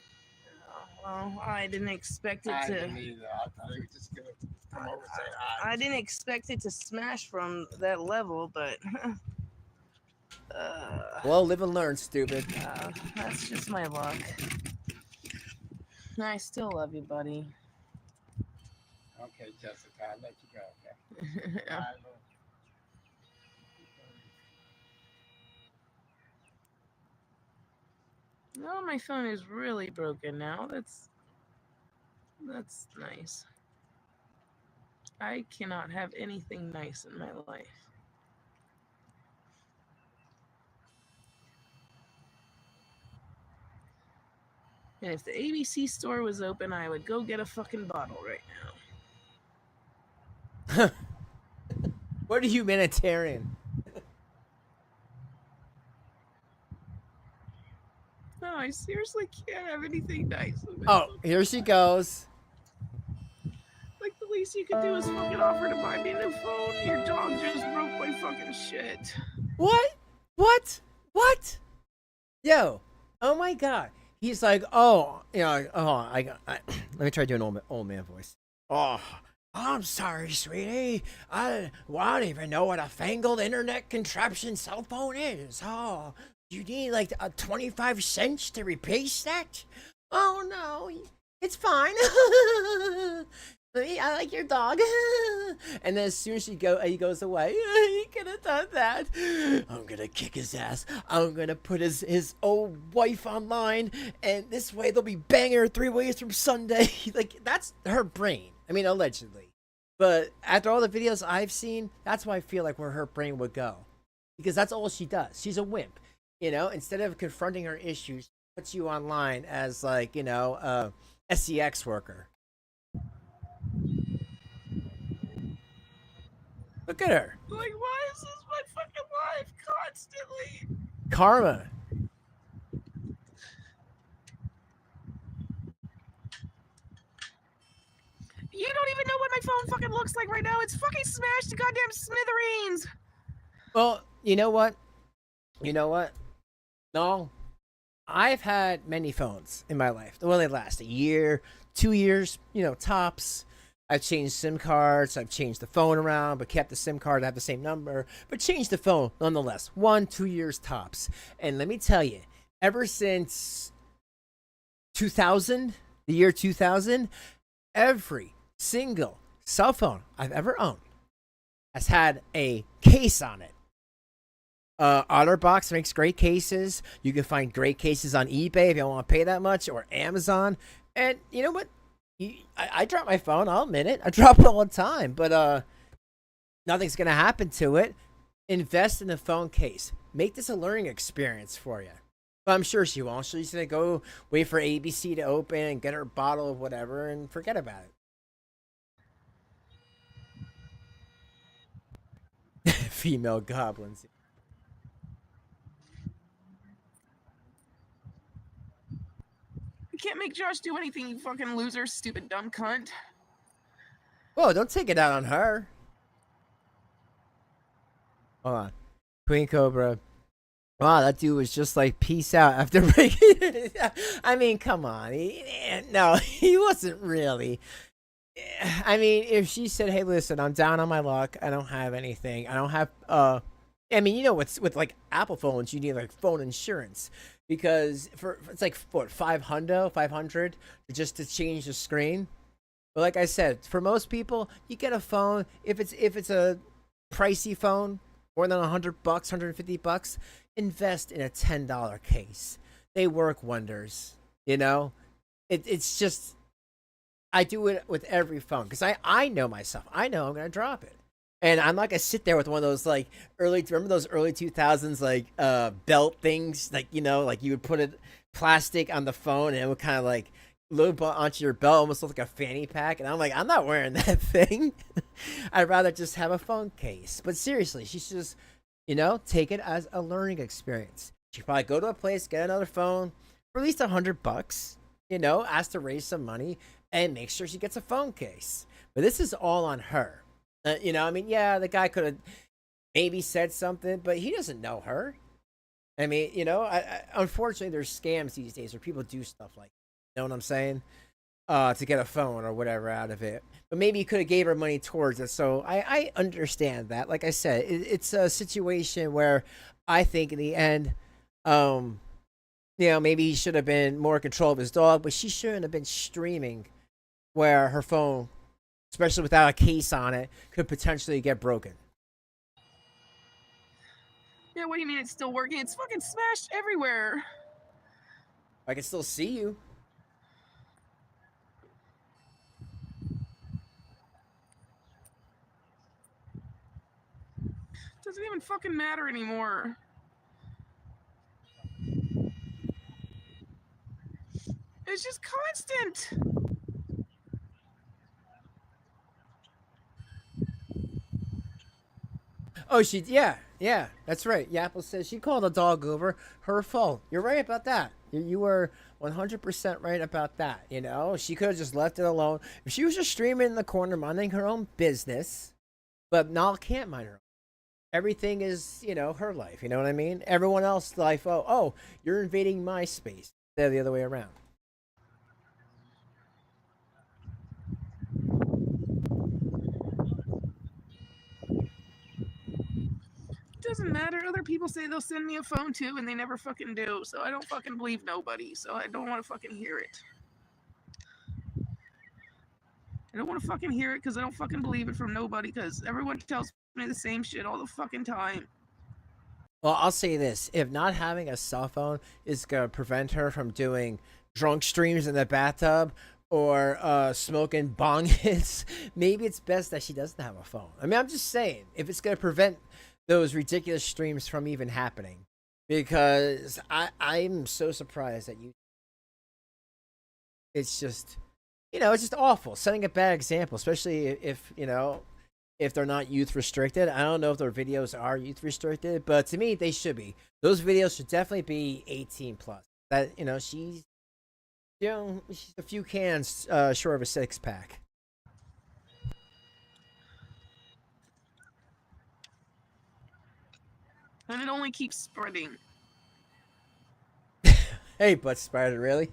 Well, I didn't expect it I to. didn't either. I thought he was just gonna come over and say hi. I didn't expect it to smash from that level, but. Well, live and learn, stupid. That's just my luck. I still love you, buddy. Okay, Jessica, I'll let you go, okay? Yeah. No, my phone is really broken now. That's nice. I cannot have anything nice in my life. And if the ABC store was open, I would go get a fucking bottle right now. What a humanitarian. No, I seriously can't have anything nice. Oh, here she goes. Like, the least you could do is fucking offer to buy me a new phone. Your dog just broke my fucking shit. What? What? Yo, oh my god. He's like, oh, you know, let me try doing an old man voice. Oh, I'm sorry, sweetie. I don't even know what a fangled internet contraption cell phone is. Oh, you need like 25 cents to replace that? Oh no, it's fine. I like your dog. And then as soon as he goes away, he could have done that. I'm gonna kick his ass. I'm gonna put his old wife online, and this way they'll be banging her 3 ways from Sunday. Like, that's her brain. I mean, allegedly. But after all the videos I've seen, that's why I feel like where her brain would go. Because that's all she does. She's a wimp. You know, instead of confronting her issues, she puts you online as like, you know, SEX worker. Look at her. Like, why is this my fucking life constantly? Karma. You don't even know what my phone fucking looks like right now. It's fucking smashed to goddamn smithereens. Well, you know what? No. I've had many phones in my life. Well, they last a year, 2 years, you know, tops. I've changed SIM cards. I've changed the phone around, but kept the SIM card to have the same number, but changed the phone nonetheless. 1-2 years tops. And let me tell you, ever since 2000, the year 2000, every single cell phone I've ever owned has had a case on it. OtterBox makes great cases. You can find great cases on eBay if you don't want to pay that much, or Amazon. And you know what? I drop my phone. I'll admit it. I drop it all the time, but nothing's gonna happen to it. Invest in a phone case. Make this a learning experience for you. But I'm sure she won't. She's gonna go wait for ABC to open and get her bottle of whatever and forget about it. Female goblins. You can't make Josh do anything, you fucking loser, stupid dumb cunt. Whoa, don't take it out on her. Hold on. Queen Cobra. Wow, that dude was just like, peace out after breaking it. I mean, come on. No, he wasn't really. I mean, if she said, hey, listen, I'm down on my luck. I don't have anything. I don't have, I mean, you know, with like Apple phones, you need like phone insurance. Because it's like, what, 500 just to change the screen. But like I said, for most people, you get a phone, if it's a pricey phone, more than $100, $150, invest in a $10 case. They work wonders, you know? It's just, I do it with every phone because I know myself. I know I'm going to drop it. And I'm not going to sit there with one of those like remember those early 2000s like belt things? Like, you know, like you would put it plastic on the phone and it would kind of like loop onto your belt, almost look like a fanny pack. And I'm like, I'm not wearing that thing. I'd rather just have a phone case. But seriously, she's just, you know, take it as a learning experience. She probably go to a place, get another phone for at least $100, you know, ask to raise some money and make sure she gets a phone case. But this is all on her. You know, I mean, yeah, the guy could have maybe said something, but he doesn't know her. I mean, you know, unfortunately, there's scams these days where people do stuff like that. You know what I'm saying? To get a phone or whatever out of it. But maybe he could have gave her money towards it. So I understand that. Like I said, it's a situation where I think in the end, you know, maybe he should have been more in control of his dog, but she shouldn't have been streaming where her phone, especially without a case on it, could potentially get broken. Yeah, what do you mean it's still working? It's fucking smashed everywhere. I can still see you. Doesn't even fucking matter anymore. It's just constant. Oh, yeah, that's right. Yapple says she called a dog over. Her fault. You're right about that. You were 100% right about that. You know, she could have just left it alone. If she was just streaming in the corner, minding her own business, but Nal can't mind her own. Everything is, you know, her life. You know what I mean? Everyone else's life. Oh, you're invading my space. They're the other way around. Doesn't matter. Other people say they'll send me a phone too, and they never fucking do. So I don't fucking believe nobody. So I don't want to fucking hear it. I don't want to fucking hear it because I don't fucking believe it from nobody because everyone tells me the same shit all the fucking time. Well, I'll say this. If not having a cell phone is going to prevent her from doing drunk streams in the bathtub or smoking bong hits, maybe it's best that she doesn't have a phone. I mean, I'm just saying, if it's going to prevent those ridiculous streams from even happening, because I'm so surprised that you... It's just... You know, it's just awful. Setting a bad example, especially if, you know, if they're not youth restricted. I don't know if their videos are youth restricted, but to me, they should be. Those videos should definitely be 18 plus. That, you know, she's a few cans short of a 6-pack. And it only keeps spreading. Hey, butt spider, really?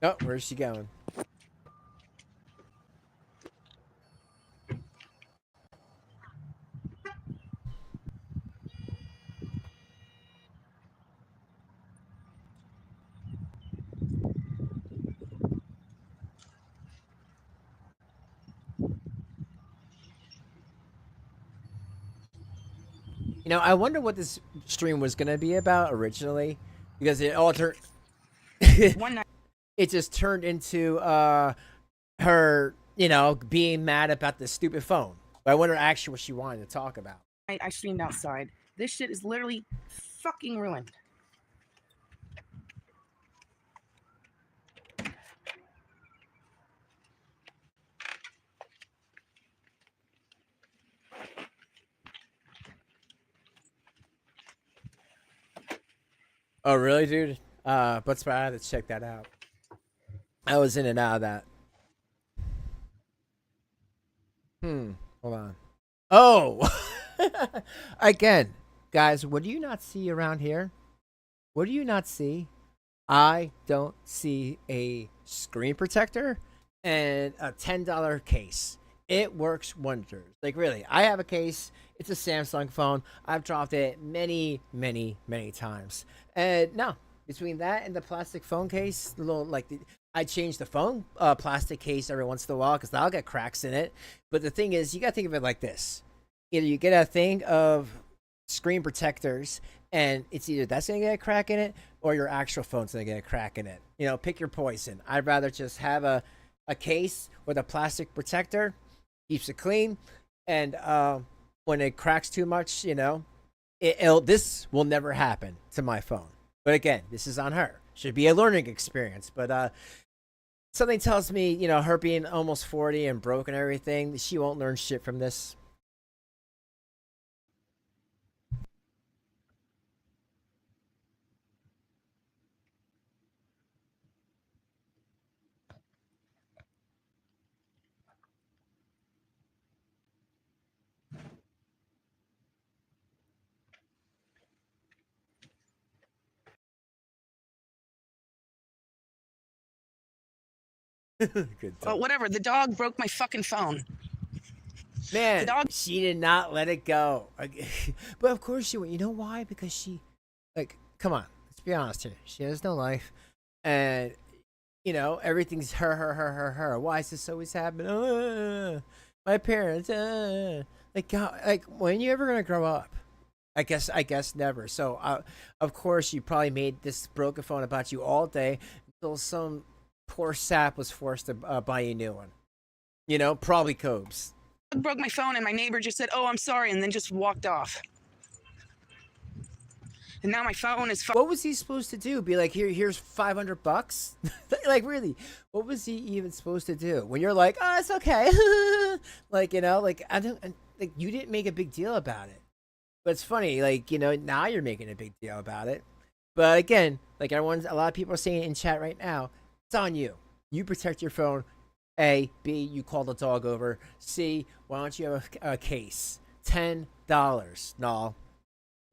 Oh, where's she going? You know, I wonder what this stream was going to be about originally, because it all turned... One night. It just turned into her, you know, being mad about the stupid phone. But I wonder actually what she wanted to talk about. I streamed outside. This shit is literally fucking ruined. Oh, really, dude? But I had to check that out. I was in and out of that. Hold on. Oh! Again, guys, what do you not see around here? What do you not see? I don't see a screen protector and a $10 case. It works wonders. Like, really, I have a case. It's a Samsung phone. I've dropped it many, many, many times. And no, between that and the plastic phone case, the little, like, I change the phone plastic case every once in a while because I'll get cracks in it. But the thing is, you got to think of it like this. Either you get a thing of screen protectors and it's either that's going to get a crack in it or your actual phone's going to get a crack in it. You know, pick your poison. I'd rather just have a case with a plastic protector, keeps it clean, and when it cracks too much, you know, this will never happen to my phone. But again, this is on her. Should be a learning experience. But something tells me, you know, her being almost 40 and broke and everything, she won't learn shit from this. Good Oh, whatever. The dog broke my fucking phone. Man, she did not let it go. But of course she went. You know why? Because she, like, come on. Let's be honest here. She has no life. And, you know, everything's her. Why is this always happening? My parents. Like, God, like, when you ever gonna grow up? I guess never. So, of course, you probably made this broken phone about you all day until some poor sap was forced to buy you a new one. You know, probably Cobes. I broke my phone and my neighbor just said, "Oh, I'm sorry," and then just walked off. And now my phone is. What was he supposed to do? Be like, here's $500? Like, really? What was he even supposed to do? When you're like, oh, it's okay. Like, you know, like like you didn't make a big deal about it. But it's funny, like, you know, now you're making a big deal about it. But again, like a lot of people are saying in chat right now, it's on you. You protect your phone. A, B, you call the dog over. C, why don't you have a case? $10. No,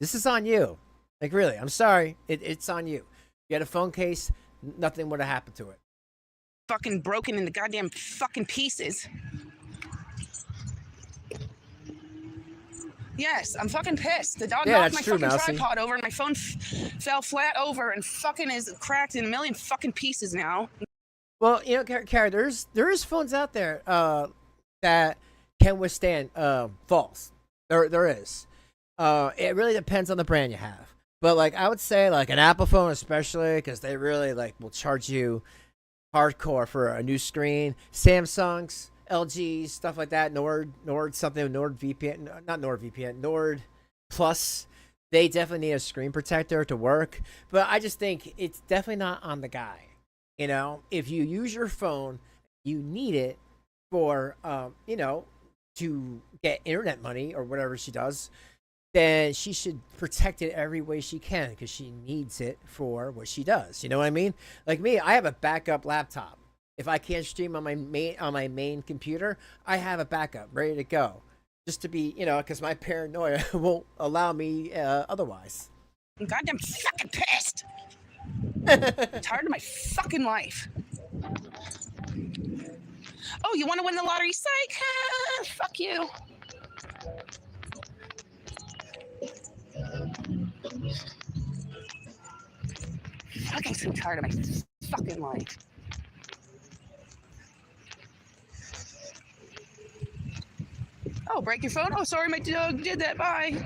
this is on you. Like, really, I'm sorry. It's on you. You had a phone case, nothing would have happened to it. Fucking broken into goddamn fucking pieces. Yes, I'm fucking pissed. The dog knocked my fucking tripod over and my phone fell flat over and fucking is cracked in a million fucking pieces now. Well, you know, Kara, there is phones out there that can withstand falls. There is. It really depends on the brand you have. But, like, I would say, like, an Apple phone especially, because they really, like, will charge you hardcore for a new screen. Samsungs, LGs, stuff like that. Nord VPN, not NordVPN, Nord Plus. They definitely need a screen protector to work. But I just think it's definitely not on the guy. You know, if you use your phone, you need it for, you know, to get internet money or whatever she does, then she should protect it every way she can because she needs it for what she does. You know what I mean? Like me, I have a backup laptop. If I can't stream on my main computer, I have a backup ready to go, just to be, you know, because my paranoia won't allow me otherwise. I'm goddamn fucking pissed. I'm tired of my fucking life. Oh, you want to win the lottery? Psych! Fuck you. Fucking so tired of my fucking life. Oh, break your phone? Oh, sorry, my dog did that. Bye.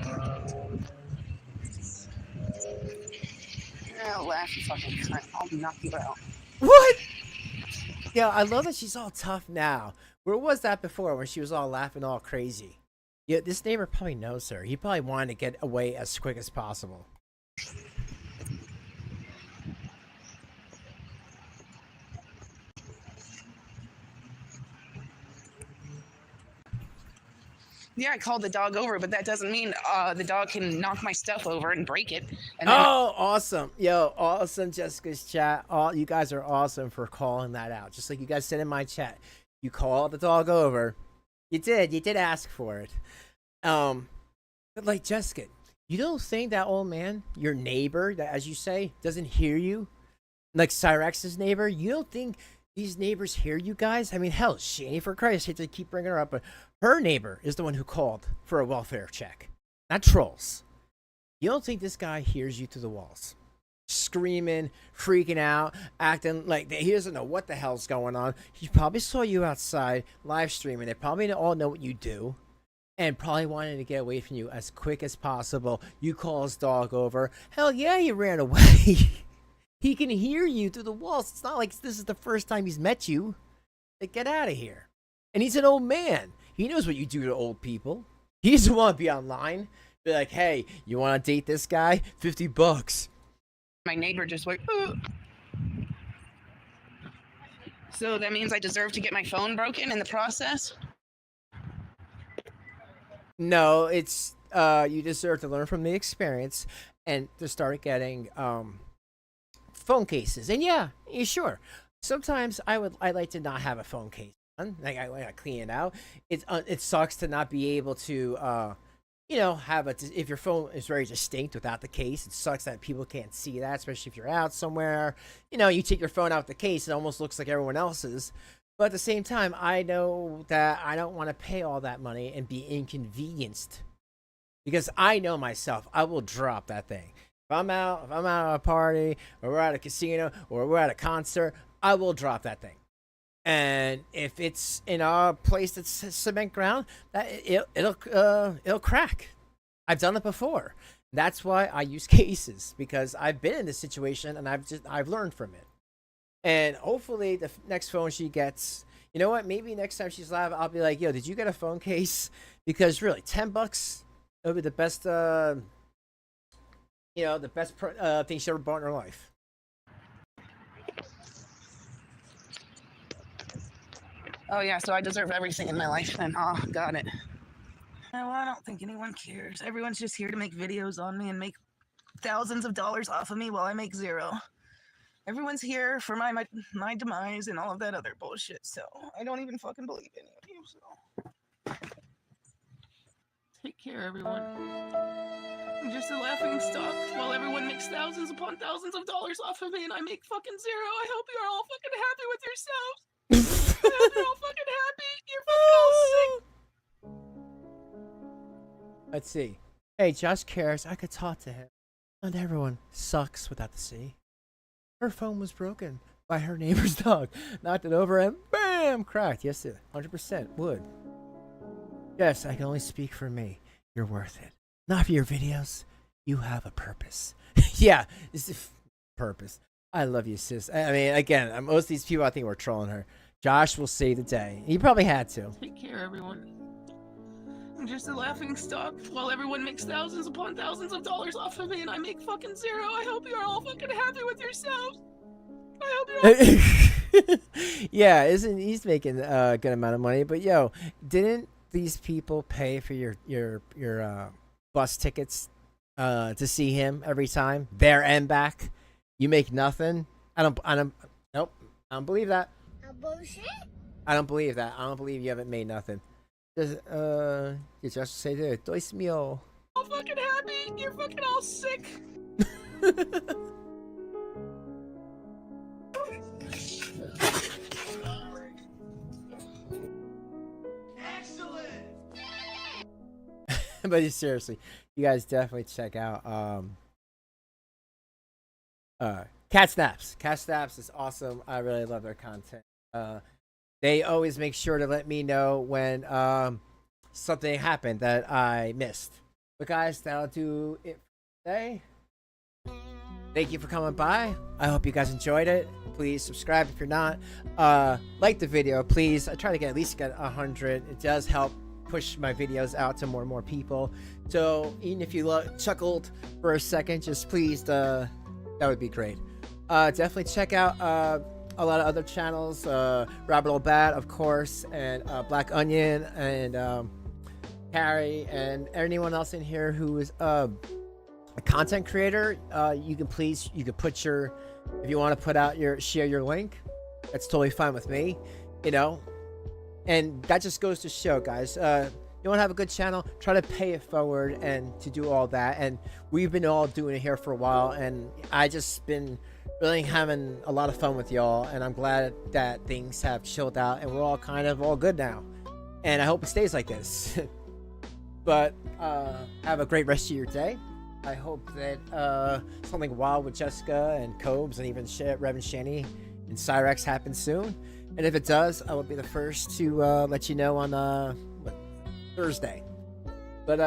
Oh, laugh, you fucking cunt. I'll knock you out. What? Yeah, I love that she's all tough now. Where was that before when she was all laughing all crazy? Yeah, this neighbor probably knows her. He probably wanted to get away as quick as possible. Yeah, I called the dog over, but that doesn't mean the dog can knock my stuff over and break it. And then... Oh, awesome. Yo, awesome, Jessica's chat. You guys are awesome for calling that out. Just like you guys said in my chat. You called the dog over. You did ask for it. But like, Jessica, you don't think that old man, your neighbor, that, as you say, doesn't hear you? Like Cyrex's neighbor? You don't think these neighbors hear you guys? I mean, hell, Shanny, for Christ, I hate to keep bringing her up, but her neighbor is the one who called for a welfare check, not trolls. You don't think this guy hears you through the walls? Screaming, freaking out, acting like he doesn't know what the hell's going on. He probably saw you outside live streaming. They probably all know what you do and probably wanted to get away from you as quick as possible. You call his dog over. Hell yeah, he ran away. He can hear you through the walls. It's not like this is the first time he's met you. Like, get out of here. And he's an old man. He knows what you do to old people. He doesn't want to be online. Be like, hey, you want to date this guy? $50. My neighbor just went, oh. So that means I deserve to get my phone broken in the process? No, it's you deserve to learn from the experience and to start getting phone cases. And yeah, sure. Sometimes I like to not have a phone case. Like I clean it out. It sucks to not be able to you know, if your phone is very distinct without the case. It sucks that people can't see that, especially if you're out somewhere. You know, you take your phone out the case, it almost looks like everyone else's. But at the same time, I know that I don't want to pay all that money and be inconvenienced, because I know myself, I will drop that thing. If I'm out at a party, or we're at a casino, or we're at a concert, I will drop that thing. And if it's in a place that's cement ground, that it'll crack. I've done it before. That's why I use cases, because I've been in this situation and I've learned from it. And hopefully the next phone she gets, you know what? Maybe next time she's live, I'll be like, "Yo, did you get a phone case?" Because really, $10, it'll be the best, the best thing she ever bought in her life. Oh yeah, so I deserve everything in my life then. Oh, got it. Well, I don't think anyone cares. Everyone's just here to make videos on me and make thousands of dollars off of me while I make zero. Everyone's here for my demise and all of that other bullshit, so I don't even fucking believe any of you, so. Take care, everyone. I'm just a laughing stock while everyone makes thousands upon thousands of dollars off of me and I make fucking zero. I hope you're all fucking happy with yourselves. I hope you're all fucking happy. You're fucking all sick. Let's see. Hey, Josh cares. I could talk to him. Not everyone sucks without the C. Her phone was broken by her neighbor's dog. Knocked it over and bam, cracked. Yes, 100% would. Yes, I can only speak for me. You're worth it. Not for your videos. You have a purpose. Yeah, it's a purpose. I love you, sis. I mean, again, most of these people, I think, were trolling her. Josh will save the day. He probably had to. Take care, everyone. I'm just a laughing stock while everyone makes thousands upon thousands of dollars off of me and I make fucking zero. I hope you're all fucking happy with yourselves. I hope you're all Yeah, he's making a good amount of money, but yo, didn't these people pay for your bus tickets to see him every time, there and back? You make nothing? Nope, I don't believe that. Bullshit? I don't believe that. I don't believe you haven't made nothing. You just say that. Dois mil. all fucking happy. You're fucking all sick. But seriously, you guys definitely check out Cat Snaps. Cat Snaps is awesome. I really love their content. They always make sure to let me know when something happened that I missed. But guys, that'll do it for today. Thank you for coming by. I hope you guys enjoyed it. Please subscribe if you're not. Like the video, please. I try to at least get 100. It does help push my videos out to more and more people. So even if you chuckled for a second, just please, that would be great. Definitely check out a lot of other channels, Robert Obat, of course, and Black Onion, and Carrie, and anyone else in here who is a content creator. You can put your, if you want to put out share your link, that's totally fine with me, you know. And that just goes to show, guys, you want to have a good channel, try to pay it forward and to do all that. And we've been all doing it here for a while, and I just been really having a lot of fun with y'all, and I'm glad that things have chilled out and we're all kind of all good now, and I hope it stays like this. But have a great rest of your day. I hope that something wild with Jessica and Cobes and even Rev and Shanny and Cyrex happens soon, and if it does, I will be the first to let you know on Thursday. But